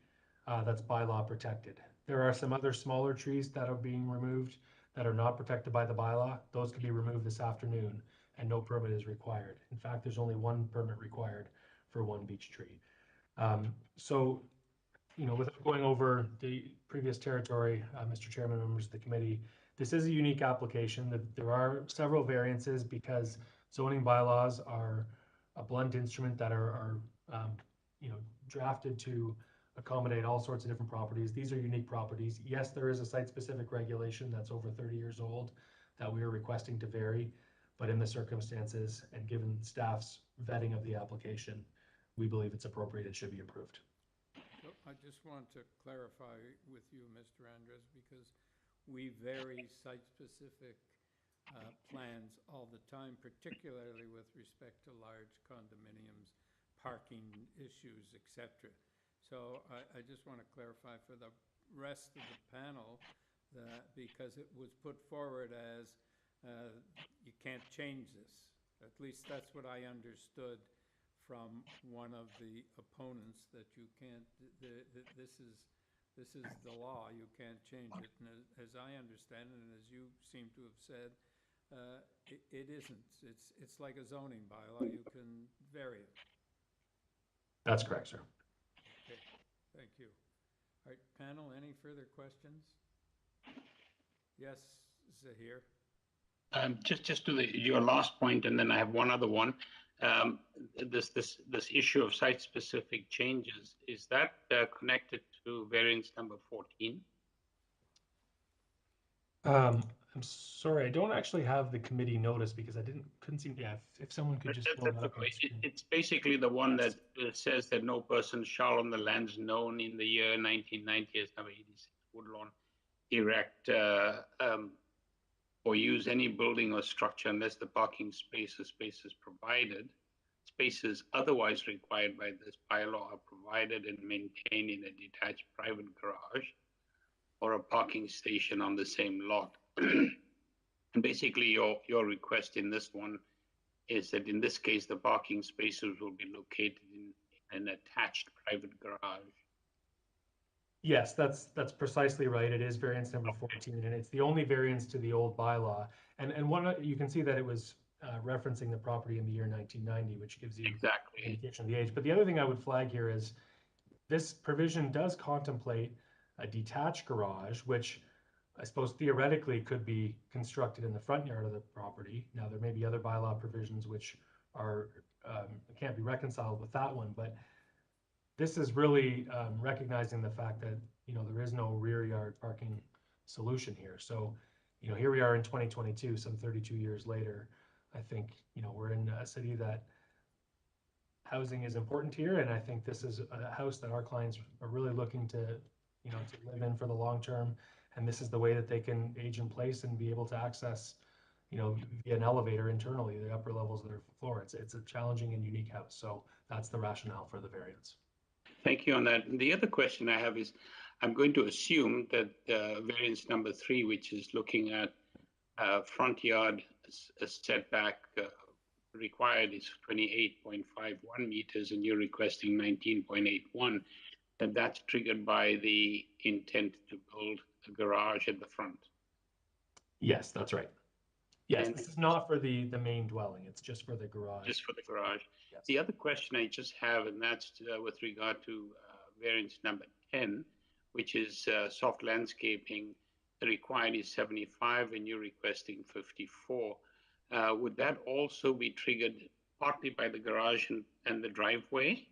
that's bylaw protected. There are some other smaller trees that are being removed that are not protected by the bylaw. Those can be removed this afternoon and no permit is required. In fact, there's only 1 permit required for 1 beech tree. So, you know, without going over the previous territory, Mr. Chairman, members of the committee, this is a unique application. There are several variances because zoning bylaws are a blunt instrument that are you know, drafted to accommodate all sorts of different properties. These are unique properties. Yes, there is a site-specific regulation that's over 30 years old that we are requesting to vary, but in the circumstances and given staff's vetting of the application, we believe it's appropriate, it should be approved. So I just want to clarify with you, Mr. Andres, because we vary site-specific plans all the time, particularly with respect to large condominiums, parking issues, etc. So I just want to clarify for the rest of the panel that because it was put forward as you can't change this. At least that's what I understood from one of the opponents, that you can't, this is the law, you can't change it. And as I understand it, and as you seem to have said, it isn't. It's like a zoning bylaw, you can vary it. That's correct, sir. Okay, thank you. All right, panel, any further questions? Yes, Zahir. Just to your last point, and then I have one other one. This issue of site-specific changes, is that connected to variance number 14? I'm sorry, I don't actually have the committee notice because I couldn't see. Yeah, if someone could just pull that up on the screen. It's basically the one that says that no person shall on the lands known in the year 1990 as number 86 Woodlawn erect or use any building or structure unless the parking spaces provided. Spaces otherwise required by this bylaw are provided and maintained in a detached private garage or a parking station on the same lot. And basically your request in this one is that in this case, the parking spaces will be located in an attached private garage. Yes, that's precisely right. It is variance number 14, and it's the only variance to the old bylaw. And one, you can see that it was referencing the property in the year 1990, which gives you exactly an indication of the age. But the other thing I would flag here is this provision does contemplate a detached garage, which I suppose theoretically could be constructed in the front yard of the property. Now, there may be other bylaw provisions which are can't be reconciled with that one, but this is really recognizing the fact that, you know, there is no rear yard parking solution here. So, you know, here we are in 2022, some 32 years later. I think, you know, we're in a city that housing is important here, and I think this is a house that our clients are really looking to, you know, to live in for the long term. And this is the way that they can age in place and be able to access, you know, via an elevator internally, the upper levels of their floor. It's a challenging and unique house. So that's the rationale for the variance. Thank you on that. And the other question I have is, I'm going to assume that variance number 3, which is looking at front yard setback required is 28.51 meters, and you're requesting 19.81, that's triggered by the intent to build a garage at the front. Yes, that's right. Yes, and this is not for the main dwelling. It's just for the garage. Just for the garage. Yes. The other question I just have, and that's with regard to variance number 10, which is soft landscaping. The required is 75 and you're requesting 54. Would that also be triggered partly by the garage and the driveway?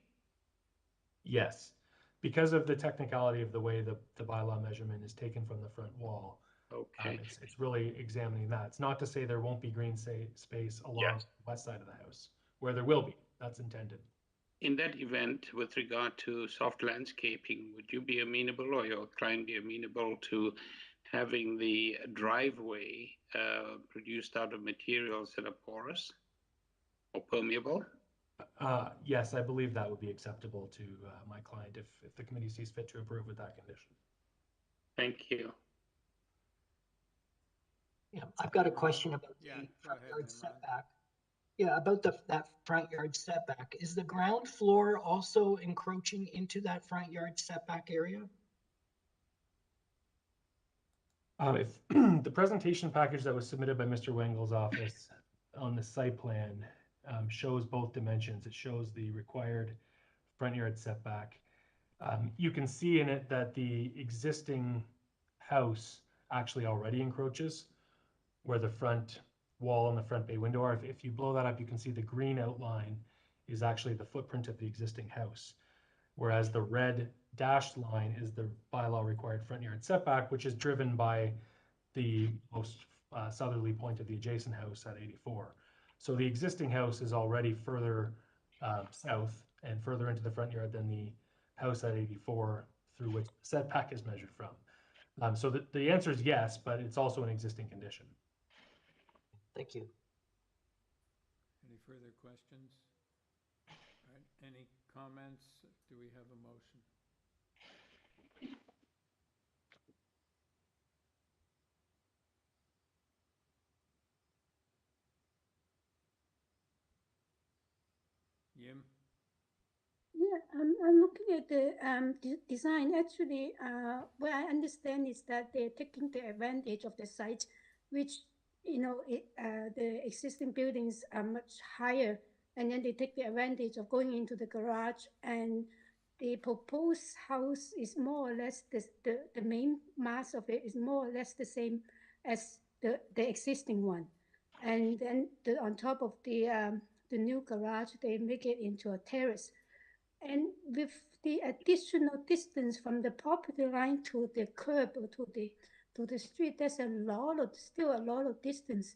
Yes, because of the technicality of the way the bylaw measurement is taken from the front wall. Okay. It's really examining that. It's not to say there won't be green space along the west side of the house, where there will be. That's intended. In that event, with regard to soft landscaping, would you be amenable, or your client be amenable to having the driveway produced out of materials that are porous or permeable? Yes, I believe that would be acceptable to my client if the committee sees fit to approve with that condition. Thank you. Yeah, I've got a question about the front yard setback. Yeah, about that front yard setback. Is the ground floor also encroaching into that front yard setback area? If the presentation package that was submitted by Mr. Wengel's office on the site plan shows both dimensions. It shows the required front yard setback. You can see in it that the existing house actually already encroaches where the front wall and the front bay window are. If you blow that up, you can see the green outline is actually the footprint of the existing house, whereas the red dashed line is the bylaw required front yard setback, which is driven by the most southerly point of the adjacent house at 84. So the existing house is already further south and further into the front yard than house at 84 through which the setback is measured from. So the answer is yes, but it's also an existing condition. Thank you. Any further questions? All right, any comments? Do we have a motion? Yim? Yeah, I'm looking at the design. Actually, what I understand is that they're taking the advantage of the site, which, the existing buildings are much higher, and then they take the advantage of going into the garage, and the proposed house is more or less the main mass of it is more or less the same as the existing one. And then on top of the new garage, they make it into a terrace. And with the additional distance from the property line to the curb or to the street, there's still a lot of distance.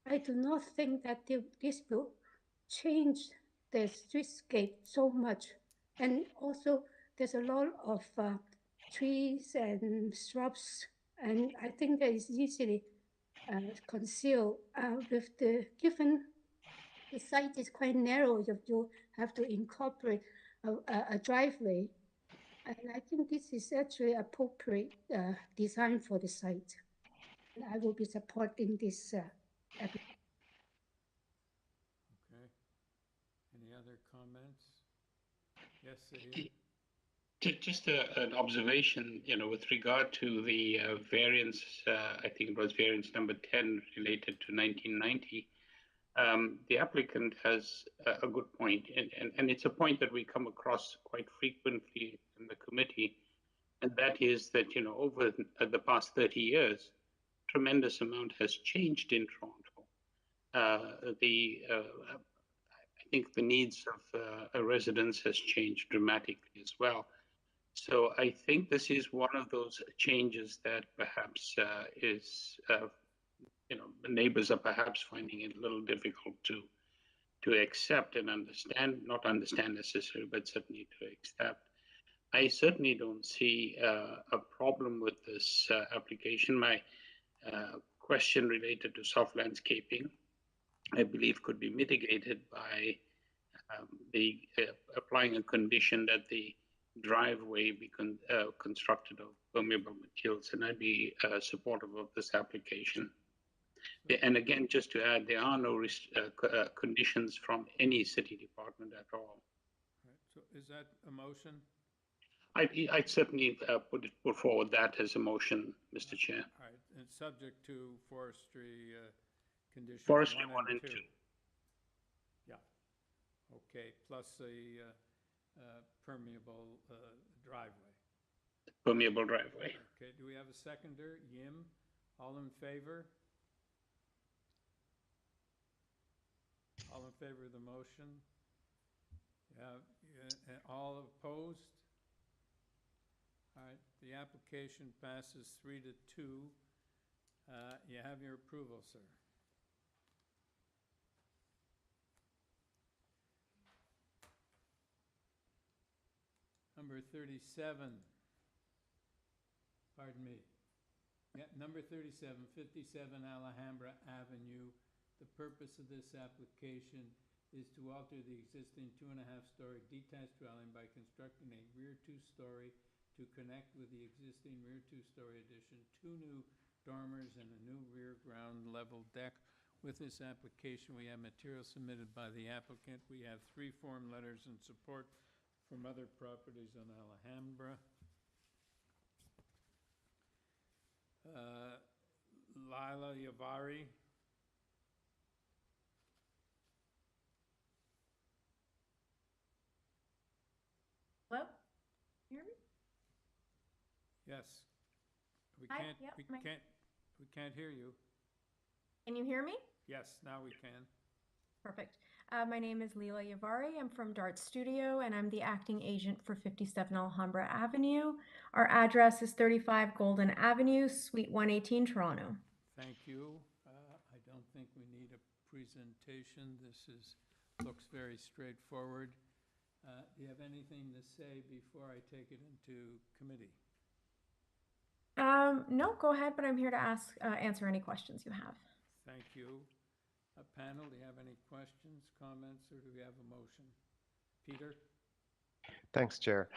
I do not think that this will change the streetscape so much. And also, there's a lot of trees and shrubs, and I think that is easily concealed given the site is quite narrow. You have to incorporate a driveway, and I think this is actually appropriate design for the site. And I will be supporting this application. Okay. Any other comments? Yes, Sahir? Just an observation, with regard to the variance, I think it was variance number 10 related to 1990. The applicant has a good point, and it's a point that we come across quite frequently in the committee, and that is that, over the past 30 years, tremendous amount has changed in Toronto. I think the needs of residents has changed dramatically as well. So I think this is one of those changes that perhaps the neighbors are perhaps finding it a little difficult to accept and understand, not understand necessarily, but certainly to accept. I certainly don't see a problem with this application. My question related to soft landscaping, I believe, could be mitigated by applying a condition that the driveway be constructed of permeable materials, and I'd be supportive of this application. And again, just to add, there are no conditions from any city department at all. Right. So is that a motion? I'd certainly put forward that as a motion, Mr. Chair. All right, and subject to forestry conditions. Forestry 1 and 2. Yeah. Okay, plus a permeable driveway. Permeable driveway. Okay, do we have a seconder? Yim, all in favor? All in favor of the motion? Yeah, all opposed? All right, the application passes 3-2. You have your approval, sir. Number 37, pardon me. Yeah, number 37, 57 Alhambra Avenue. The purpose of this application is to alter the existing 2.5-story detached dwelling by constructing a rear 2-story to connect with the existing rear 2-story addition, 2 new dormers and a new rear ground level deck. With this application, we have material submitted by the applicant. We have 3 form letters in support from other properties on Alhambra. Lila Yavari. Hello? Hear me? Yes. We Hi, can't, yep, we can't hear you. Can you hear me? Yes, now we can. Perfect. My name is Leela Yavari. I'm from Dart Studio, and I'm the acting agent for 57 Alhambra Avenue. Our address is 35 Golden Avenue, Suite 118, Toronto. Thank you. I don't think we need a presentation. This looks very straightforward. Do you have anything to say before I take it into committee? No, go ahead, but I'm here to answer any questions you have. Thank you. Panel, do you have any questions, comments, or do we have a motion? Peter? Thanks, Chair.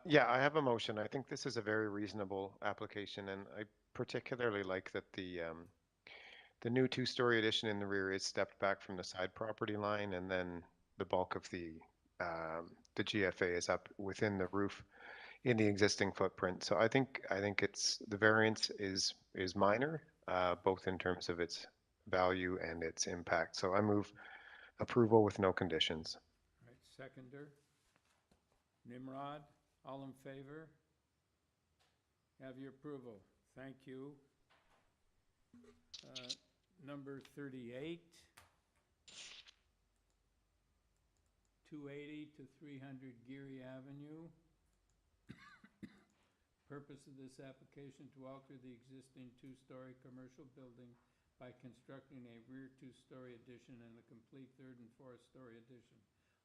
Yeah, I have a motion. I think this is a very reasonable application, and I particularly like that the new two-story addition in the rear is stepped back from the side property line, and then the bulk of the GFA is up within the roof in the existing footprint. So I think it's the variance is minor, both in terms of its value and its impact. So I move approval with no conditions. All right, seconder. Nimrod, all in favor? Have your approval. Thank you. Number 38, 280 to 300 GEARY Avenue. Purpose of this application to alter the existing two-story commercial building by constructing a rear two-story addition and a complete third and fourth-story addition.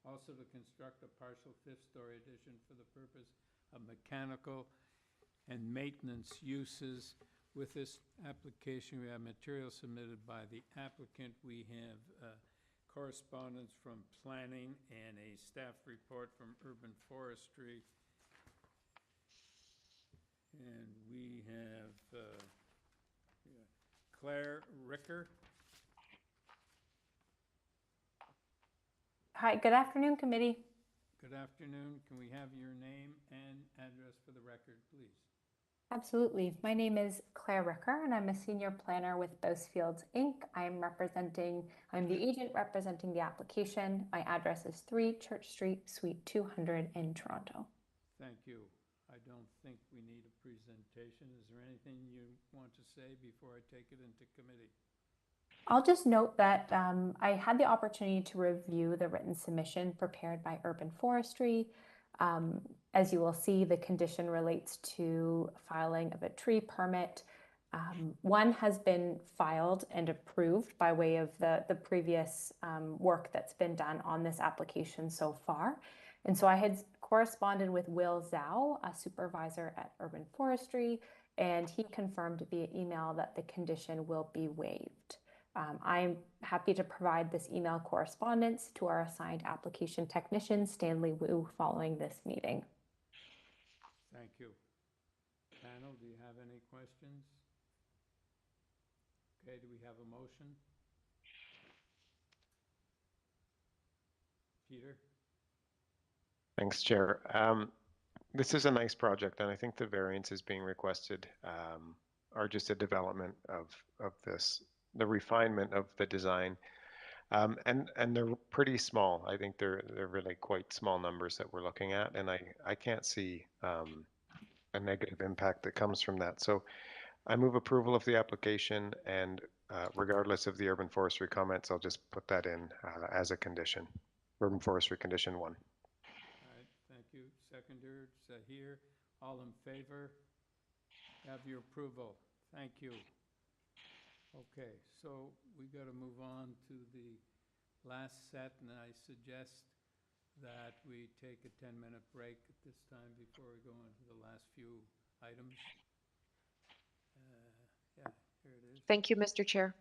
Also to construct a partial fifth-story addition for the purpose of mechanical and maintenance uses. With this application, we have material submitted by the applicant. We have correspondence from planning and a staff report from urban forestry. And we have Claire Ricker. Hi, good afternoon, committee. Good afternoon. Can we have your name and address for the record, please? Absolutely. My name is Claire Ricker, and I'm a senior planner with Bousfields Inc. I'm the agent representing the application. My address is 3 Church Street, Suite 200 in Toronto. Thank you. I don't think we need a presentation. Is there anything you want to say before I take it into committee? I'll just note that I had the opportunity to review the written submission prepared by Urban Forestry. As you will see, the condition relates to filing of a tree permit. One has been filed and approved by way of the previous work that's been done on this application so far. And so I had corresponded with Will Zhao, a supervisor at Urban Forestry, and he confirmed via email that the condition will be waived. I'm happy to provide this email correspondence to our assigned application technician, Stanley Wu, following this meeting. Thank you. Panel, do you have any questions? Okay, do we have a motion? Peter? Thanks, Chair. This is a nice project, and I think the variances being requested are just a development of this, the refinement of the design, and they're pretty small. I think they're really quite small numbers that we're looking at, and I can't see a negative impact that comes from that. So I move approval of the application, and regardless of the urban forestry comments, I'll just put that in as a condition. Urban forestry condition 1. All right, thank you. Seconder, Zahir, all in favor? Have your approval. Thank you. Okay, so we got to move on to the last set, and I suggest that we take a 10-minute break at this time before we go on to the last few items. Yeah, here it is. Thank you, Mr. Chair.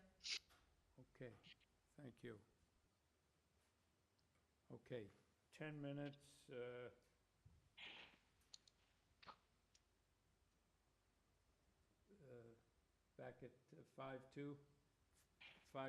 Okay, thank you. Okay, 10 minutes. Back at 5 to 5.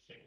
abstain.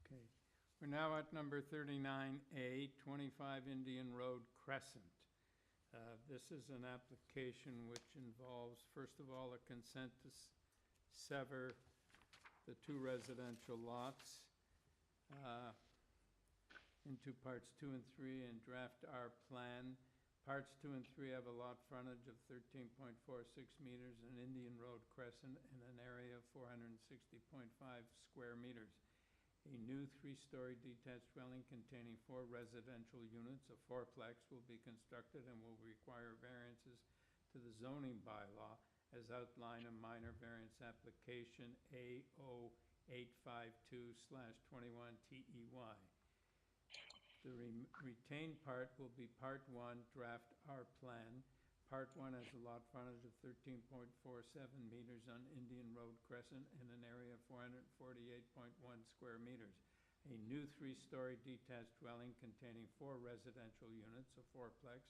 Okay, we're now at number 39A, 25 Indian Road, Crescent. This is an application which involves, first of all, a consent to sever the two residential lots into parts 2 and 3 and draft our plan. Parts 2 and 3 have a lot frontage of 13.46 meters in Indian Road Crescent and an area of 460.5 square meters. A new 3-story detached dwelling containing 4 residential units, a fourplex, will be constructed and will require variances to the zoning bylaw as outlined in minor variance application A0852/21TEY. The retained part will be Part 1, Draft Our Plan. Part 1 has a lot frontage of 13.47 meters on Indian Road Crescent and an area of 448.1 square meters. A new 3-story detached dwelling containing 4 residential units, a fourplex,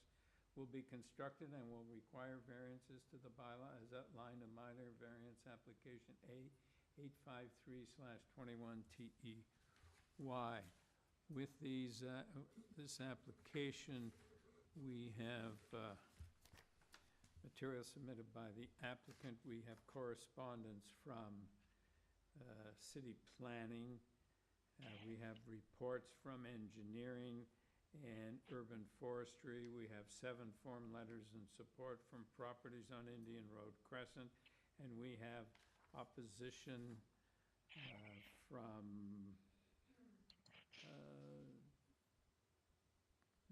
will be constructed and will require variances to the bylaw as outlined in minor variance application A853/21TEY. With this application, we have material submitted by the applicant. We have correspondence from city planning. We have reports from engineering and urban forestry. We have 7 form letters in support from properties on Indian Road Crescent, and we have opposition from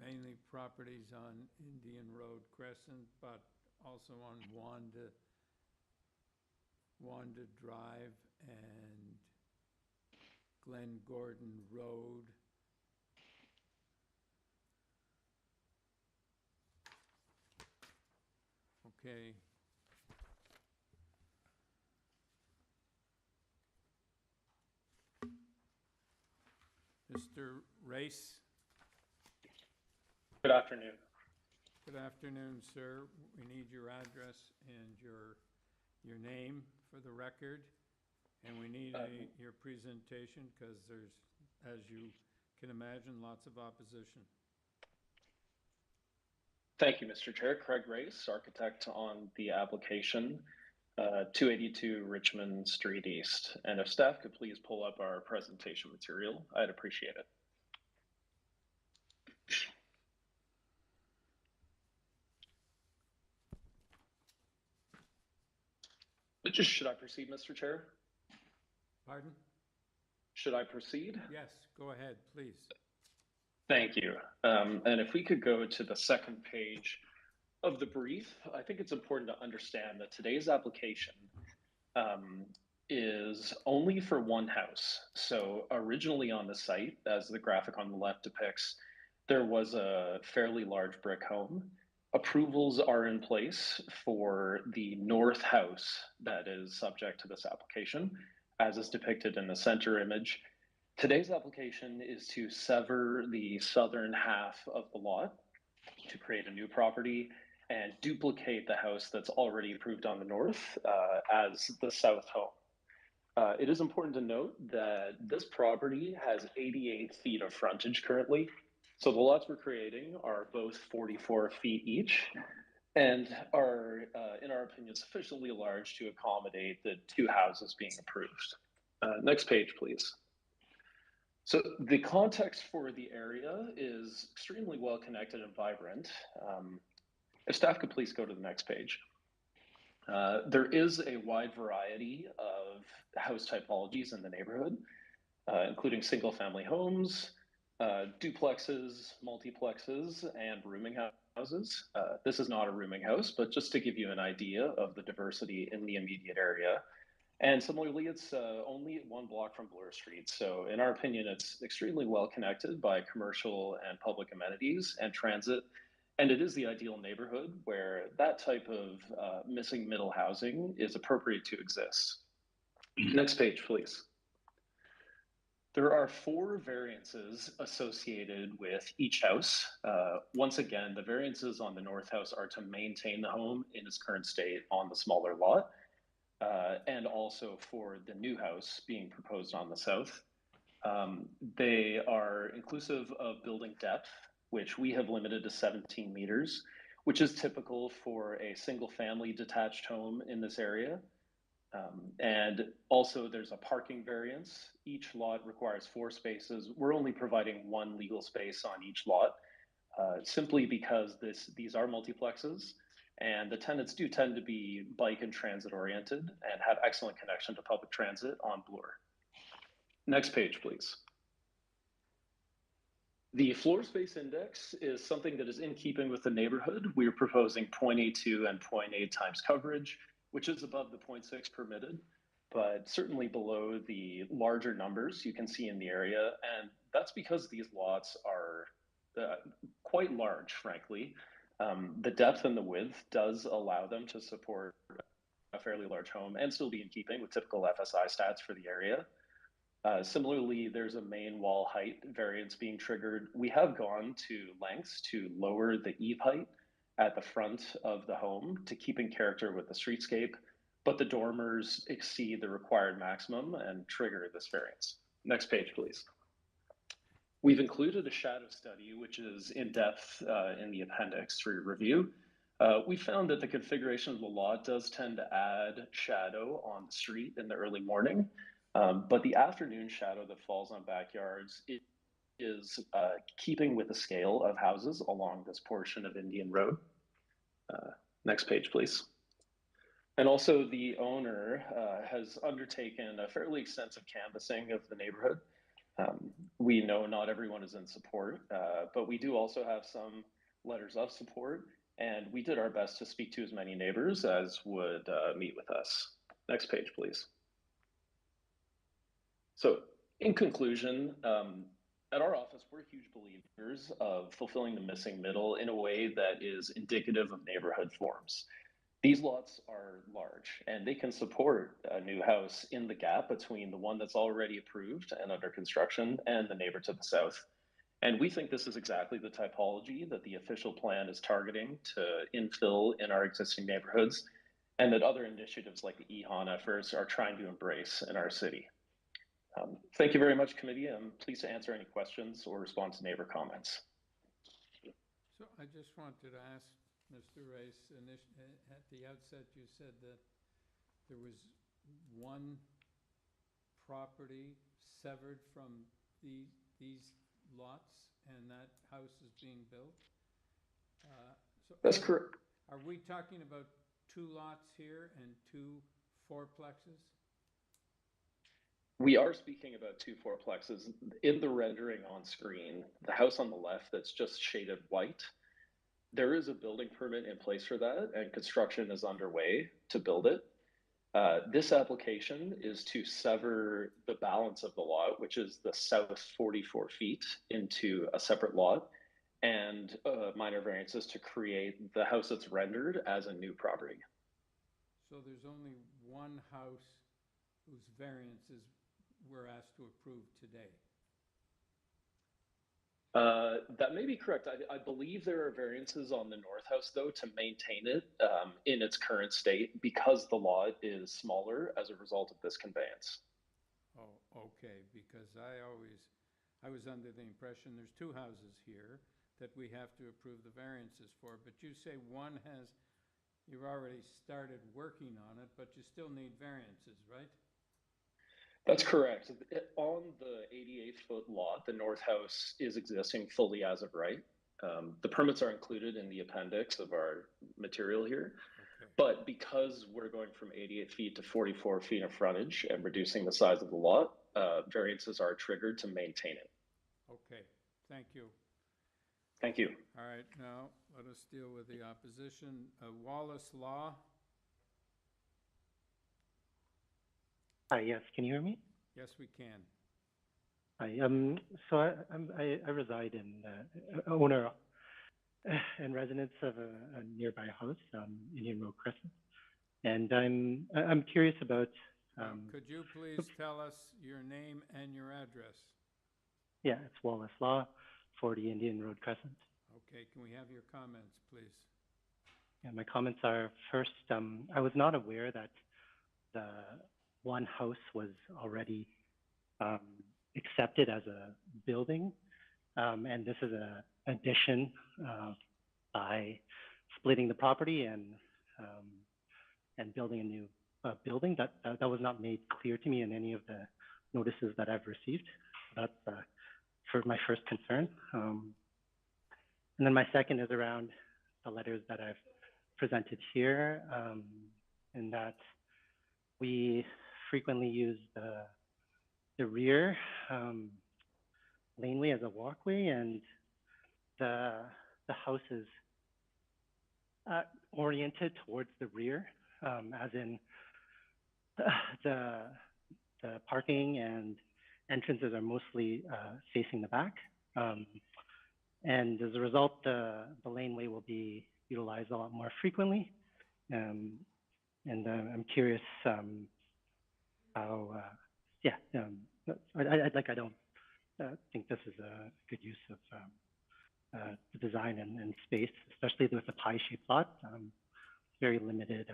mainly properties on Indian Road Crescent, but also on Wanda Drive and Glen Gordon Road. Okay. Mr. Race? Good afternoon. Good afternoon, sir. We need your address and your name for the record, and we need your presentation because there's, as you can imagine, lots of opposition. Thank you, Mr. Chair. Craig Race, architect on the application, 282 Richmond Street East. And if staff could please pull up our presentation material, I'd appreciate it. Should I proceed, Mr. Chair? Pardon? Should I proceed? Yes, go ahead, please. Thank you. And if we could go to the second page of the brief, I think it's important to understand that today's application is only for one house. So originally on the site, as the graphic on the left depicts, there was a fairly large brick home. Approvals are in place for the north house that is subject to this application, as is depicted in the center image. Today's application is to sever the southern half of the lot to create a new property and duplicate the house that's already approved on the north as the south home. It is important to note that this property has 88 feet of frontage currently. So the lots we're creating are both 44 feet each and are, in our opinion, sufficiently large to accommodate the two houses being approved. Next page, please. So the context for the area is extremely well connected and vibrant. If staff could please go to the next page. There is a wide variety of house typologies in the neighborhood, including single family homes, duplexes, multiplexes, and rooming houses. This is not a rooming house, but just to give you an idea of the diversity in the immediate area. And similarly, it's only 1 block from Bloor Street. So in our opinion, it's extremely well connected by commercial and public amenities and transit. And it is the ideal neighborhood where that type of missing middle housing is appropriate to exist. Next page, please. There are 4 variances associated with each house. Once again, the variances on the north house are to maintain the home in its current state on the smaller lot. And also for the new house being proposed on the south. They are inclusive of building depth, which we have limited to 17 meters, which is typical for a single family detached home in this area. And also there's a parking variance. Each lot requires 4 spaces. We're only providing 1 legal space on each lot, simply because these are multiplexes. And the tenants do tend to be bike and transit oriented and have excellent connection to public transit on Bloor. Next page, please. The floor space index is something that is in keeping with the neighborhood. We're proposing 0.82 and 0.8 times coverage, which is above the 0.6 permitted, but certainly below the larger numbers you can see in the area. And that's because these lots are quite large, frankly. The depth and the width does allow them to support a fairly large home and still be in keeping with typical FSI stats for the area. Similarly, there's a main wall height variance being triggered. We have gone to lengths to lower the eave height at the front of the home to keep in character with the streetscape, but the dormers exceed the required maximum and trigger this variance. Next page, please. We've included a shadow study, which is in depth in the appendix for your review. We found that the configuration of the lot does tend to add shadow on the street in the early morning, but the afternoon shadow that falls on backyards is keeping with the scale of houses along this portion of Indian Road. Next page, please. And also the owner has undertaken a fairly extensive canvassing of the neighborhood. We know not everyone is in support, but we do also have some letters of support, and we did our best to speak to as many neighbors as would meet with us. Next page, please. So in conclusion, at our office, we're huge believers of fulfilling the missing middle in a way that is indicative of neighborhood forms. These lots are large and they can support a new house in the gap between the one that's already approved and under construction and the neighbor to the south. And we think this is exactly the typology that the official plan is targeting to infill in our existing neighborhoods, and that other initiatives like the EHON efforts are trying to embrace in our city. Thank you very much, committee. I'm pleased to answer any questions or respond to neighbor comments. So I just wanted to ask Mr. Rice, at the outset, you said that there was one property severed from these lots and that house is being built? So That's correct. Are we talking about 2 lots here and 2 fourplexes? We are speaking about 2 fourplexes. In the rendering on screen, the house on the left that's just shaded white, there is a building permit in place for that, and construction is underway to build it. This application is to sever the balance of the lot, which is the south 44 feet, into a separate lot, and minor variances to create the house that's rendered as a new property. So there's only one house whose variances we're asked to approve today. That may be correct. I believe there are variances on the north house, though, to maintain it in its current state because the lot is smaller as a result of this conveyance. Oh, okay, because I was under the impression there's 2 houses here that we have to approve the variances for, but you say one has, you've already started working on it, but you still need variances, right? That's correct. On the 88-foot lot, the north house is existing fully as of right. The permits are included in the appendix of our material here. Okay. But because we're going from 88 feet to 44 feet of frontage and reducing the size of the lot, variances are triggered to maintain it. Okay, thank you. Thank you. All right, now let us deal with the opposition. Wallace Law. Hi, yes, can you hear me? Yes, we can. Hi, so I reside in, owner and residence of a nearby house, Indian Road Crescent. And I'm curious about. Could you please tell us your name and your address? Yeah, it's Wallace Law, 40 Indian Road Crescent. Okay, can we have your comments, please? Yeah, my comments are first, I was not aware that the one house was already accepted as a building, and this is an addition by splitting the property and building a new building. That was not made clear to me in any of the notices that I've received. That's for my first concern. And then my second is around the letters that I've presented here, in that we frequently use the rear laneway as a walkway, and the house is oriented towards the rear, as in the parking and entrances are mostly facing the back. And as a result, the laneway will be utilized a lot more frequently. And I'm curious how, I don't think this is a good use of the design and space, especially with the pie-shaped lot. Very limited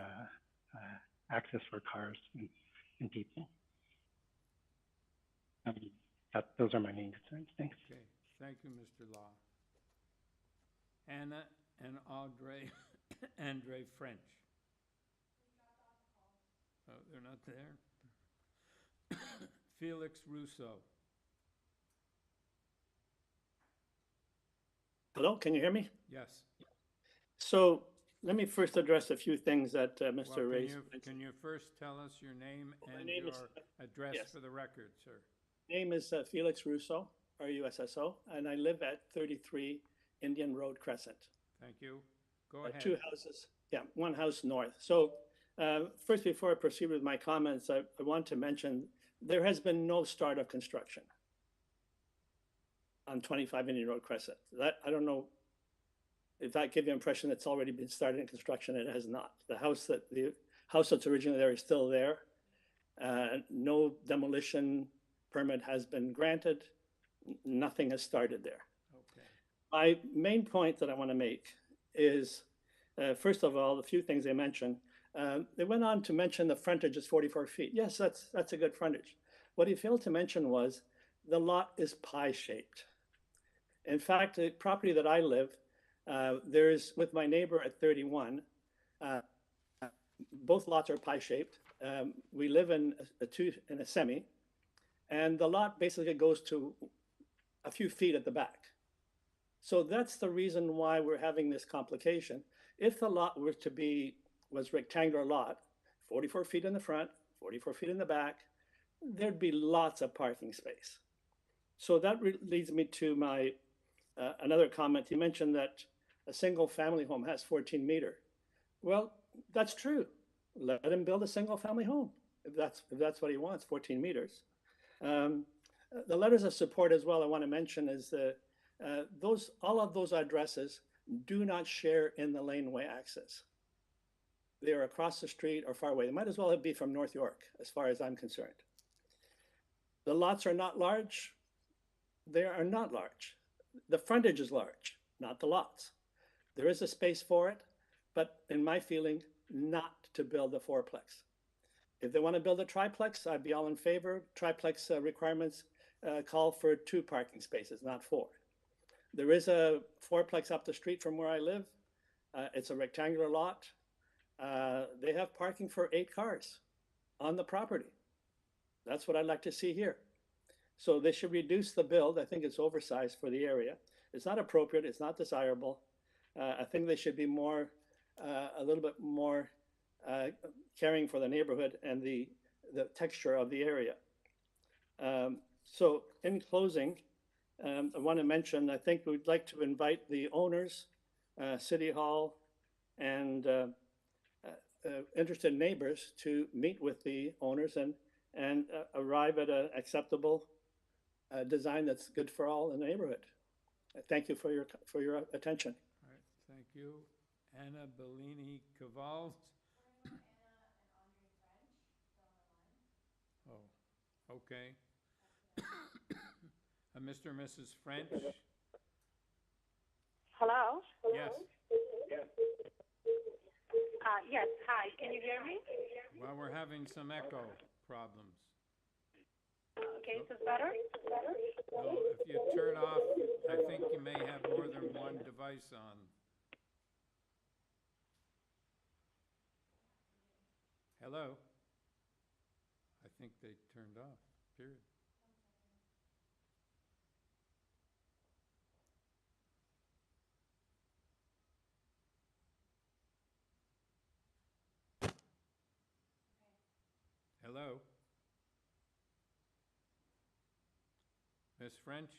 access for cars and people. Those are my main concerns. Thanks. Okay, thank you, Mr. Law. Anna and Andre French. Oh, they're not there. Felix Russo. Hello, can you hear me? Yes. So let me first address a few things that Mr. Ray mentioned. Can you first tell us your name and name your is, address yes. for the record, sir? Name is Felix Russo, R-U-S-S-O, and I live at 33 Indian Road Crescent. Thank you. Go ahead. 2 houses, yeah, 1 house north. So first, before I proceed with my comments, I want to mention there has been no start of construction on 25 Indian Road Crescent. That, I don't know if that gives you the impression it's already been started in construction. It has not. The house that's originally there is still there. No demolition permit has been granted. Nothing has started there. Okay. My main point that I want to make is, first of all, a few things they mentioned. They went on to mention the frontage is 44 feet. Yes, that's a good frontage. What he failed to mention was the lot is pie-shaped. In fact, the property that I live, there's, with my neighbor at 31, both lots are pie-shaped. We live in a semi, and the lot basically goes to a few feet at the back. So that's the reason why we're having this complication. If the lot was rectangular lot, 44 feet in the front, 44 feet in the back, there'd be lots of parking space. So that leads me to my another comment. You mentioned that a single family home has 14 meter. Well, that's true. Let him build a single family home if that's what he wants, 14 meters. The letters of support as well, I want to mention is all of those addresses do not share in the laneway access. They are across the street or far away. They might as well be from North York, as far as I'm concerned. The lots are not large. They are not large. The frontage is large, not the lots. There is a space for it, but in my feeling, not to build a fourplex. If they want to build a triplex, I'd be all in favor. Triplex requirements call for 2 parking spaces, not 4. There is a fourplex up the street from where I live. It's a rectangular lot. They have parking for 8 cars on the property. That's what I'd like to see here. So they should reduce the build. I think it's oversized for the area. It's not appropriate. It's not desirable. I think they should be a little bit more caring for the neighborhood and the texture of the area. So in closing, I want to mention, I think we'd like to invite the owners, City Hall, and interested neighbors to meet with the owners and arrive at an acceptable design that's good for all in the neighborhood. Thank you for your attention. All right, thank you. Anna Bellini Cavals. Oh, okay. Mr. and Mrs. French. Hello? Yes. Yes, hi, can you hear me? Well, we're having some echo problems. Okay, is this better? So if you turn off, I think you may have more than one device on. Hello? I think they turned off, period. Hello? Miss French?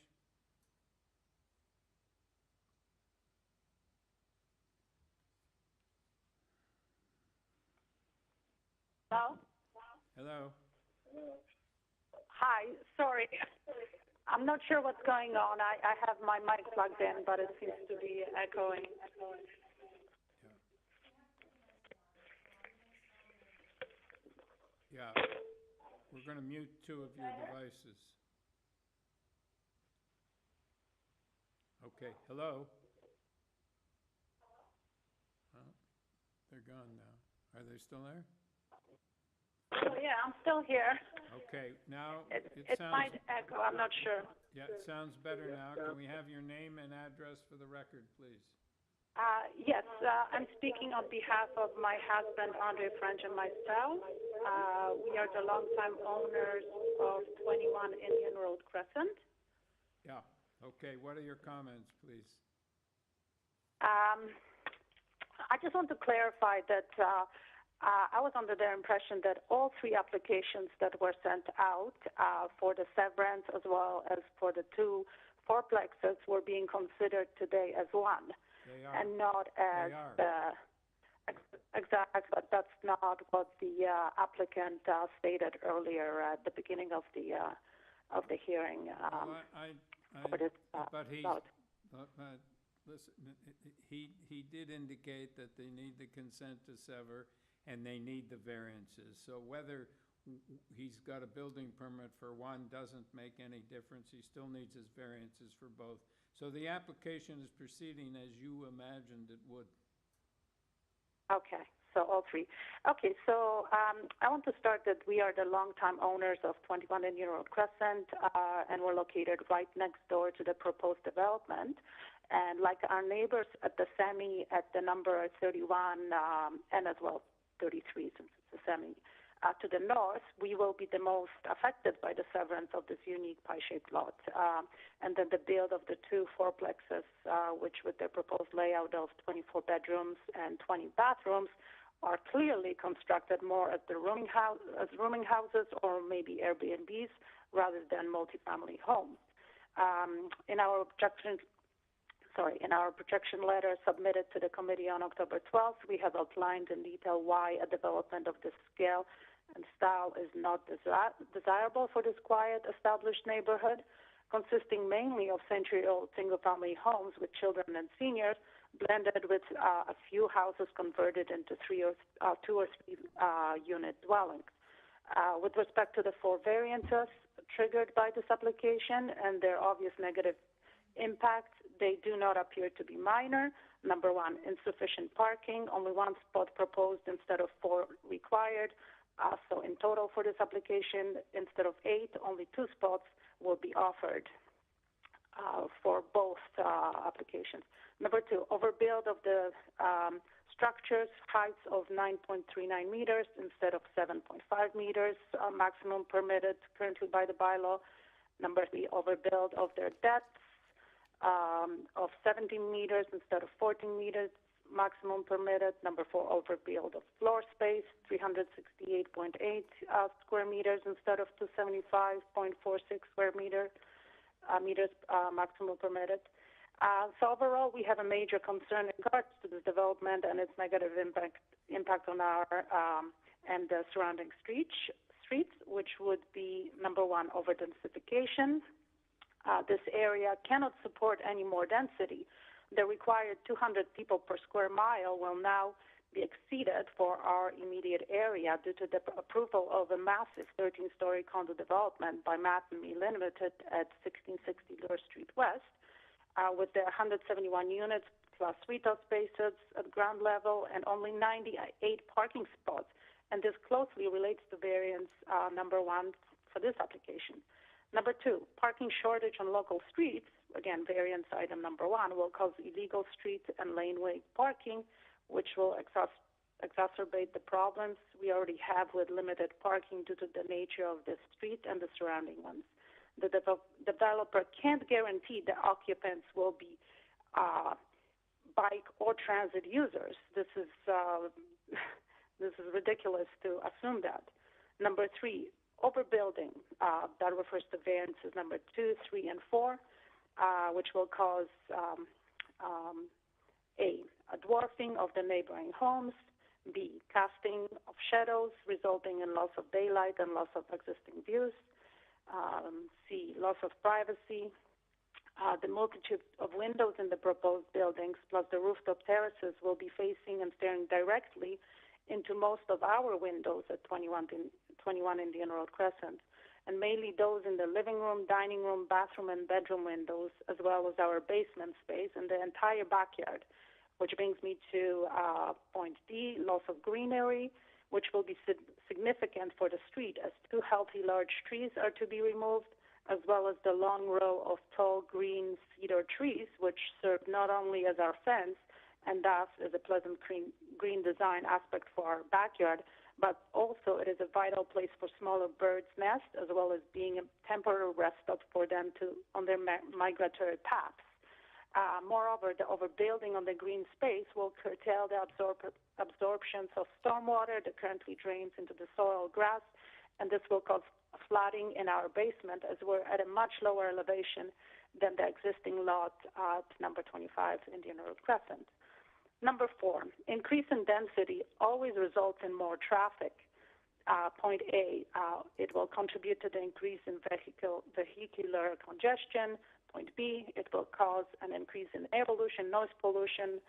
Hello? Hello? Hi, sorry. I'm not sure what's going on. I have my mic plugged in, but it seems to be echoing. Yeah. We're going to mute 2 of your devices. Okay, hello? Oh, they're gone now. Are they still there? Oh, yeah, I'm still here. Okay, now It sounds... might echo, I'm not sure. Yeah, it sounds better now. Can we have your name and address for the record, please? Yes, I'm speaking on behalf of my husband, Andre French, and myself. We are the longtime owners of 21 Indian Road, Crescent. Yeah, okay. What are your comments, please? I just want to clarify that I was under the impression that all 3 applications that were sent out for the severance as well as for the 2 fourplexes were being considered today as one. They are. And not as exact, but that's not what the applicant stated earlier at the beginning of the hearing. Listen, he did indicate that they need the consent to sever and they need the variances. So whether he's got a building permit for one doesn't make any difference. He still needs his variances for both. So the application is proceeding as you imagined it would. Okay, so all 3. Okay, so I want to start that we are the longtime owners of 21 Indian Road Crescent, and we're located right next door to the proposed development. And like our neighbors at the semi at the number 31 and as well 33 since it's a semi, To the north, we will be the most affected by the severance of this unique pie-shaped lot. And then the build of the two fourplexes, which with their proposed layout of 24 bedrooms and 20 bathrooms, are clearly constructed more as rooming houses or maybe Airbnbs rather than multifamily homes. In our projection letter submitted to the committee on October 12th, we have outlined in detail why a development of this scale and style is not desirable for this quiet, established neighborhood, consisting mainly of century-old single-family homes with children and seniors, blended with a few houses converted into two or three unit dwellings. With respect to the four variances triggered by this application and their obvious negative impacts, they do not appear to be minor. Number one, insufficient parking, only one spot proposed instead of 4 required. So in total for this application, instead of 8, only 2 spots will be offered for both applications. Number 2, overbuild of the structures, heights of 9.39 meters instead of 7.5 meters, maximum permitted currently by the bylaw. Number 3, overbuild of their depths of 17 meters instead of 14 meters, maximum permitted. Number 4, overbuild of floor space, 368.8 square meters instead of 275.46 square meters, maximum permitted. So overall, we have a major concern in regards to this development and its negative impact on our and the surrounding streets, which would be, number 1, overdensification. This area cannot support any more density. The required 200 people per square mile will now be exceeded for our immediate area due to the approval of a massive 13-story condo development by Matt and Me Limited at 1660 Lure Street West, with their 171 units plus retail spaces at ground level and only 98 parking spots. And this closely relates to variance number 1 for this application. Number 2, parking shortage on local streets, again, variance item number 1, will cause illegal street and laneway parking, which will exacerbate the problems we already have with limited parking due to the nature of the street and the surrounding ones. The developer can't guarantee the occupants will be bike or transit users. This is ridiculous to assume that. Number 3, overbuilding. That refers to variances number 2, 3, and 4, which will cause a dwarfing of the neighboring homes, B, casting of shadows resulting in loss of daylight and loss of existing views, C, loss of privacy. The multitude of windows in the proposed buildings plus the rooftop terraces will be facing and staring directly into most of our windows at 21 Indian Road Crescent, and mainly those in the living room, dining room, bathroom, and bedroom windows, as well as our basement space and the entire backyard, which brings me to point D, loss of greenery, which will be significant for the street as 2 healthy large trees are to be removed, as well as the long row of tall green cedar trees, which serve not only as our fence and thus as a pleasant green design aspect for our backyard, but also it is a vital place for smaller birds' nests, as well as being a temporary rest stop for them on their migratory paths. Moreover, the overbuilding on the green space will curtail the absorptions of stormwater that currently drains into the soil grass, and this will cause flooding in our basement as we're at a much lower elevation than the existing lot at number 25 Indian Road Crescent. Number 4, increase in density always results in more traffic. Point A, it will contribute to the increase in vehicular congestion. Point B, it will cause an increase in air pollution, noise pollution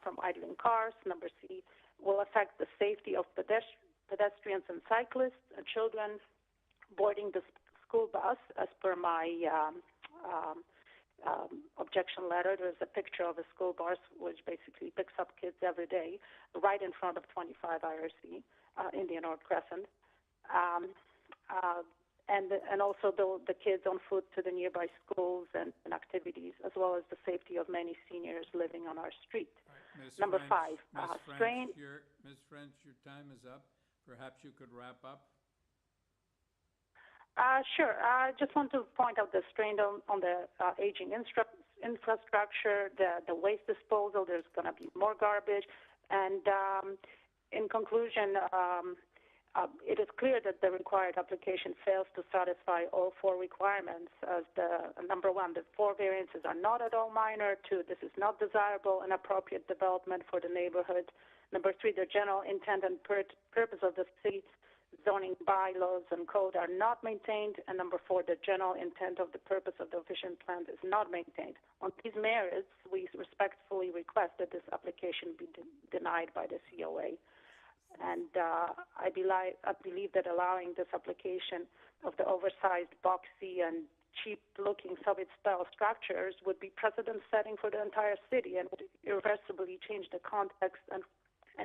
from idling cars. Number C, will affect the safety of pedestrians and cyclists and children boarding the school bus. As per my objection letter, there's a picture of a school bus which basically picks up kids every day right in front of 25 IRC, Indian Road Crescent. And also the kids on foot to the nearby schools and activities, as well as the safety of many seniors living on our street. Right, Number French, 5, Ms. strain. Ms. French, your time is up. Perhaps you could wrap up? Sure. I just want to point out the strain on the aging infrastructure, the waste disposal. There's going to be more garbage. And in conclusion, it is clear that the required application fails to satisfy all four requirements. As the number one, the four variances are not at all minor. Two, this is not desirable and appropriate development for the neighborhood. Number three, the general intent and purpose of the city zoning bylaws and code are not maintained. And number four, the general intent of the purpose of the official plan is not maintained. On these merits, we respectfully request that this application be denied by the COA. And I believe that allowing this application of the oversized, boxy, and cheap-looking Soviet-style structures would be precedent-setting for the entire city and would irreversibly change the context and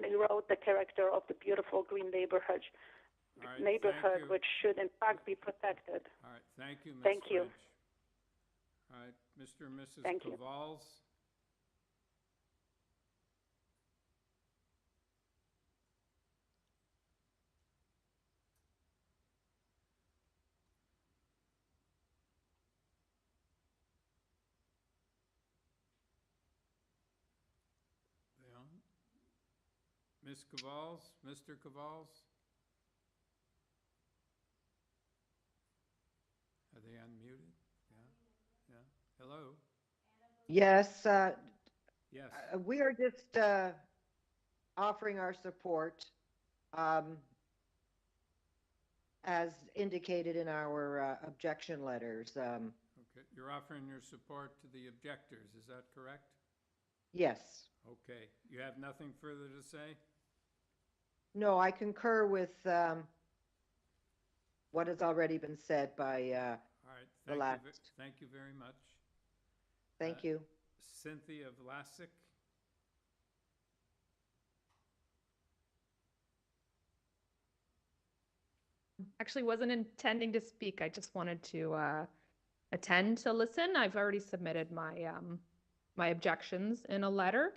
erode the character of the beautiful green neighborhood, which should in fact be protected. All right, thank you, Ms. Thank you. French. All right, Mr. and Mrs. Thank you. Cavals. Ms. Cavals, Mr. Cavals? Are they unmuted? Yeah, yeah. Hello? Yes. Yes. We are just offering our support as indicated in our objection letters. Okay, you're offering your support to the objectors, is that correct? Yes. Okay, you have nothing further to say? No, I concur with what has already been said by All right, the last. Thank you very much. Thank you. Cynthia Vlasic. Actually wasn't intending to speak. I just wanted to attend to listen. I've already submitted my my objections in a letter.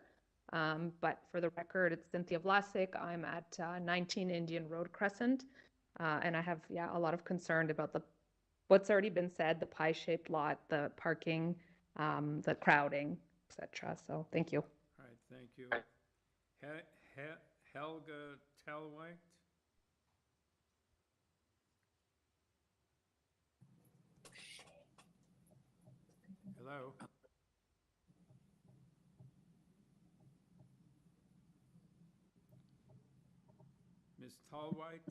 But for the record, it's Cynthia Vlasic. I'm at 19 Indian Road, Crescent. And I have, a lot of concern about what's already been said, the pie-shaped lot, the parking, the crowding, etc. So thank you. All right, thank you. Helga Telwhite. Hello. Ms. Tallwhite?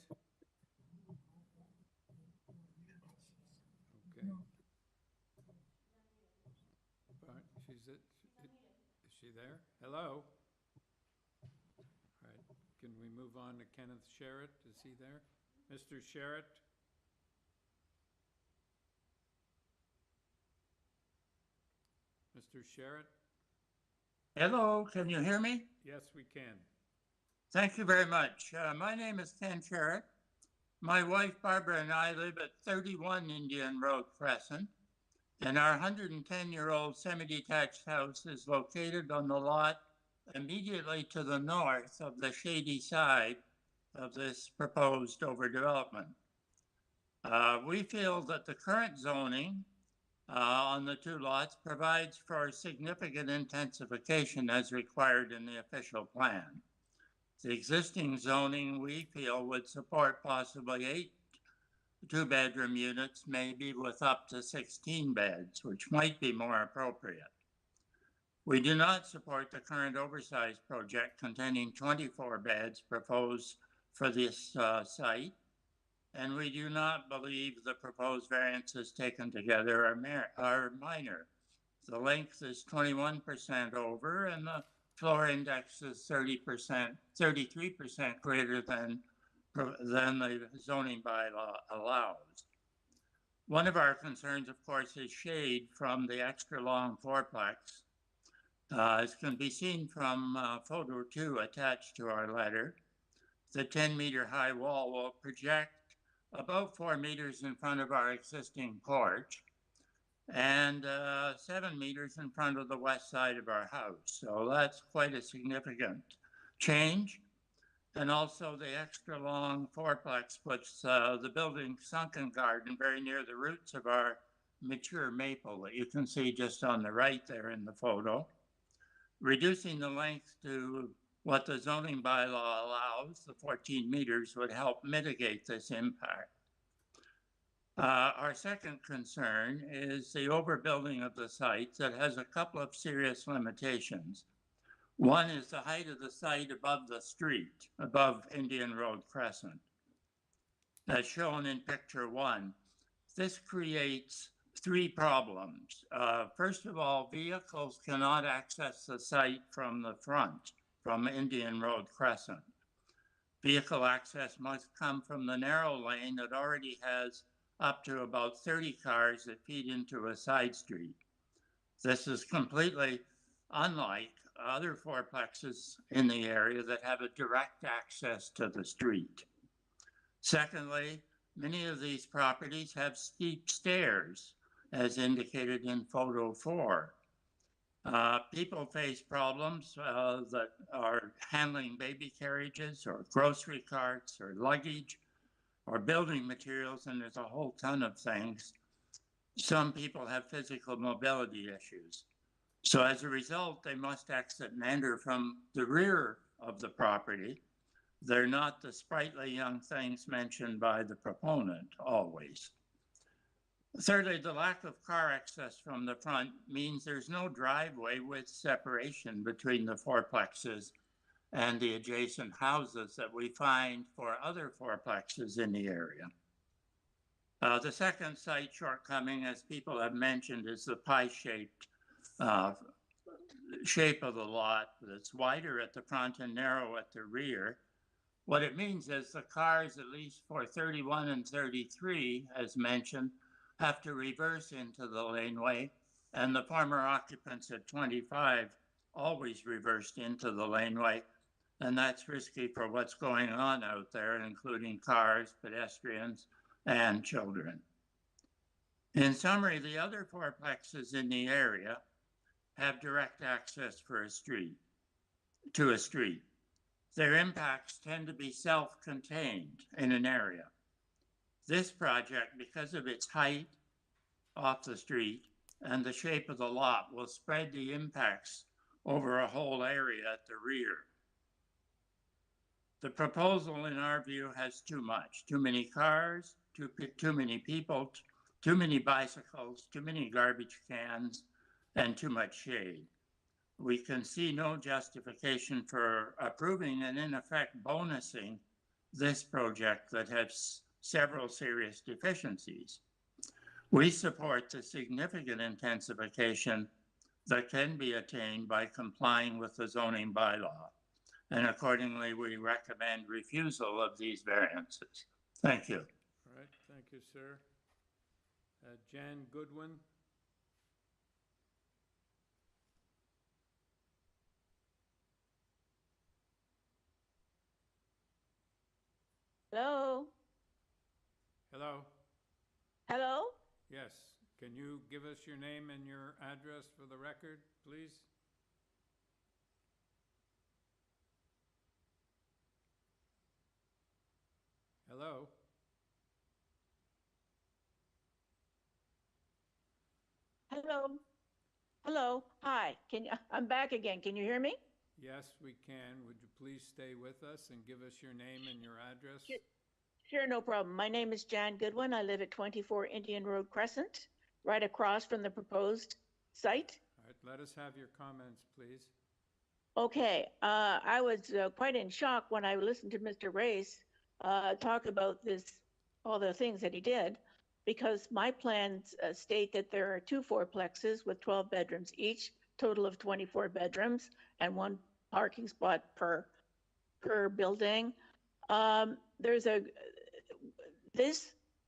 Okay. All right, is she there? Hello? All right, can we move on to Kenneth Sherritt? Is he there? Mr. Sherritt? Mr. Sherritt? Hello, can you hear me? Yes, we can. Thank you very much. My name is Ken Sherritt. My wife Barbara and I live at 31 Indian Road, Crescent, and our 110-year-old semi-detached house is located on the lot immediately to the north of the shady side of this proposed overdevelopment. We feel that the current zoning on the two lots provides for significant intensification as required in the official plan. The existing zoning, we feel, would support possibly 8 two-bedroom units, maybe with up to 16 beds, which might be more appropriate. We do not support the current oversized project containing 24 beds proposed for this site, and we do not believe the proposed variances taken together are minor. The length is 21% over, and the floor index is 33% greater than the zoning bylaw allows. One of our concerns, of course, is shade from the extra long fourplex. As can be seen from photo 2 attached to our letter, the 10-meter high wall will project about 4 meters in front of our existing porch and 7 meters in front of the west side of our house. So that's quite a significant change. And also the extra long fourplex puts the building sunken garden very near the roots of our mature maple that you can see just on the right there in the photo. Reducing the length to what the zoning bylaw allows, the 14 meters, would help mitigate this impact. Our second concern is the overbuilding of the site that has a couple of serious limitations. One is the height of the site above the street, above Indian Road Crescent. As shown in picture 1, this creates 3 problems. First of all, vehicles cannot access the site from the front, from Indian Road Crescent. Vehicle access must come from the narrow lane that already has up to about 30 cars that feed into a side street. This is completely unlike other fourplexes in the area that have a direct access to the street. Secondly, many of these properties have steep stairs, as indicated in photo 4. People face problems that are handling baby carriages or grocery carts or luggage or building materials, and there's a whole ton of things. Some people have physical mobility issues. So as a result, they must exit and enter from the rear of the property. They're not the sprightly young things mentioned by the proponent always. Thirdly, the lack of car access from the front means there's no driveway with separation between the fourplexes and the adjacent houses that we find for other fourplexes in the area. The second site shortcoming, as people have mentioned, is the pie-shaped shape of the lot that's wider at the front and narrow at the rear. What it means is the cars, at least for 31 and 33, as mentioned, have to reverse into the laneway, and the former occupants at 25 always reversed into the laneway, and that's risky for what's going on out there, including cars, pedestrians, and children. In summary, the other fourplexes in the area have direct access for to a street. Their impacts tend to be self-contained in an area. This project, because of its height off the street and the shape of the lot, will spread the impacts over a whole area at the rear. The proposal, in our view, has too much. Too many cars, too many people, too many bicycles, too many garbage cans, and too much shade. We can see no justification for approving and, in effect, bonusing this project that has several serious deficiencies. We support the significant intensification that can be attained by complying with the zoning bylaw, and accordingly, we recommend refusal of these variances. Thank you. All right, thank you, sir. Jan Goodwin. Hello? Hello? Hello? Yes. Can you give us your name and your address for the record, please? Hello? Hello? Hello? Hi. I'm back again. Can you hear me? Yes, we can. Would you please stay with us and give us your name and your address? Sure, no problem. My name is Jan Goodwin. I live at 24 Indian Road Crescent, right across from the proposed site. All right, let us have your comments, please. Okay, I was quite in shock when I listened to Mr. Race talk about all the things that he did, because my plans state that there are 2 fourplexes with 12 bedrooms each, total of 24 bedrooms, and 1 parking spot per building.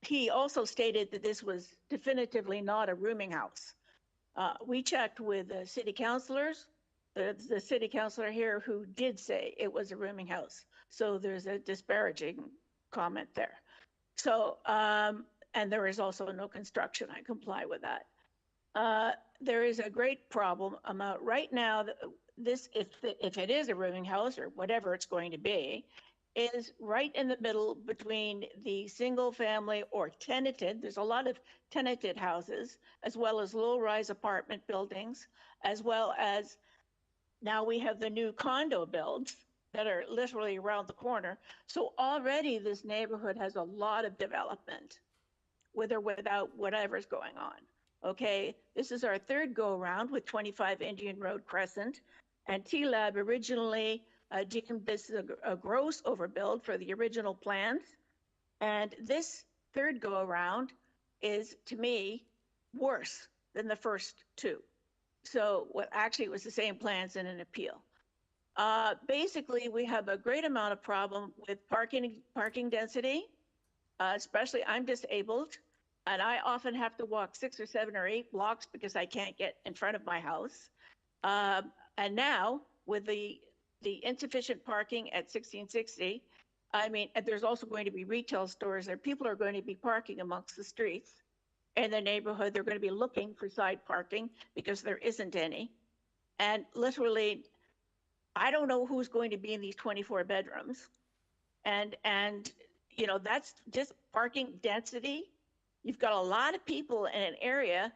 He also stated that this was definitively not a rooming house. We checked with the city councilors, the city councilor here who did say it was a rooming house. So there's a disparaging comment there. So, and there is also no construction. I comply with that. There is a great problem right now. If it is a rooming house or whatever it's going to be, is right in the middle between the single family or tenanted, there's a lot of tenanted houses, as well as low-rise apartment buildings, as well as now we have the new condo builds that are literally around the corner. So already this neighborhood has a lot of development, with or without whatever's going on. Okay, this is our third go around with 25 Indian Road Crescent, and T-Lab originally deemed this a gross overbuild for the original plans. And this third go around is, to me, worse than the first two. So what actually was the same plans and an appeal. Basically, we have a great amount of problem with parking density, especially I'm disabled, and I often have to walk 6 or 7 or 8 blocks because I can't get in front of my house. And now with the insufficient parking at 1660, I mean, there's also going to be retail stores there. People are going to be parking amongst the streets in the neighborhood. They're going to be looking for side parking because there isn't any. And literally, I don't know who's going to be in these 24 bedrooms. And you know, that's just parking density. You've got a lot of people in an area,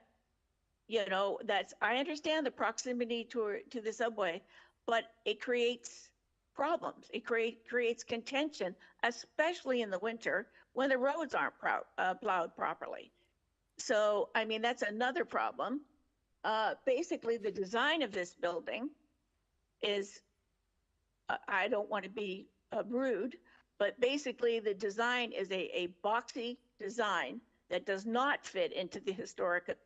you know, that's, I understand the proximity to the subway, but it creates problems. It creates contention, especially in the winter when the roads aren't plowed properly. So, I mean, that's another problem. Basically, the design of this building is, I don't want to be rude, but basically the design is a boxy design that does not fit into the historic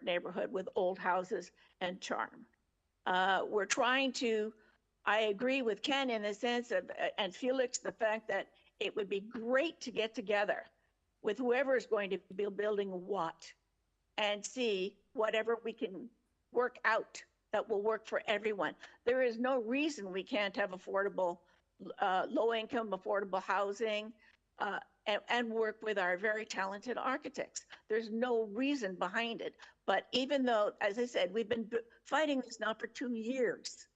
neighborhood with old houses and charm. We're trying to, I agree with Ken in the sense of, and Felix, the fact that it would be great to get together with whoever is going to be building what and see whatever we can work out that will work for everyone. There is no reason we can't have affordable, low-income, affordable housing, and work with our very talented architects. There's no reason behind it. But even though, as I said, we've been fighting this now for 2 years,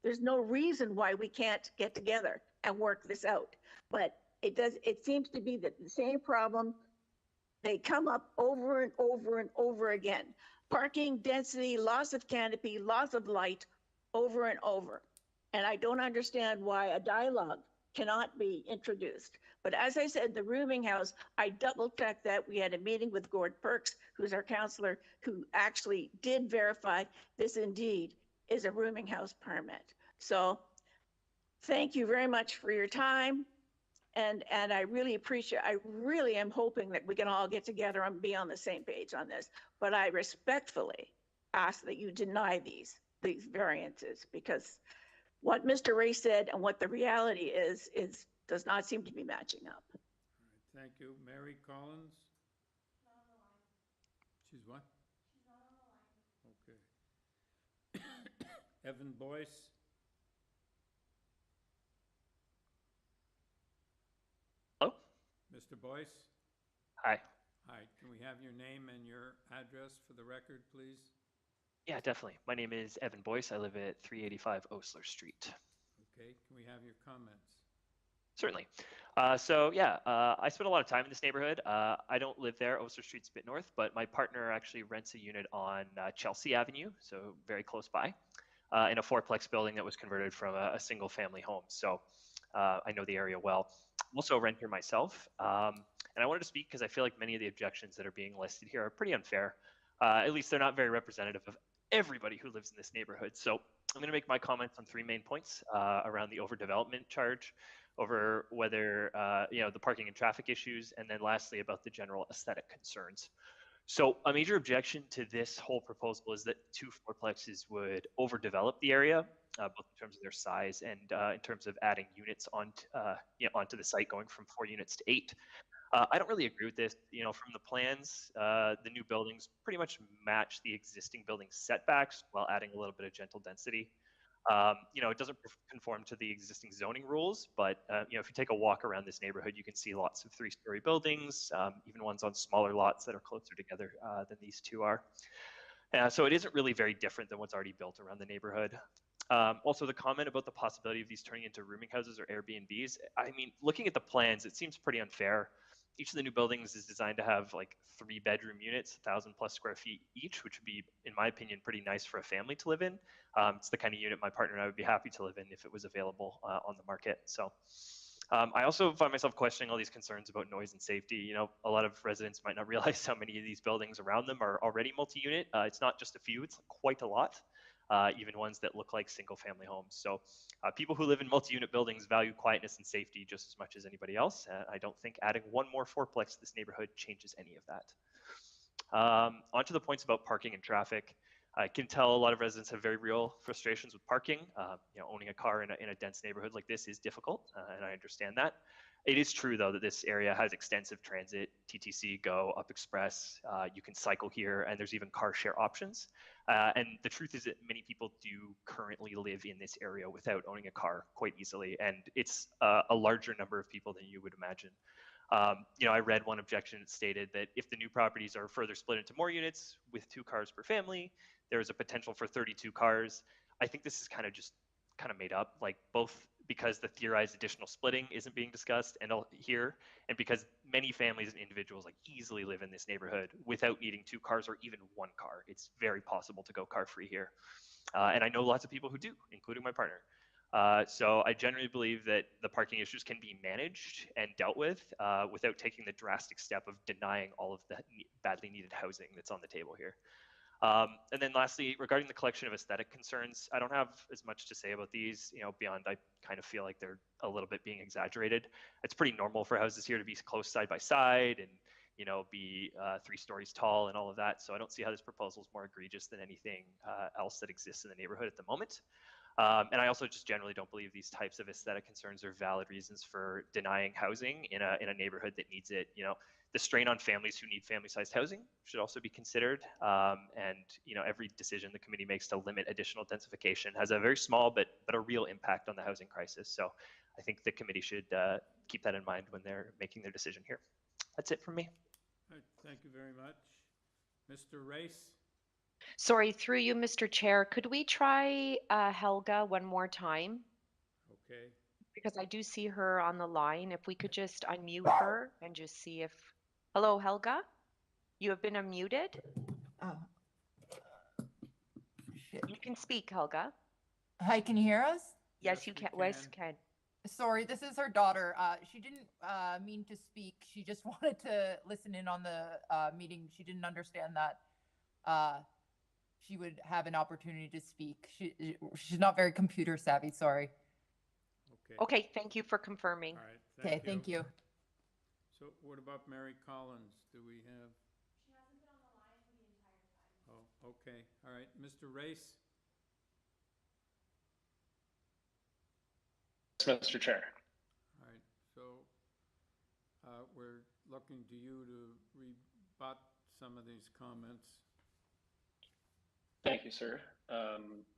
there's no reason why we can't get together and work this out. But it seems to be that the same problem, they come up over and over and over again. Parking density, loss of canopy, loss of light, over and over. And I don't understand why a dialogue cannot be introduced. But as I said, the rooming house, I double checked that. We had a meeting with Gord Perks, who's our counselor, who actually did verify this indeed is a rooming house permit. So thank you very much for your time. And I really appreciate, I really am hoping that we can all get together and be on the same page on this. But I respectfully ask that you deny these variances, because what Mr. Ray said and what the reality is does not seem to be matching up. All right, thank you. Mary Collins? She's not on the line. She's what? She's not on the line. Okay. Evan Boyce? Hello? Mr. Boyce? Hi. Hi, can we have your name and your address for the record, please? Yeah, definitely. My name is Evan Boyce. I live at 385 Osler Street. Okay, can we have your comments? Certainly. I spend a lot of time in this neighborhood. I don't live there. Osler Street's a bit north, but my partner actually rents a unit on Chelsea Avenue, so very close by, in a fourplex building that was converted from a single family home. So I know the area well. I'm also a renter myself. And I wanted to speak because I feel like many of the objections that are being listed here are pretty unfair. At least they're not very representative of everybody who lives in this neighborhood. So I'm going to make my comments on 3 main points around the overdevelopment charge, over whether, the parking and traffic issues, and then lastly about the general aesthetic concerns. So a major objection to this whole proposal is that 2 fourplexes would overdevelop the area, both in terms of their size and in terms of adding units onto the site, going from 4 units to 8. I don't really agree with this. From the plans, the new buildings pretty much match the existing building setbacks while adding a little bit of gentle density. It doesn't conform to the existing zoning rules, but if you take a walk around this neighborhood, you can see lots of 3-story buildings, even ones on smaller lots that are closer together than these 2 are. So it isn't really very different than what's already built around the neighborhood. Also, the comment about the possibility of these turning into rooming houses or Airbnbs, I mean, looking at the plans, it seems pretty unfair. Each of the new buildings is designed to have like 3-bedroom units, 1,000+ square feet each, which would be, in my opinion, pretty nice for a family to live in. It's the kind of unit my partner and I would be happy to live in if it was available on the market. So I also find myself questioning all these concerns about noise and safety. You know, a lot of residents might not realize how many of these buildings around them are already multi-unit. It's not just a few, it's quite a lot. Even ones that look like single-family homes. So people who live in multi-unit buildings value quietness and safety just as much as anybody else. I don't think adding one more fourplex to this neighborhood changes any of that. On to the points about parking and traffic. I can tell a lot of residents have very real frustrations with parking. You know, owning a car in a dense neighborhood like this is difficult, and I understand that. It is true, though, that this area has extensive transit, TTC, GO, Up Express. You can cycle here, and there's even car share options. And the truth is that many people do currently live in this area without owning a car quite easily, and it's a larger number of people than you would imagine. You know, I read one objection that stated that if the new properties are further split into more units with 2 cars per family, there is a potential for 32 cars. I think this is kind of made up, like both because the theorized additional splitting isn't being discussed here, and because many families and individuals like easily live in this neighborhood without needing 2 cars or even 1 car. It's very possible to go car free here. And I know lots of people who do, including my partner. So I generally believe that the parking issues can be managed and dealt with without taking the drastic step of denying all of the badly needed housing that's on the table here. And then lastly, regarding the collection of aesthetic concerns, I don't have as much to say about these, you know, beyond I kind of feel like they're a little bit being exaggerated. It's pretty normal for houses here to be close side by side and, you know, be 3 stories tall and all of that. So I don't see how this proposal is more egregious than anything else that exists in the neighborhood at the moment. And I also just generally don't believe these types of aesthetic concerns are valid reasons for denying housing in a neighborhood that needs it. You know, the strain on families who need family-sized housing should also be considered. And you know, every decision the committee makes to limit additional densification has a very small but a real impact on the housing crisis. So I think the committee should keep that in mind when they're making their decision here. That's it from me. All right, thank you very much. Mr. Race? Sorry, through you, Mr. Chair, could we try Helga one more time? Okay. Because I do see her on the line. If we could just unmute her and just see if... Hello, Helga? You have been unmuted. You can speak, Helga. Hi, can you hear us? Yes, you can. Yes, can. Sorry, this is her daughter. She didn't mean to speak. She just wanted to listen in on the meeting. She didn't understand that she would have an opportunity to speak. She's not very computer savvy, sorry. Okay. Okay, thank you for confirming. All right, okay, thank you. So what about Mary Collins? Do we have? She hasn't been on the line for the entire time. Oh, okay. All right, Mr. Race? Mr. Chair. All right, so we're looking to you to rebut some of these comments. Thank you, sir.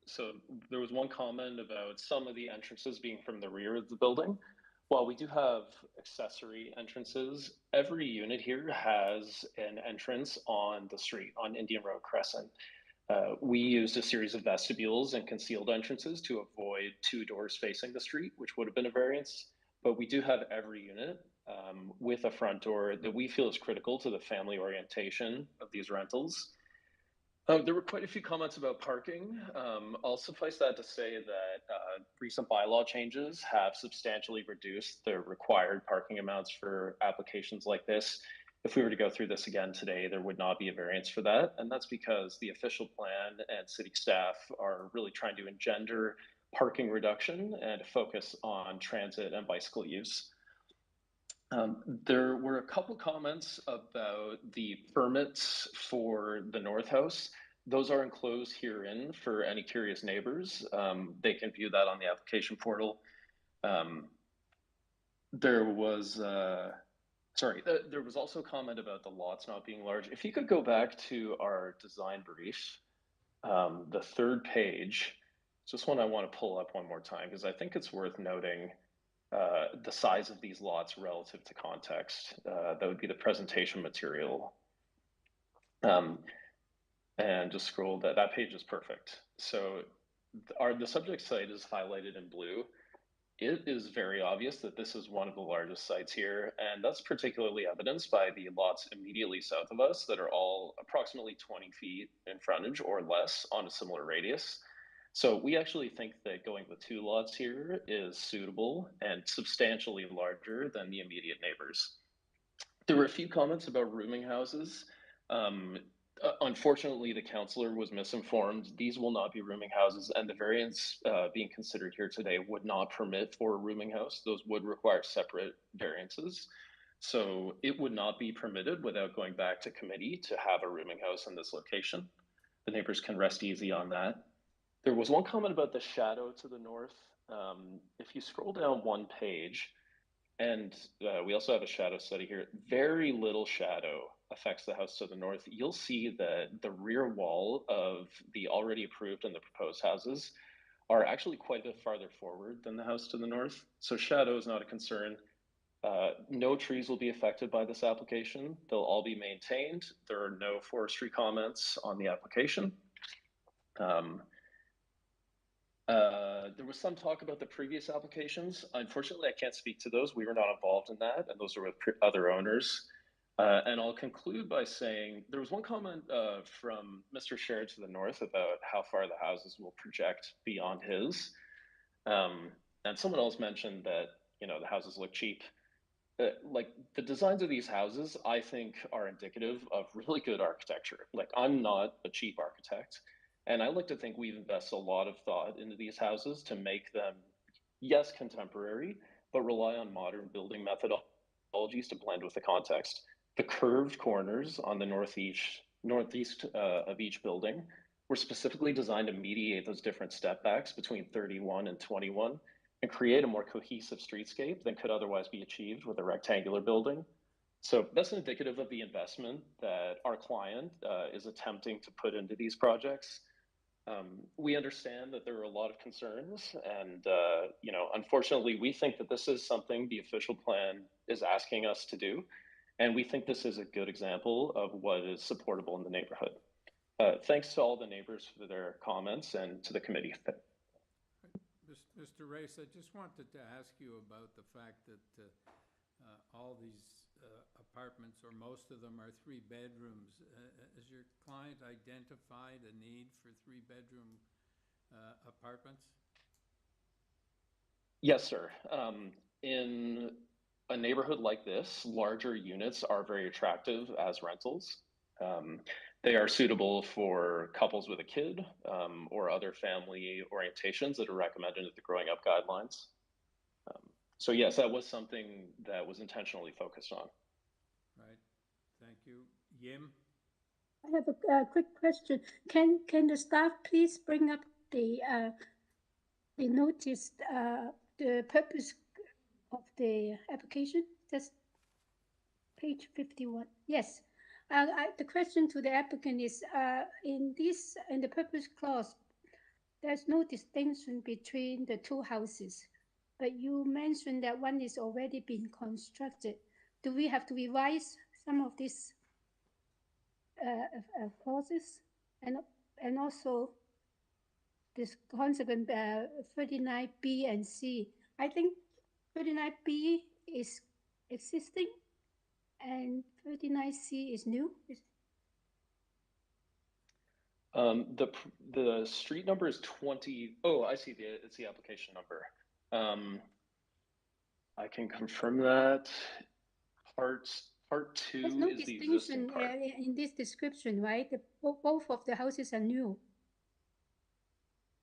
So there was one comment about some of the entrances being from the rear of the building. While we do have accessory entrances, every unit here has an entrance on the street, on Indian Road Crescent. We used a series of vestibules and concealed entrances to avoid 2 doors facing the street, which would have been a variance. But we do have every unit with a front door that we feel is critical to the family orientation of these rentals. There were quite a few comments about parking. I'll suffice that to say that recent bylaw changes have substantially reduced the required parking amounts for applications like this. If we were to go through this again today, there would not be a variance for that. And that's because the official plan and city staff are really trying to engender parking reduction and focus on transit and bicycle use. There were a couple comments about the permits for the North House. Those are enclosed herein for any curious neighbors. They can view that on the application portal. There was also a comment about the lots not being large. If you could go back to our design brief, the 3rd page, just one I want to pull up one more time because I think it's worth noting the size of these lots relative to context. That would be the presentation material. And just scroll, that page is perfect. So the subject site is highlighted in blue. It is very obvious that this is one of the largest sites here, and that's particularly evidenced by the lots immediately south of us that are all approximately 20 feet in frontage or less on a similar radius. So we actually think that going with 2 lots here is suitable and substantially larger than the immediate neighbors. There were a few comments about rooming houses. Unfortunately, the councillor was misinformed. These will not be rooming houses, and the variance being considered here today would not permit for a rooming house. Those would require separate variances. So it would not be permitted without going back to committee to have a rooming house in this location. The neighbors can rest easy on that. There was one comment about the shadow to the north. If you scroll down one page, and we also have a shadow study here, very little shadow affects the house to the north. You'll see that the rear wall of the already approved and the proposed houses are actually quite a bit farther forward than the house to the north. So shadow is not a concern. No trees will be affected by this application. They'll all be maintained. There are no forestry comments on the application. There was some talk about the previous applications. Unfortunately, I can't speak to those. We were not involved in that, and those are with other owners. And I'll conclude by saying there was one comment from Mr. Sherrod to the north about how far the houses will project beyond his. And someone else mentioned that, you know, the houses look cheap. Like the designs of these houses, I think are indicative of really good architecture. Like I'm not a cheap architect. And I like to think we've invested a lot of thought into these houses to make them, yes, contemporary, but rely on modern building methodologies to blend with the context. The curved corners on the northeast of each building were specifically designed to mediate those different step backs between 31 and 21 and create a more cohesive streetscape than could otherwise be achieved with a rectangular building. So that's indicative of the investment that our client is attempting to put into these projects. We understand that there are a lot of concerns, and you know, unfortunately, we think that this is something the official plan is asking us to do, and we think this is a good example of what is supportable in the neighborhood. Thanks to all the neighbors for their comments and to the committee. Mr. Race, I just wanted to ask you about the fact that all these apartments, or most of them, are 3 bedrooms. Has your client identified a need for 3-bedroom apartments? Yes, sir. In a neighborhood like this, larger units are very attractive as rentals. They are suitable for couples with a kid or other family orientations that are recommended at the Growing Up Guidelines. So yes, that was something that was intentionally focused on. Right, thank you. Yim? I have a quick question. Can the staff please bring up the notice, the purpose of the application? That's page 51. Yes. The question to the applicant is, in the purpose clause, there's no distinction between the 2 houses, but you mentioned that one is already been constructed. Do we have to revise some of these clauses? And also this consequent 39B and C. I think 39B is existing and 39C is new. The street number is 20. Oh, I see. It's the application number. I can confirm that. Part 2 There's no is the existing part. in this description, right? Both of the houses are new.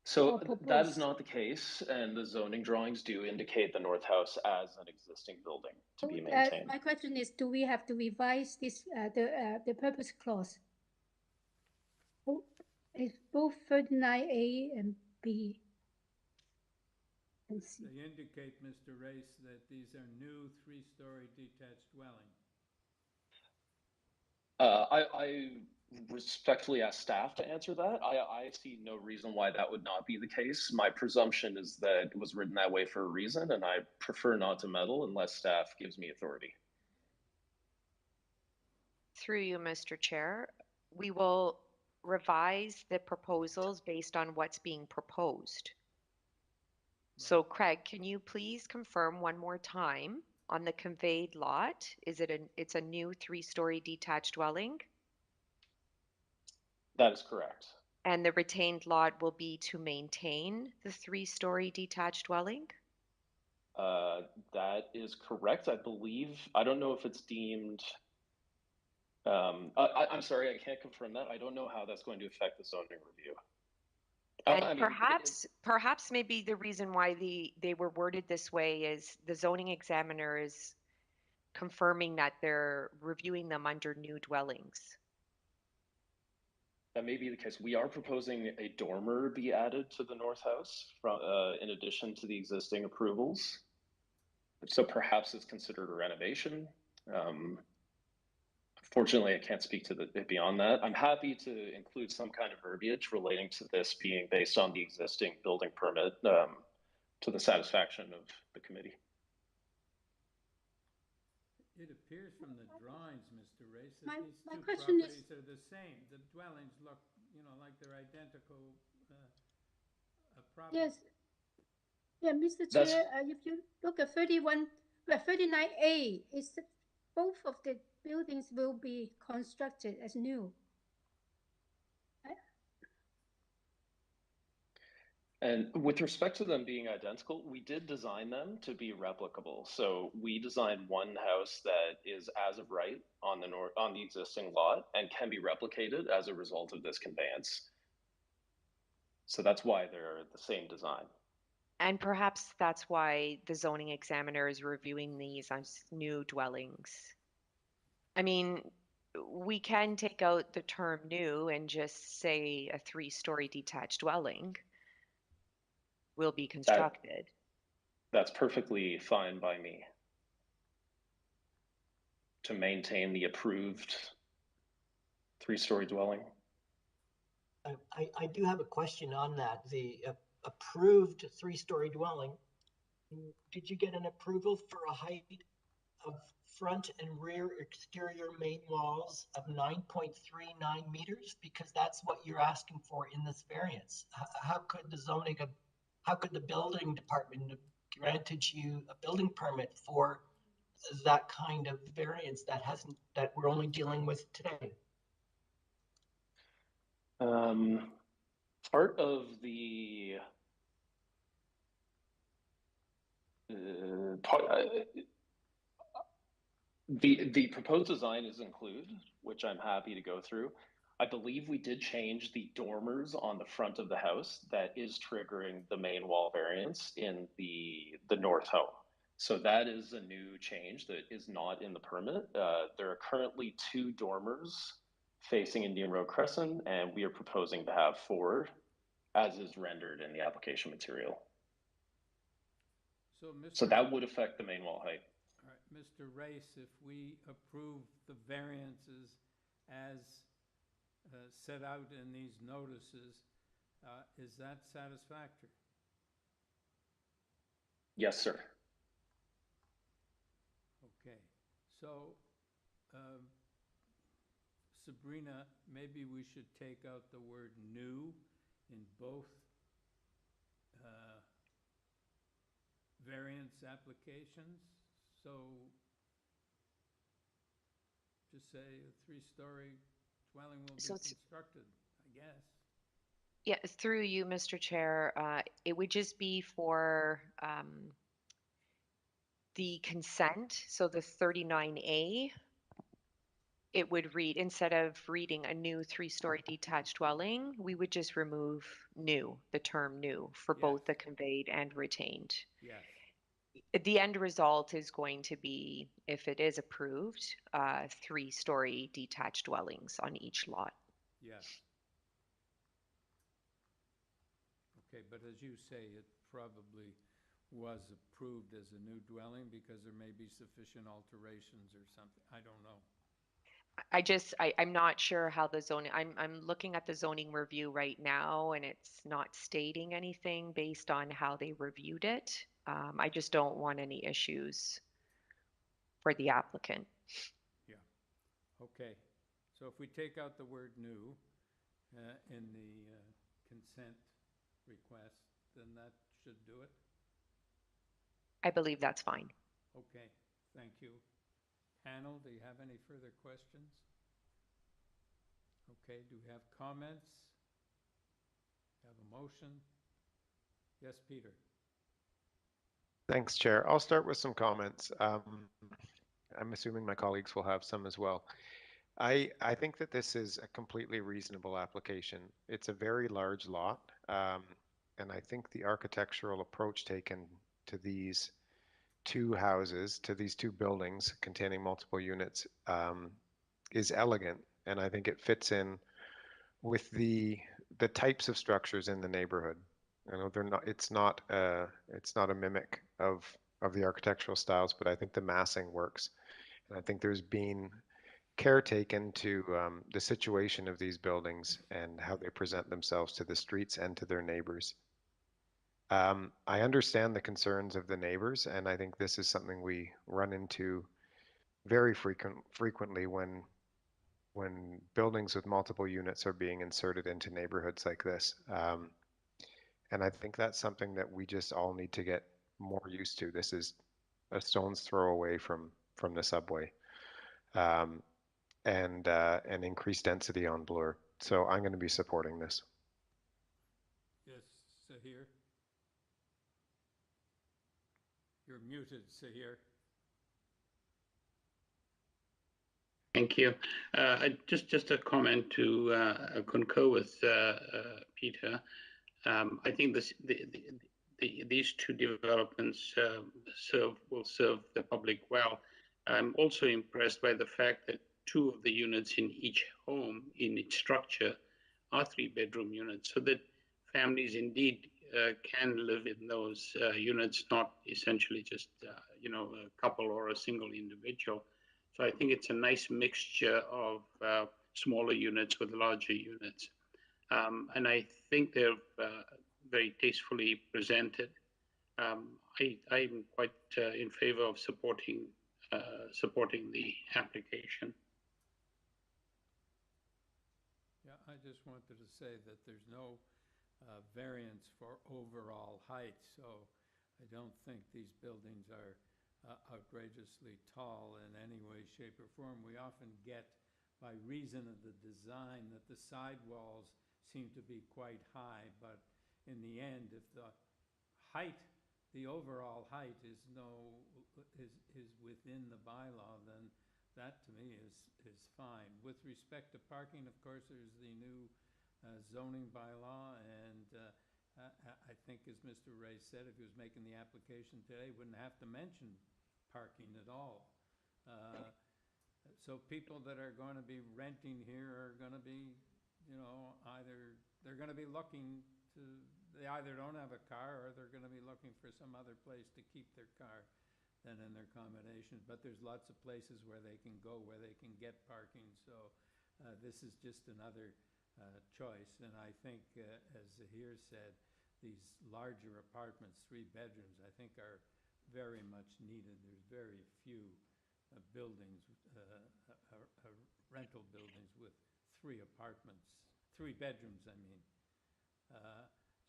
So that is not the case, and the zoning drawings do indicate the north house as an existing building to be maintained. My question is, do we have to revise this the purpose clause? It's both 39A and B. And C. They indicate, Mr. Race, that these are new 3-story detached dwellings. I respectfully ask staff to answer that. I see no reason why that would not be the case. My presumption is that it was written that way for a reason, and I prefer not to meddle unless staff gives me authority. Through you, Mr. Chair, we will revise the proposals based on what's being proposed. So Craig, can you please confirm one more time on the conveyed lot? It's a new 3-story detached dwelling? That is correct. And the retained lot will be to maintain the 3-story detached dwelling? That is correct, I believe. I don't know if it's deemed. I'm sorry, I can't confirm that. I don't know how that's going to affect the zoning review. And perhaps maybe the reason why they were worded this way is the zoning examiner is confirming that they're reviewing them under new dwellings. That may be the case. We are proposing a dormer be added to the north house from, in addition to the existing approvals. So perhaps it's considered a renovation. Fortunately, I can't speak to it beyond that. I'm happy to include some kind of verbiage relating to this being based on the existing building permit to the satisfaction of the committee. It appears from the drawings, Mr. Race, that My these two question properties is- are the same. The dwellings look, like they're identical properties. Yes. Yeah, Mr. That's- Chair, if you look at 39A, it's both of the buildings will be constructed as new. And with respect to them being identical, we did design them to be replicable. So we designed one house that is as of right on the existing lot and can be replicated as a result of this conveyance. So that's why they're the same design. And perhaps that's why the zoning examiner is reviewing these as new dwellings. I mean, we can take out the term new and just say a 3-story detached dwelling will be constructed. That's perfectly fine by me. To maintain the approved 3-story dwelling. I do have a question on that. The approved 3-story dwelling, did you get an approval for a height of front and rear exterior main walls of 9.39 meters? Because that's what you're asking for in this variance. How could the building department have granted you a building permit for that kind of variance that we're only dealing with today? Part of the the proposed design is included, which I'm happy to go through. I believe we did change the dormers on the front of the house that is triggering the main wall variance in the north home. So that is a new change that is not in the permit. There are currently 2 dormers facing Indian Road Crescent, and we are proposing to have 4, as is rendered in the application material. So that would affect the main wall height. All right, Mr. Race, if we approve the variances as set out in these notices, is that satisfactory? Yes, sir. Okay, so Sabrina, maybe we should take out the word new in both variance applications. So just say a 3-story dwelling will be constructed, I guess. Yeah, through you, Mr. Chair, it would just be for the consent, so the 39A, it would read, instead of reading a new 3-story detached dwelling, we would just remove new, the term new, for both the conveyed and retained. Yes. The end result is going to be, if it is approved, 3-story detached dwellings on each lot. Yes. Okay, but as you say, it probably was approved as a new dwelling because there may be sufficient alterations or something. I don't know. I'm not sure how the zoning, I'm looking at the zoning review right now and it's not stating anything based on how they reviewed it. I just don't want any issues for the applicant. Yeah. Okay. So if we take out the word new in the consent request, then that should do it. I believe that's fine. Okay, thank you. Panel, do you have any further questions? Okay, do we have comments? Have a motion? Yes, Peter. Thanks, Chair. I'll start with some comments. I'm assuming my colleagues will have some as well. I think that this is a completely reasonable application. It's a very large lot, and I think the architectural approach taken to these two houses, to these two buildings containing multiple units, is elegant, and I think it fits in with the types of structures in the neighborhood. I know they're not. It's not a mimic of the architectural styles, but I think the massing works, and I think there's been care taken to the situation of these buildings and how they present themselves to the streets and to their neighbors. I understand the concerns of the neighbors, and I think this is something we run into very frequently when buildings with multiple units are being inserted into neighborhoods like this. And I think that's something that we just all need to get more used to. This is a stone's throw away from the subway. And increased density on Bloor. So I'm going to be supporting this. Yes, Sahir. You're muted, Sahir. Thank you. Just a comment to concur with Peter. I think these two developments will serve the public well. I'm also impressed by the fact that two of the units in each home, in its structure, are 3-bedroom units, so that families indeed can live in those units, not essentially just a couple or a single individual. So I think it's a nice mixture of smaller units with larger units, and I think they're very tastefully presented. I'm quite in favor of supporting the application. Yeah, I just wanted to say that there's no variance for overall height, so I don't think these buildings are outrageously tall in any way, shape, or form. We often get, by reason of the design, that the side walls seem to be quite high, but in the end, if the height, the overall height is within the bylaw, then that to me is fine. With respect to parking, of course, there's the new zoning bylaw, and I think, as Mr. Ray said, if he was making the application today, he wouldn't have to mention parking at all. So people that are going to be renting here are going to be, either they're going to be looking to, they either don't have a car or they're going to be looking for some other place to keep their car than in their accommodation. But there's lots of places where they can go, where they can get parking. So this is just another choice. And I think, as Zahir said, these larger apartments, 3 bedrooms, I think are very much needed. There's very few buildings, rental buildings with 3 apartments, 3 bedrooms, I mean.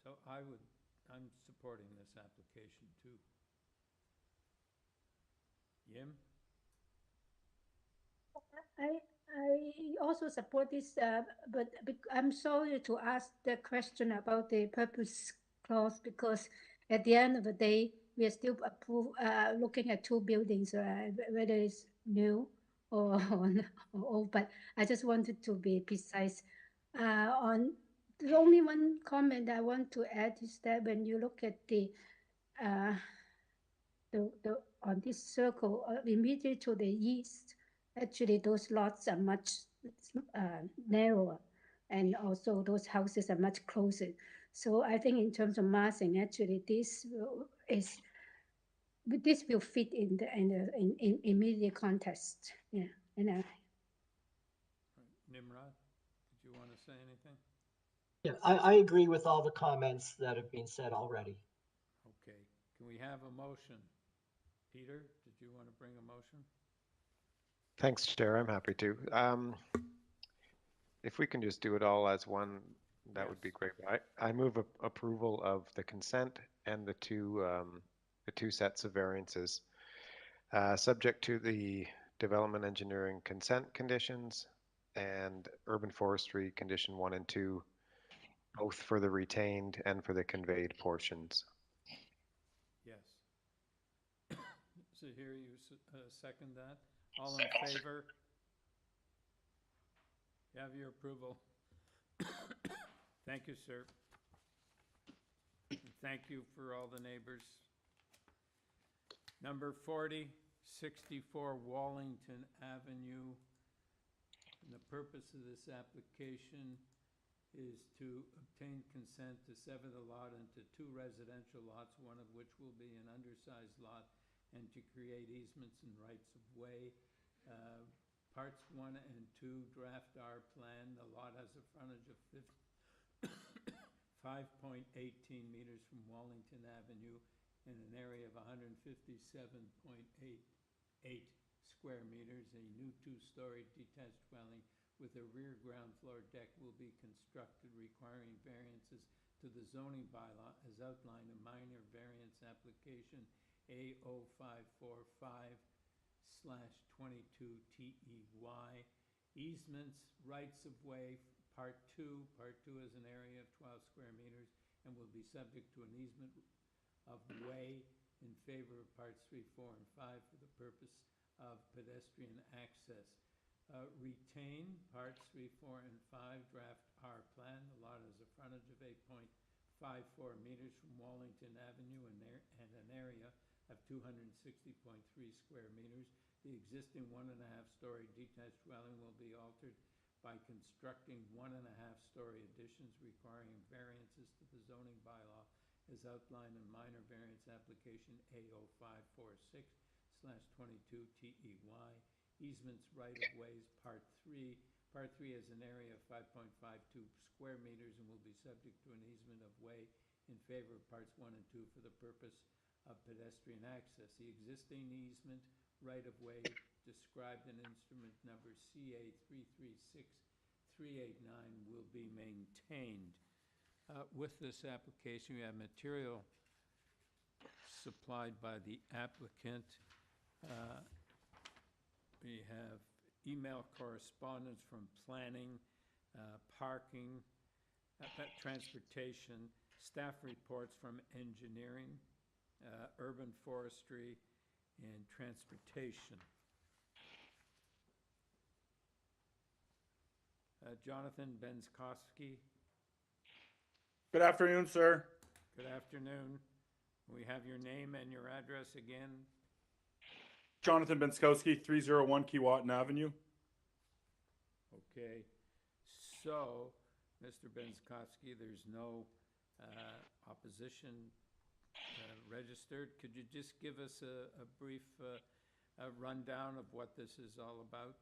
So I'm supporting this application too. Yim? I also support this, but I'm sorry to ask the question about the purpose clause, because at the end of the day, we are still looking at 2 buildings, whether it's new or old. But I just wanted to be precise. On the only one comment I want to add is that when you look at the on this circle immediately to the east, actually those lots are much narrower, and also those houses are much closer. So I think in terms of massing, actually this will fit in the immediate context. Yeah, and Nimrod, did you want to say anything? Yeah, I agree with all the comments that have been said already. Okay, can we have a motion? Peter, did you want to bring a motion? Thanks, Chair. I'm happy to. If we can just do it all as one, that would be Yes. great. I move approval of the consent and the two sets of variances, subject to the development engineering consent conditions and urban forestry condition 1 and 2, both for the retained and for the conveyed portions. Yes. So here you second that. All in favor? You have your approval. Thank you, sir. And thank you for all the neighbors. Number 40, 64 Wallington Avenue. And the purpose of this application is to obtain consent to sever the lot into 2 residential lots, one of which will be an undersized lot, and to create easements and rights of way. Parts 1 and 2, draft R plan. The lot has a frontage of 5.18 meters from Wallington Avenue and an area of 157.88 square meters. A new 2-story detached dwelling with a rear ground floor deck will be constructed, requiring variances to the zoning bylaw as outlined in minor variance application A0545/22TEY. Easements, rights of way, part 2. Part 2 is an area of 12 square meters and will be subject to an easement of way in favor of parts 3, 4, and 5 for the purpose of pedestrian access. Retain parts 3, 4, and 5, draft R plan. The lot has a frontage of 8.54 meters from Wallington Avenue and an area of 260.3 square meters. The existing 1.5-story detached dwelling will be altered by constructing 1.5-story additions, requiring variances to the zoning bylaw as outlined in minor variance application A0546/22TEY. Easements, right-of-ways, part 3. Part 3 is an area of 5.52 square meters and will be subject to an easement of way in favor of parts 1 and 2 for the purpose of pedestrian access. The existing easement right-of-way described in instrument number CA336389 will be maintained. With this application, we have material supplied by the applicant. We have email correspondence from planning, parking, transportation, staff reports from engineering, urban forestry, and transportation. Jonathan Benskowski. Good afternoon, sir. Good afternoon. We have your name and your address again. Jonathan Benskowski, 301 Keewatin Avenue. Okay. So, Mr. Benskowski, there's no opposition registered. Could you just give us a brief rundown of what this is all about?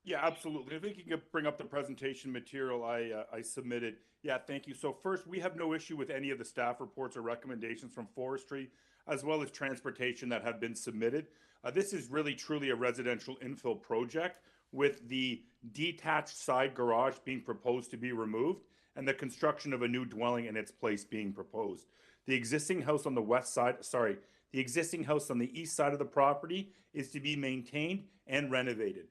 Yeah, absolutely. I think you could bring up the presentation material I submitted. Yeah, thank you. So first, we have no issue with any of the staff reports or recommendations from forestry, as well as transportation that have been submitted. This is really truly a residential infill project with the detached side garage being proposed to be removed and the construction of a new dwelling in its place being proposed. The existing house on the the existing house on the east side of the property is to be maintained and renovated.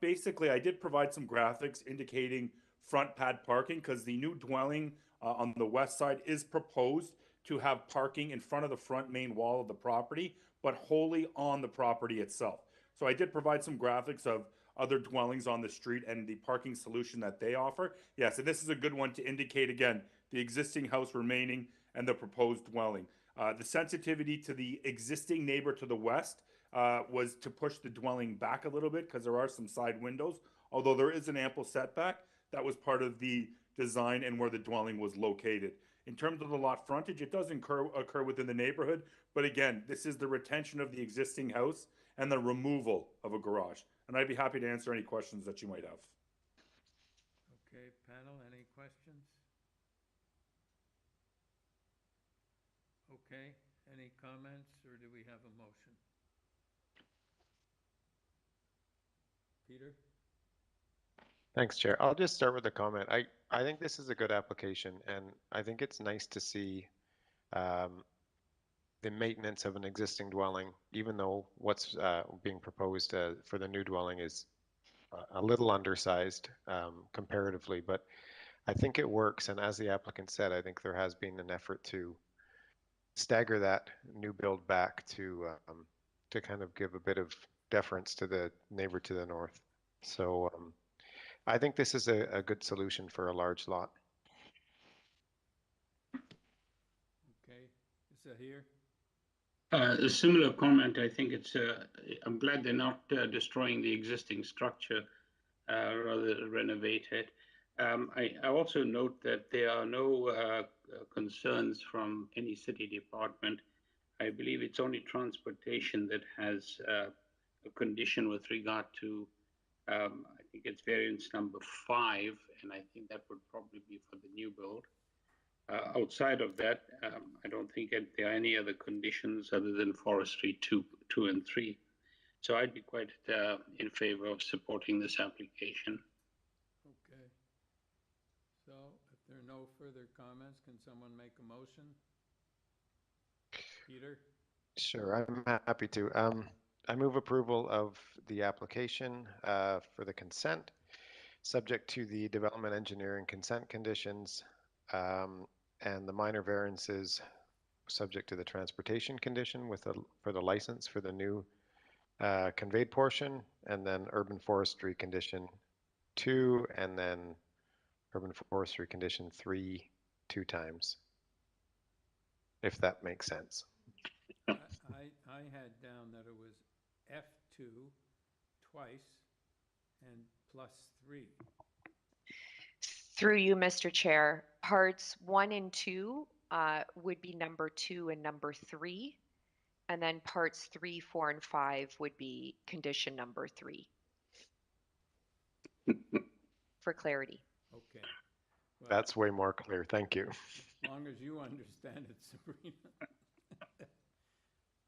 Basically, I did provide some graphics indicating front pad parking because the new dwelling on the west side is proposed to have parking in front of the front main wall of the property, but wholly on the property itself. So I did provide some graphics of other dwellings on the street and the parking solution that they offer. Yeah, so this is a good one to indicate, again, the existing house remaining and the proposed dwelling. The sensitivity to the existing neighbor to the west was to push the dwelling back a little bit because there are some side windows. Although there is an ample setback, that was part of the design and where the dwelling was located. In terms of the lot frontage, it does occur within the neighborhood, but again, this is the retention of the existing house and the removal of a garage. And I'd be happy to answer any questions that you might have. Okay, panel, any questions? Okay, any comments, or do we have a motion? Peter? Thanks, Chair. I'll just start with a comment. I think this is a good application, and I think it's nice to see the maintenance of an existing dwelling, even though what's being proposed for the new dwelling is a little undersized comparatively, but I think it works. And as the applicant said, I think there has been an effort to stagger that new build back to kind of give a bit of deference to the neighbor to the north. So I think this is a good solution for a large lot. Okay, is that here? A similar comment. I think it's. I'm glad they're not destroying the existing structure, rather than renovate it. I also note that there are no concerns from any city department. I believe it's only transportation that has a condition with regard to. I think it's variance number 5, and I think that would probably be for the new build. Outside of that, I don't think there are any other conditions other than forestry 2 and 3. So I'd be quite in favor of supporting this application. Okay. So if there are no further comments, can someone make a motion? Peter? Sure, I'm happy to. I move approval of the application for the consent, subject to the development engineering consent conditions and the minor variances subject to the transportation condition for the license for the new conveyed portion, and then urban forestry condition 2, and then urban forestry condition 3 2 times, if that makes sense. I had down that it was F2 twice and +3. Through you, Mr. Chair, parts 1 and 2 would be number 2 and number 3, and then parts 3, 4, and 5 would be condition number 3. For clarity. Okay. Well, that's way more clear. Thank you. As long as you understand it, Sabrina.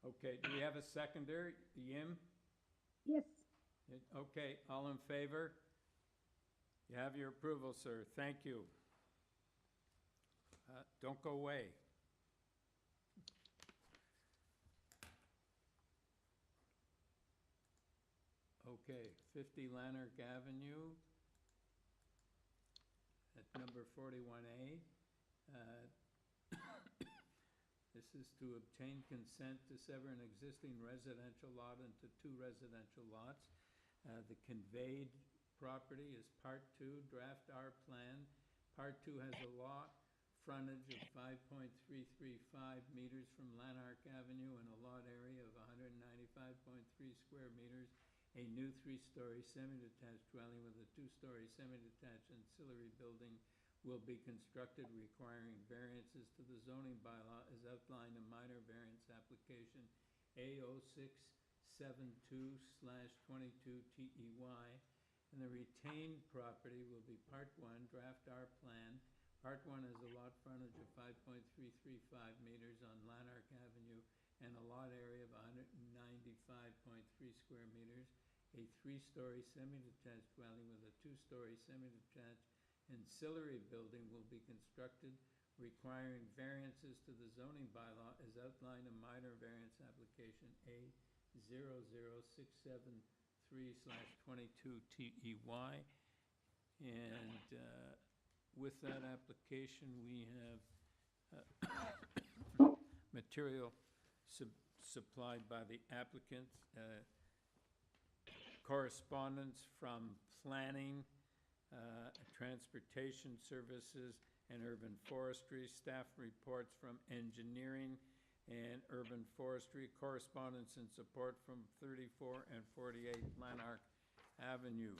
Okay, do we have a seconder? Yim? Yes. Okay, all in favor? You have your approval, sir. Thank you. Don't go away. Okay, 50 Lanark Avenue at number 41A. This is to obtain consent to sever an existing residential lot into 2 residential lots. The conveyed property is Part 2, Draft R Plan. Part 2 has a lot frontage of 5.335 meters from Lanark Avenue and a lot area of 195.3 square meters. A new 3-story semi-detached dwelling with a 2-story semi-detached ancillary building will be constructed requiring variances to the zoning bylaw as outlined in minor variance application A0672/22TEY, and the retained property will be Part 1, Draft R Plan. Part 1 has a lot frontage of 5.335 meters on Lanark Avenue and a lot area of 195.3 square meters. A 3-story semi-detached dwelling with a 2-story semi-detached ancillary building will be constructed requiring variances to the zoning bylaw as outlined in minor variance application A00673/22TEY. And with that application, we have material supplied by the applicant, correspondence from planning, transportation services, and urban forestry, staff reports from engineering and urban forestry, correspondence and support from 34 and 48 Lanark Avenue.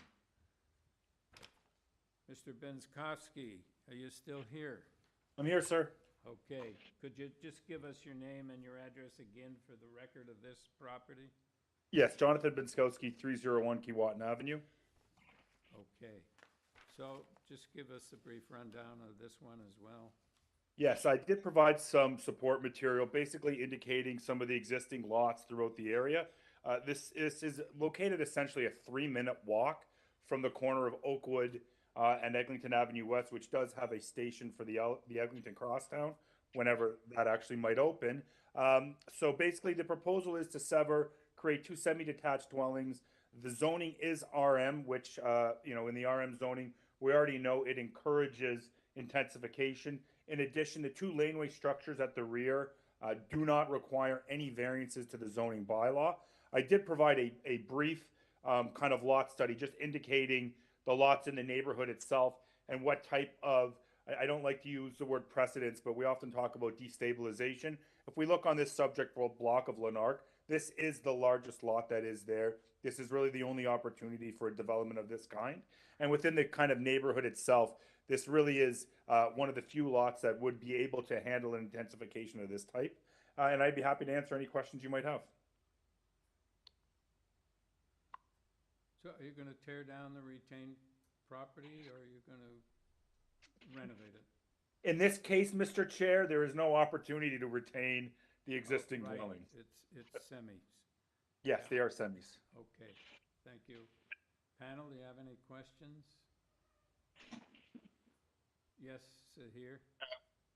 Mr. Benskowski, are you still here? I'm here, sir. Okay, could you just give us your name and your address again for the record of this property? Yes, Jonathan Benskowski, 301 Keewatin Avenue. Okay, so just give us a brief rundown of this one as well. Yes, I did provide some support material, basically indicating some of the existing lots throughout the area. This is located essentially a 3-minute walk from the corner of Oakwood and Eglinton Avenue West, which does have a station for the Eglinton Crosstown, whenever that actually might open. So basically, the proposal is to sever, create 2 semi-detached dwellings. The zoning is RM, which, in the RM zoning, we already know it encourages intensification. In addition, the 2 laneway structures at the rear do not require any variances to the zoning bylaw. I did provide a brief kind of lot study just indicating the lots in the neighborhood itself and what type of, I don't like to use the word precedence, but we often talk about destabilization. If we look on this subject block of Lanark, this is the largest lot that is there. This is really the only opportunity for a development of this kind. And within the kind of neighborhood itself, this really is one of the few lots that would be able to handle an intensification of this type. And I'd be happy to answer any questions you might have. So are you going to tear down the retained property, or are you going to renovate it? In this case, Mr. Chair, there is no opportunity to retain the existing dwelling. It's semis. Yes, they are semis. Okay, thank you. Panel, do you have any questions? Yes, here.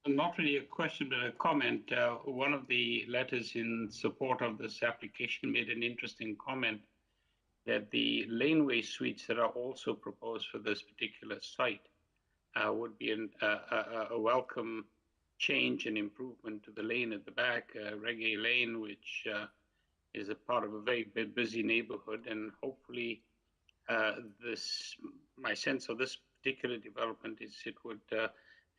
Not really a question, but a comment. One of the letters in support of this application made an interesting comment that the laneway suites that are also proposed for this particular site would be a welcome change and improvement to the lane at the back, Reggae Lane, which is a part of a very busy neighborhood. And hopefully my sense of this particular development is it would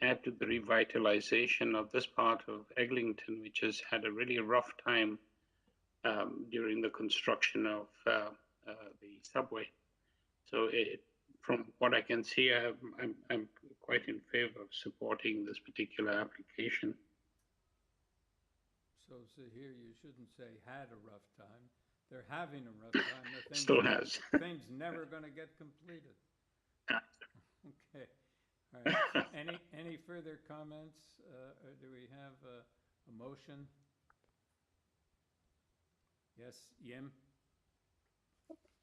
add to the revitalization of this part of Eglinton, which has had a really rough time during the construction of the subway. So from what I can see, I'm quite in favor of supporting this particular application. So here you shouldn't say had a rough time. They're having a rough time. The thing's Still has. Thing's never going to get completed. Okay. All right. So any further comments? Or do we have a motion? Yes, Yim?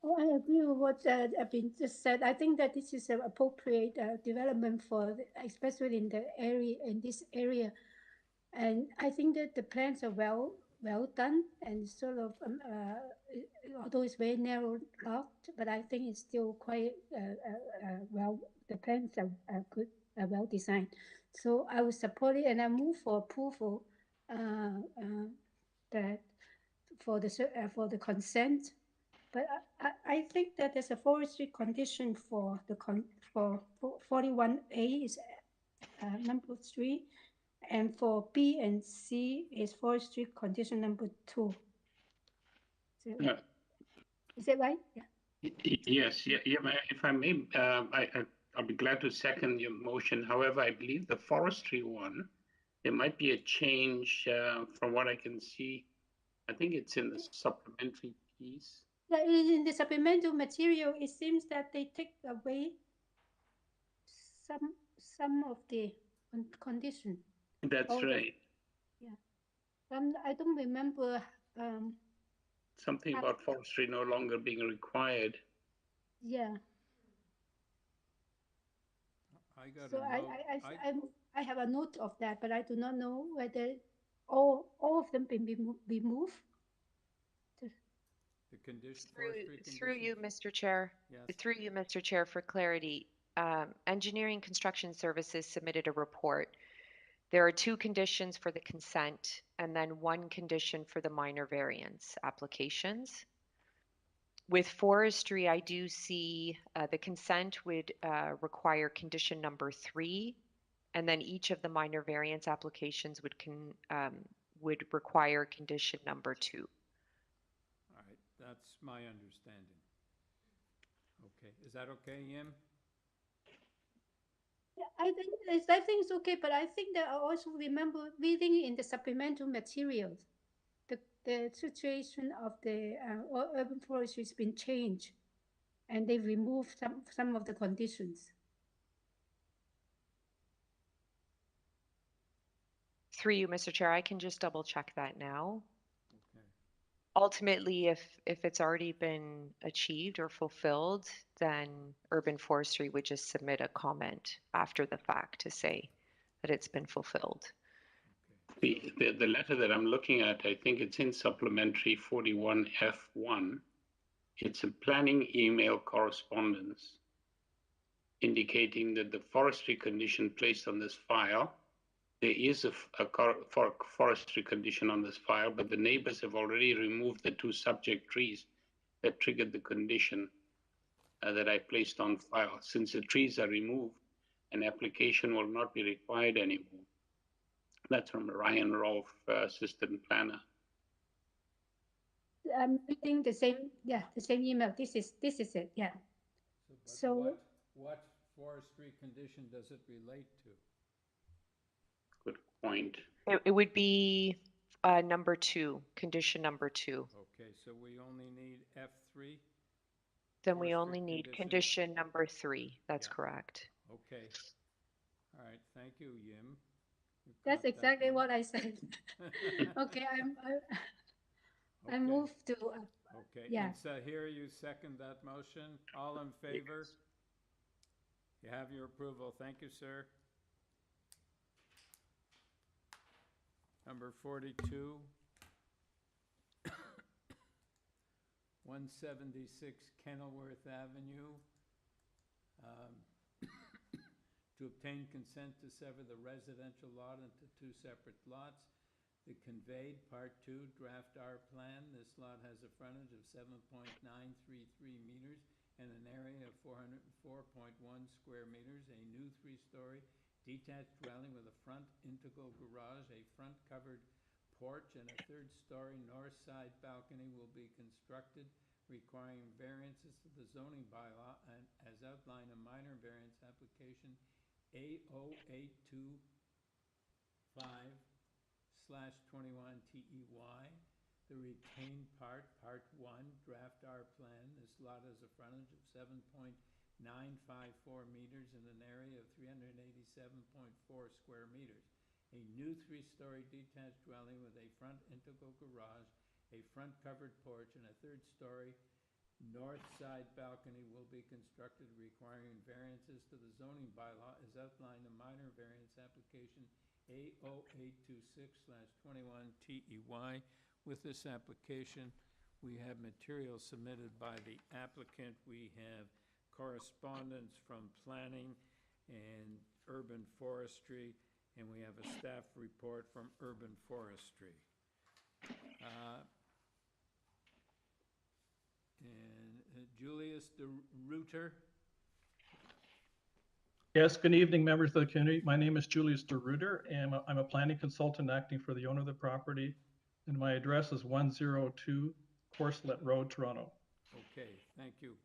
Oh, I agree with what has been just said. I think that this is an appropriate development for, especially in the area, in this area. And I think that the plans are well done and sort of, although it's very narrow lot, but I think it's still quite the plans are good, well designed. So I would support it, and I move for approval that for the consent. But I think that there's a forestry condition for the for 41A is number 3. And for B and C is forestry condition number 2. Is that right? Yeah. Yes, yeah. If I may, I'll be glad to second your motion. However, I believe the forestry one, there might be a change from what I can see. I think it's in the supplementary piece. Yeah, in the supplemental material, it seems that they take away some of the condition. That's right. Yeah. I don't remember. Something about forestry no longer being required. Yeah. I got so a note. I have a note of that, but I do not know whether all of them can be moved. The condition, through you, Mr. Chair. Yes. Through you, Mr. Chair, for clarity, Engineering Construction Services submitted a report. There are 2 conditions for the consent and then 1 condition for the minor variance applications. With forestry, I do see the consent would require condition number 3, and then each of the minor variance applications would require condition number 2. All right, that's my understanding. Okay, is that okay, Yim? Yeah, I think it's okay, but I think that I also remember reading in the supplemental materials, the situation of the urban forestry has been changed, and they removed some of the conditions. Through you, Mr. Chair, I can just double check that now. Okay. ultimately, if it's already been achieved or fulfilled, then urban forestry would just submit a comment after the fact to say that it's been fulfilled. The letter that I'm looking at, I think it's in supplementary 41F1. It's a planning email correspondence indicating that the forestry condition placed on this file, there is a forestry condition on this file, but the neighbors have already removed the 2 subject trees that triggered the condition that I placed on file. Since the trees are removed, an application will not be required anymore. That's from Ryan Rolfe, assistant planner. I'm reading the same email. This is it, yeah. So what forestry condition does it relate to? Good point. It would be number 2, condition number 2. Okay, so we only need F3? Then we only need condition number 3. That's correct. Okay. All right, thank you, Yim. That's exactly what I said. Okay, I move to. Okay, yeah. and so here you second that motion. All in favor? You have your approval. Thank you, sir. Number 42. 176 Kenilworth Avenue. To obtain consent to sever the residential lot into 2 separate lots. The conveyed Part 2 Draft R plan. This lot has a frontage of 7.933 meters and an area of 404.1 square meters. A new 3-story detached dwelling with a front integral garage, a front covered porch, and a 3rd-story north side balcony will be constructed, requiring variances to the zoning bylaw and as outlined in minor variance application A0825/21 TEY. The retained part, Part 1, Draft R plan. This lot has a frontage of 7.954 meters and an area of 387.4 square meters. A new 3-story detached dwelling with a front integral garage, a front covered porch, and a 3rd-story north side balcony will be constructed, requiring variances to the zoning bylaw as outlined in minor variance application A0826/21 TEY. With this application, we have material submitted by the applicant. We have correspondence from planning and urban forestry, and we have a staff report from urban forestry. Julius de Ruyter. Yes, good evening, members of the community. My name is Julius de Ruyter, and I'm a planning consultant acting for the owner of the property, and my address is 102 Corselet Road, Toronto. Okay, thank you.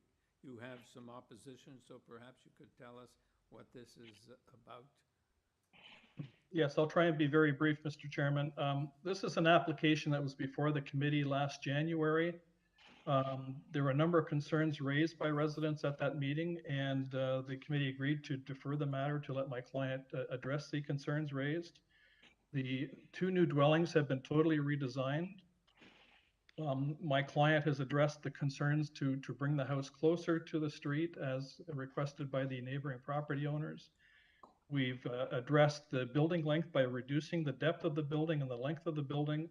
You have some opposition, so perhaps you could tell us what this is about. Yes, I'll try and be very brief, Mr. Chairman. This is an application that was before the committee last January. There were a number of concerns raised by residents at that meeting, and the committee agreed to defer the matter to let my client address the concerns raised. The 2 new dwellings have been totally redesigned. My client has addressed the concerns to bring the house closer to the street as requested by the neighboring property owners. We've addressed the building length by reducing the depth of the building and the length of the building.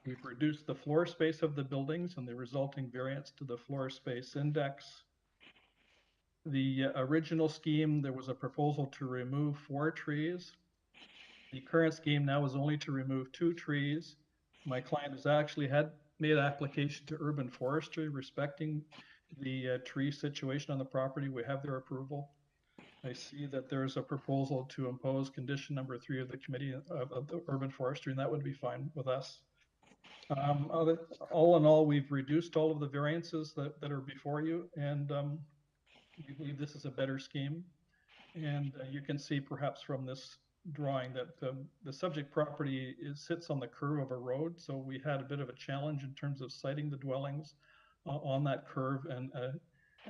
We've reduced the floor space of the buildings and the resulting variance to the floor space index. The original scheme, there was a proposal to remove 4 trees. The current scheme now is only to remove 2 trees. My client has actually made an application to urban forestry respecting the tree situation on the property. We have their approval. I see that there's a proposal to impose condition number 3 of the committee of the urban forestry, and that would be fine with us. All in all, we've reduced all of the variances that are before you, and we believe this is a better scheme. And you can see perhaps from this drawing that the subject property sits on the curve of a road, so we had a bit of a challenge in terms of siting the dwellings on that curve and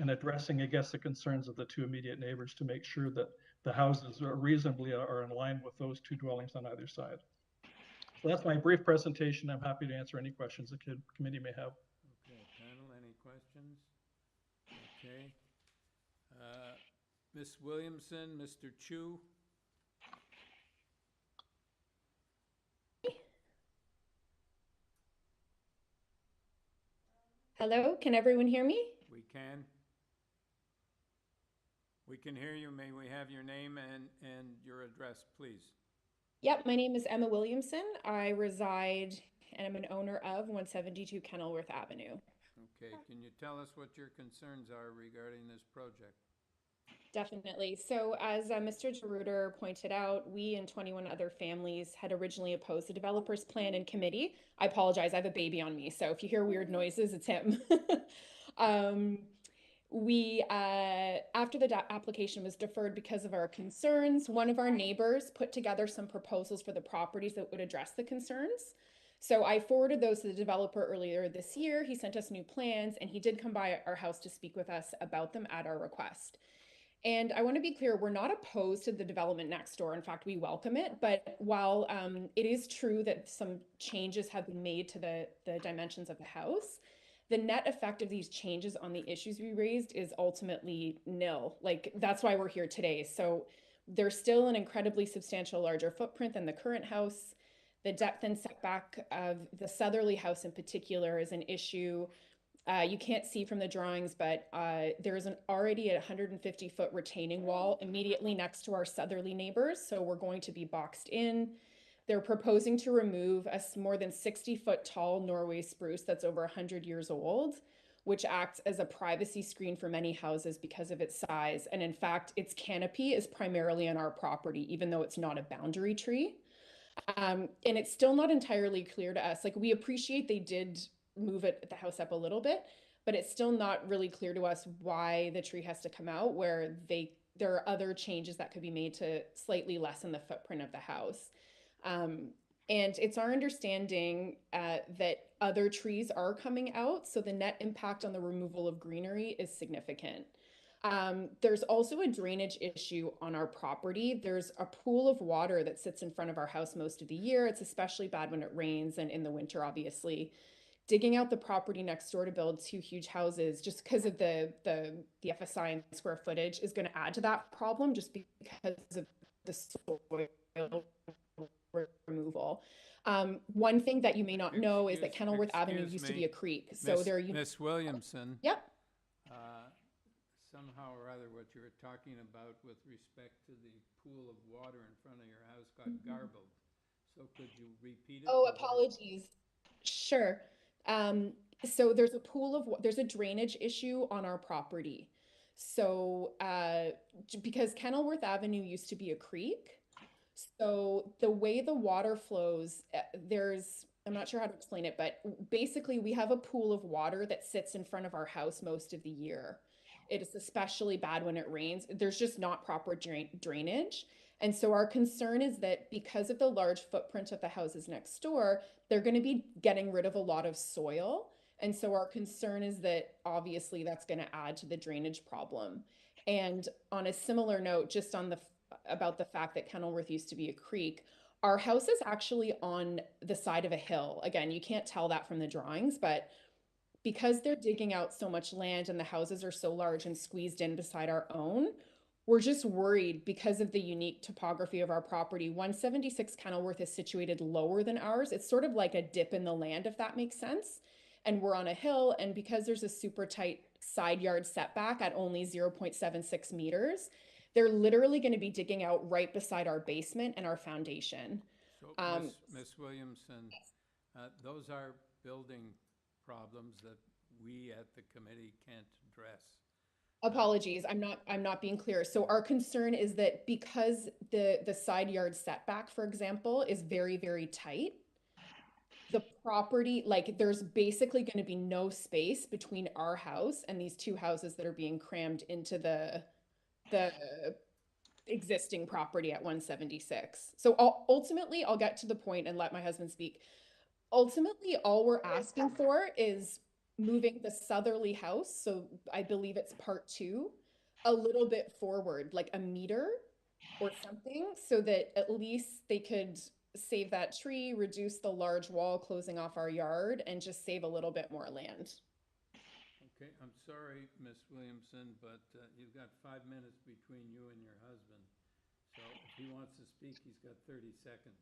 addressing, I guess, the concerns of the 2 immediate neighbors to make sure that the houses reasonably are in line with those 2 dwellings on either side. So that's my brief presentation. I'm happy to answer any questions the committee may have. Okay, panel, any questions? Okay. Ms. Williamson, Mr. Chu? Hello, can everyone hear me? We can. We can hear you. May we have your name and your address, please? Yep, my name is Emma Williamson. I reside and I'm an owner of 172 Kenilworth Avenue. Okay, can you tell us what your concerns are regarding this project? Definitely. So as Mr. DeRuiter pointed out, we and 21 other families had originally opposed the developer's plan in committee. I apologize, I have a baby on me, so if you hear weird noises, it's him. After the application was deferred because of our concerns, one of our neighbors put together some proposals for the properties that would address the concerns. So I forwarded those to the developer earlier this year. He sent us new plans and he did come by our house to speak with us about them at our request. And I want to be clear, we're not opposed to the development next door. In fact, we welcome it. But while it is true that some changes have been made to the dimensions of the house, the net effect of these changes on the issues we raised is ultimately nil. Like, that's why we're here today. So there's still an incredibly substantial larger footprint than the current house. The depth and setback of the southerly house in particular is an issue. You can't see from the drawings, but there is already a 150-foot retaining wall immediately next to our southerly neighbors. So we're going to be boxed in. They're proposing to remove a more than 60-foot tall Norway spruce that's over 100 years old, which acts as a privacy screen for many houses because of its size. And in fact, its canopy is primarily on our property, even though it's not a boundary tree. And it's still not entirely clear to us. Like, we appreciate they did move the house up a little bit, but it's still not really clear to us why the tree has to come out, where there are other changes that could be made to slightly lessen the footprint of the house. And it's our understanding that other trees are coming out, so the net impact on the removal of greenery is significant. There's also a drainage issue on our property. There's a pool of water that sits in front of our house most of the year. It's especially bad when it rains and in the winter, obviously. Digging out the property next door to build two huge houses just because of the FSI and square footage is going to add to that problem just because of the soil removal. One thing that you may not know is that Kenilworth Avenue used to be a creek. So Miss Williamson. Yep. Somehow or other, what you were talking about with respect to the pool of water in front of your house got garbled. So could you repeat it? Oh, apologies. Sure. So there's a drainage issue on our property. So because Kenilworth Avenue used to be a creek, so the way the water flows, I'm not sure how to explain it, but basically we have a pool of water that sits in front of our house most of the year. It is especially bad when it rains. There's just not proper drainage. And so our concern is that because of the large footprint of the houses next door, they're going to be getting rid of a lot of soil. And so our concern is that obviously that's going to add to the drainage problem. And on a similar note, just about the fact that Kenilworth used to be a creek, our house is actually on the side of a hill. Again, you can't tell that from the drawings, but because they're digging out so much land and the houses are so large and squeezed in beside our own, we're just worried because of the unique topography of our property. 176 Kenilworth is situated lower than ours. It's sort of like a dip in the land, if that makes sense. And we're on a hill, and because there's a super tight side yard setback at only 0.76 meters, they're literally going to be digging out right beside our basement and our foundation. So, Ms. Williamson, those are building problems that we at the committee can't address. Apologies, I'm not being clear. So our concern is that because the side yard setback, for example, is very, very tight, the property, like, there's basically going to be no space between our house and these two houses that are being crammed into the existing property at 176. So ultimately, I'll get to the point and let my husband speak. Ultimately, all we're asking for is moving the southerly house, so I believe it's part 2, a little bit forward, like a meter or something, so that at least they could save that tree, reduce the large wall closing off our yard, and just save a little bit more land. Okay, I'm sorry, Miss Williamson, but you've got 5 minutes between you and your husband. So if he wants to speak, he's got 30 seconds.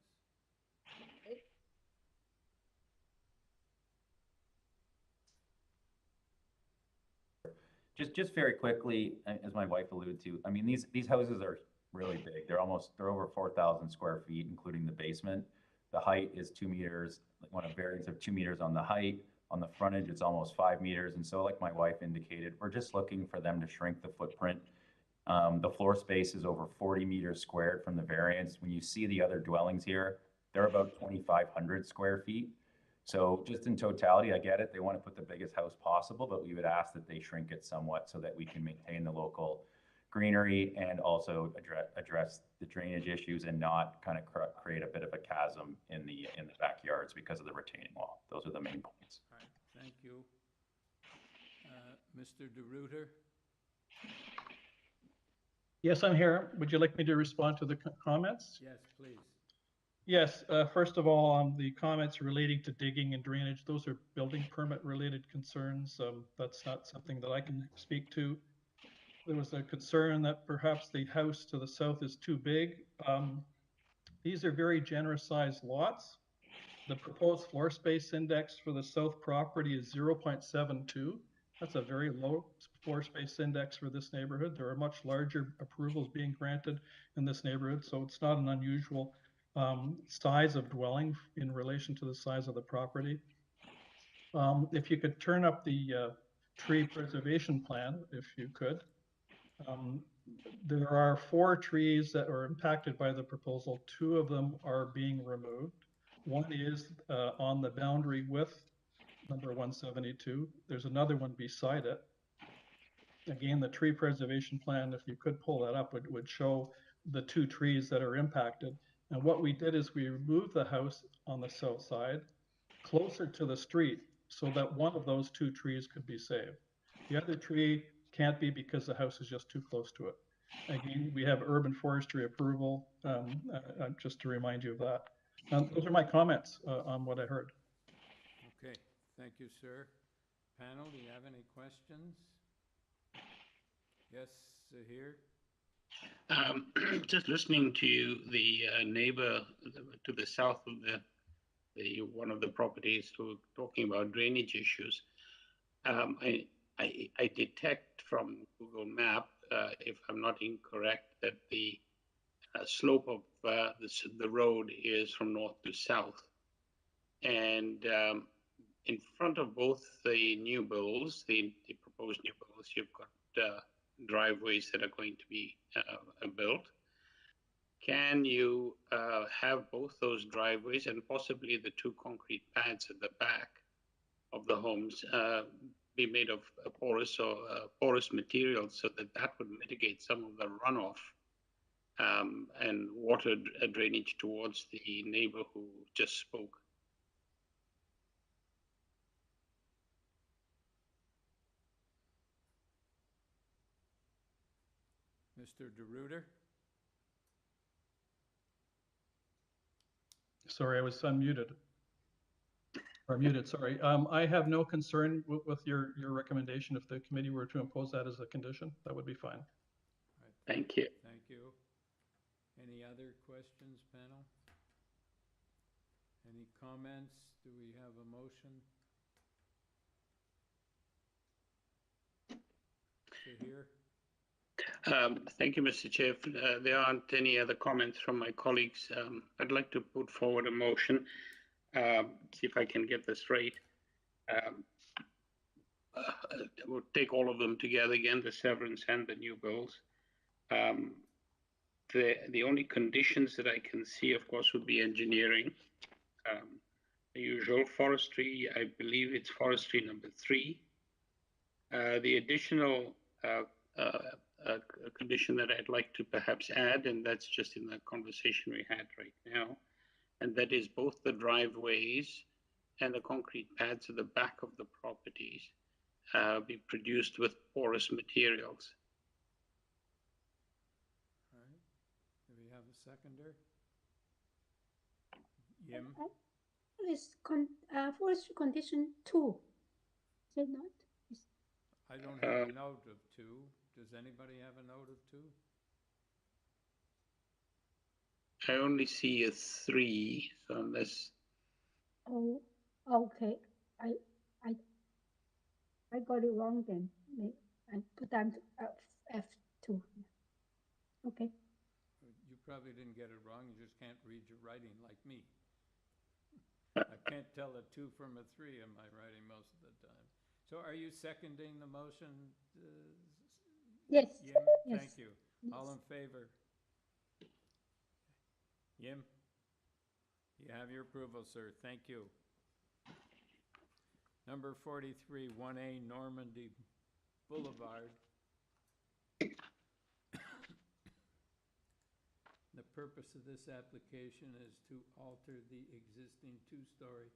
Just very quickly, as my wife alluded to, I mean, these houses are really big. They're over 4,000 square feet, including the basement. The height is 2 meters, like a variance of 2 meters on the height. On the frontage, it's almost 5 meters. And so, like my wife indicated, we're just looking for them to shrink the footprint. The floor space is over 40 meters squared from the variance. When you see the other dwellings here, they're about 2,500 square feet. So just in totality, I get it. They want to put the biggest house possible, but we would ask that they shrink it somewhat so that we can maintain the local greenery and also address the drainage issues and not kind of create a bit of a chasm in the backyards because of the retaining wall. Those are the main points. All right, thank you. Mr. DeRuiter? Yes, I'm here. Would you like me to respond to the comments? Yes, please. Yes, first of all, on the comments relating to digging and drainage, those are building permit related concerns. That's not something that I can speak to. There was a concern that perhaps the house to the south is too big. These are very generous sized lots. The proposed floor space index for the south property is 0.72. That's a very low floor space index for this neighborhood. There are much larger approvals being granted in this neighborhood, so it's not an unusual size of dwelling in relation to the size of the property. If you could turn up the tree preservation plan, if you could. There are 4 trees that are impacted by the proposal. 2 of them are being removed. One is on the boundary with number 172. There's another one beside it. Again, the tree preservation plan, if you could pull that up, would show the 2 trees that are impacted. And what we did is we removed the house on the south side closer to the street so that one of those 2 trees could be saved. The other tree can't be because the house is just too close to it. Again, we have urban forestry approval, just to remind you of that. Those are my comments on what I heard. Okay, thank you, sir. Panel, do you have any questions? Yes, here. Just listening to the neighbor to the south of the one of the properties who talking about drainage issues. I detect from Google Map, if I'm not incorrect, that the slope of the road is from north to south, and in front of both the new builds, the proposed new builds, you've got driveways that are going to be built. Can you have both those driveways and possibly the 2 concrete pads at the back of the homes be made of porous material so that that would mitigate some of the runoff and water drainage towards the neighbor who just spoke? Mr. DeRuiter? Sorry, I was unmuted. Or muted, sorry. I have no concern with your recommendation. If the committee were to impose that as a condition, that would be fine. Right. Thank you. Thank you. Any other questions, panel? Any comments? Do we have a motion? To hear? Thank you, Mr. Chair. If there aren't any other comments from my colleagues, I'd like to put forward a motion. See if I can get this right. We'll take all of them together again, the severance and the new bills. The only conditions that I can see, of course, would be engineering. The usual forestry, I believe it's forestry number 3. The additional condition that I'd like to perhaps add, and that's just in the conversation we had right now, and that is both the driveways and the concrete pads at the back of the properties be produced with porous materials. All right. Do we have a seconder? Yim? Forestry condition 2. Is it not? I don't have a note of 2. Does anybody have a note of 2? I only see a 3, so unless. Oh, okay. I got it wrong then. I put down F2. Okay. You probably didn't get it wrong. You just can't read your writing like me. I can't tell a 2 from a 3 in my writing most of the time. So are you seconding the motion? Yes. Yim? Yes. Thank you. Yes. All in favor? Yim? You have your approval, sir. Thank you. Number 43, 1A Normandy Boulevard. The purpose of this application is to alter the existing two-story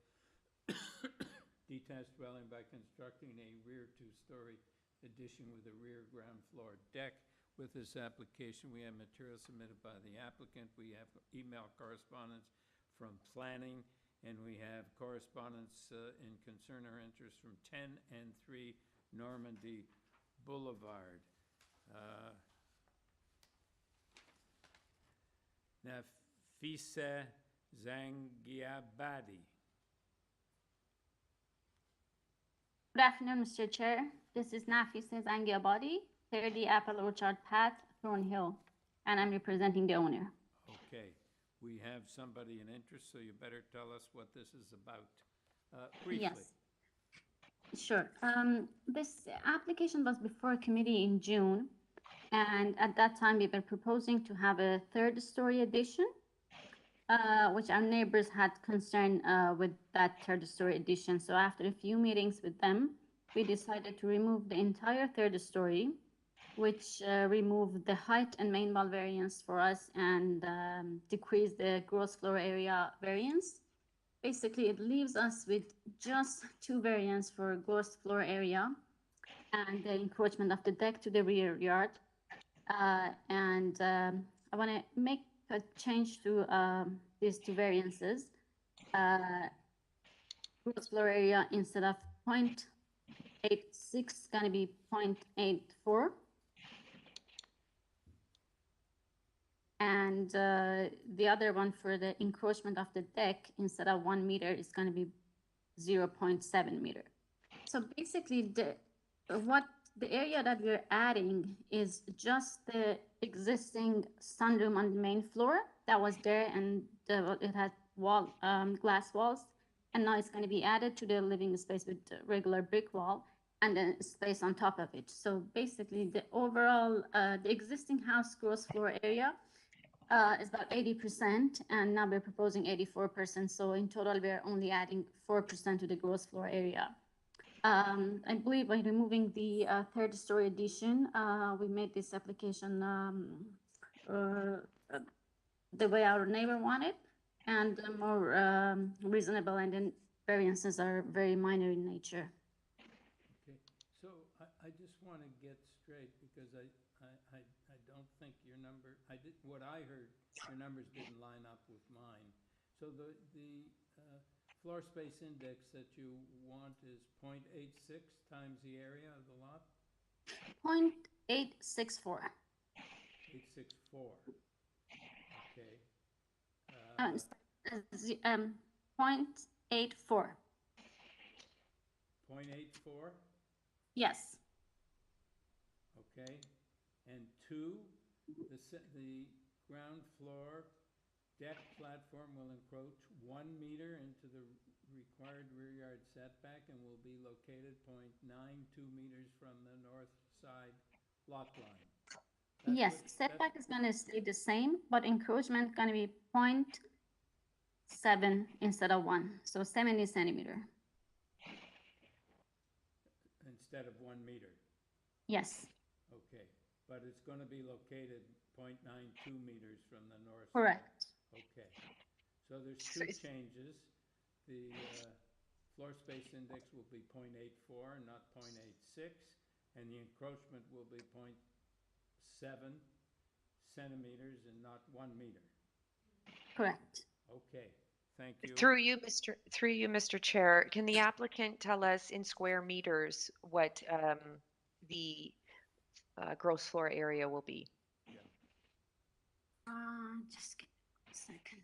detached dwelling by constructing a rear two-story addition with a rear ground floor deck. With this application, we have material submitted by the applicant. We have email correspondence from planning, and we have correspondence in concern or interest from 10 and 3 Normandy Boulevard. Nafisa Zangiabadi. Good afternoon, Mr. Chair. This is Nafisa Zangiabadi, 30 Apple Orchard Path, Thornhill, and I'm representing the owner. Okay, we have somebody in interest, so you better tell us what this is about briefly. Yes. Sure. This application was before committee in June, and at that time we were proposing to have a third-story addition, which our neighbors had concern with that third-story addition. So after a few meetings with them, we decided to remove the entire third story, which removed the height and main wall variance for us and decrease the gross floor area variance. Basically, it leaves us with just 2 variants for gross floor area and the encroachment of the deck to the rear yard. I want to make a change to these 2 variances. Gross floor area, instead of 0.86, going to be 0.84. And the other one for the encroachment of the deck, instead of 1 meter, is going to be 0.7 meter. So basically, the area that we're adding is just the existing sunroom on the main floor that was there, and it had glass walls, and now it's going to be added to the living space with the regular brick wall and then space on top of it. So basically, the overall, the existing house gross floor area is about 80%, and now we're proposing 84%. So in total, we're only adding 4% to the gross floor area. I believe by removing the third-story addition, we made this application the way our neighbor wanted, and more reasonable, and then variances are very minor in nature. Okay, so I just want to get straight, because I don't think your number, what I heard, your numbers didn't line up with mine. So the floor space index that you want is 0.86 times the area of the lot? 0.864. 864. Okay. 0.84. 0.84? Yes. Okay. And 2, the ground floor deck platform will encroach 1 meter into the required rear yard setback and will be located 0.92 meters from the north side lot line. Yes, setback is going to stay the same, but encroachment is going to be 0.7 instead of 1, so 70 centimeter. Instead of 1 meter? Yes. Okay, but it's going to be located 0.92 meters from the north side? Correct. Okay, so there's 2 changes. The floor space index will be 0.84, not 0.86, and the encroachment will be 0.7 centimeters and not 1 meter. Correct. Okay, Thank you. Through you, Mr. Chair, can the applicant tell us in square meters what the gross floor area will be? Just give me a second.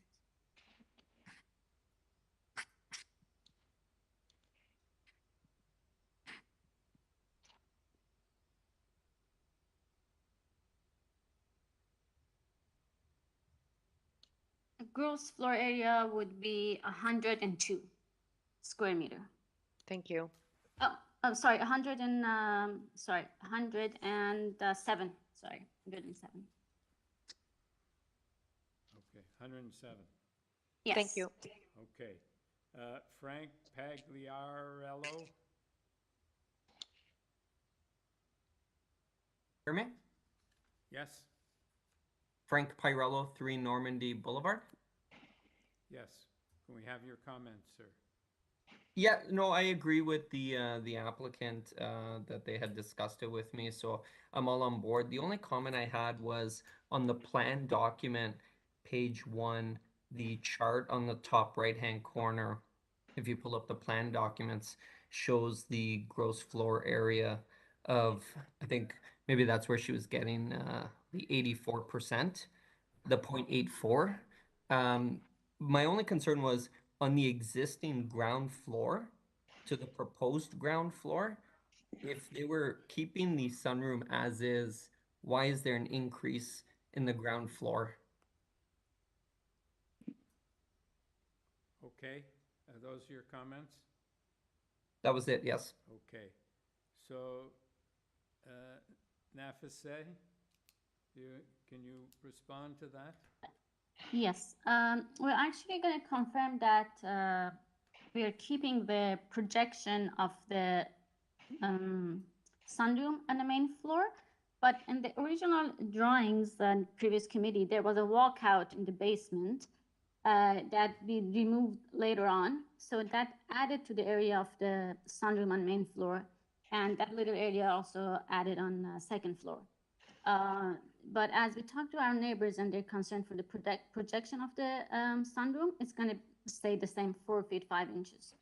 The gross floor area would be 102 square meter. Thank you. Oh, sorry, 100 and, sorry, 107, sorry, 107. Okay, 107. Yes. Thank you. Okay. Frank Pagliarello? Hear me? Yes? Frank Pirello, 3 Normandy Boulevard. Yes. Can we have your comments, sir? Yeah, no, I agree with the applicant that they had discussed it with me, so I'm all on board. The only comment I had was on the plan document, page 1, the chart on the top right-hand corner, if you pull up the plan documents, shows the gross floor area of, I think maybe that's where she was getting the 84%, the 0.84. My only concern was on the existing ground floor to the proposed ground floor, if they were keeping the sunroom as is, why is there an increase in the ground floor? Okay. Are those your comments? That was it, yes. Okay. So, Nafise, can you respond to that? Yes, we're actually going to confirm that we are keeping the projection of the sunroom on the main floor, but in the original drawings and previous committee, there was a walkout in the basement that we removed later on. So that added to the area of the sunroom on main floor, and that little area also added on second floor. But as we talk to our neighbors and they're concerned for the projection of the sunroom, it's going to stay the same, 4 feet 5 inches.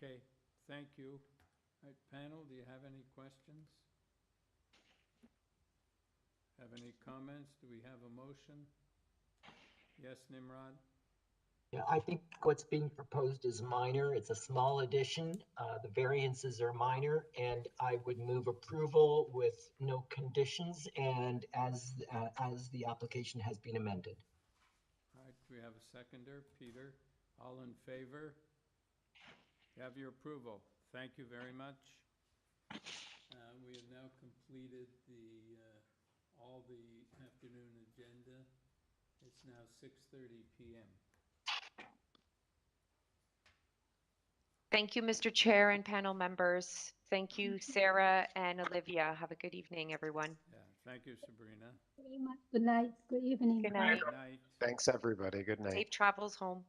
Okay, thank you. All right, panel, do you have any questions? Have any comments? Do we have a motion? Yes, Nimrod? Yeah, I think what's being proposed is minor. It's a small addition. The variances are minor, and I would move approval with no conditions and as the application has been amended. All right, we have a seconder, Peter. All in favor? You have your approval. Thank you very much. We have now completed all the afternoon agenda. It's now 6:30 p.m. Thank you, Mr. Chair and panel members. Thank you, Sarah and Olivia. Have a good evening, everyone. Yeah, thank you, Sabrina. Very much. Good night. Good evening. Good night. Good night. Thanks, everybody. Good night. Safe travels home.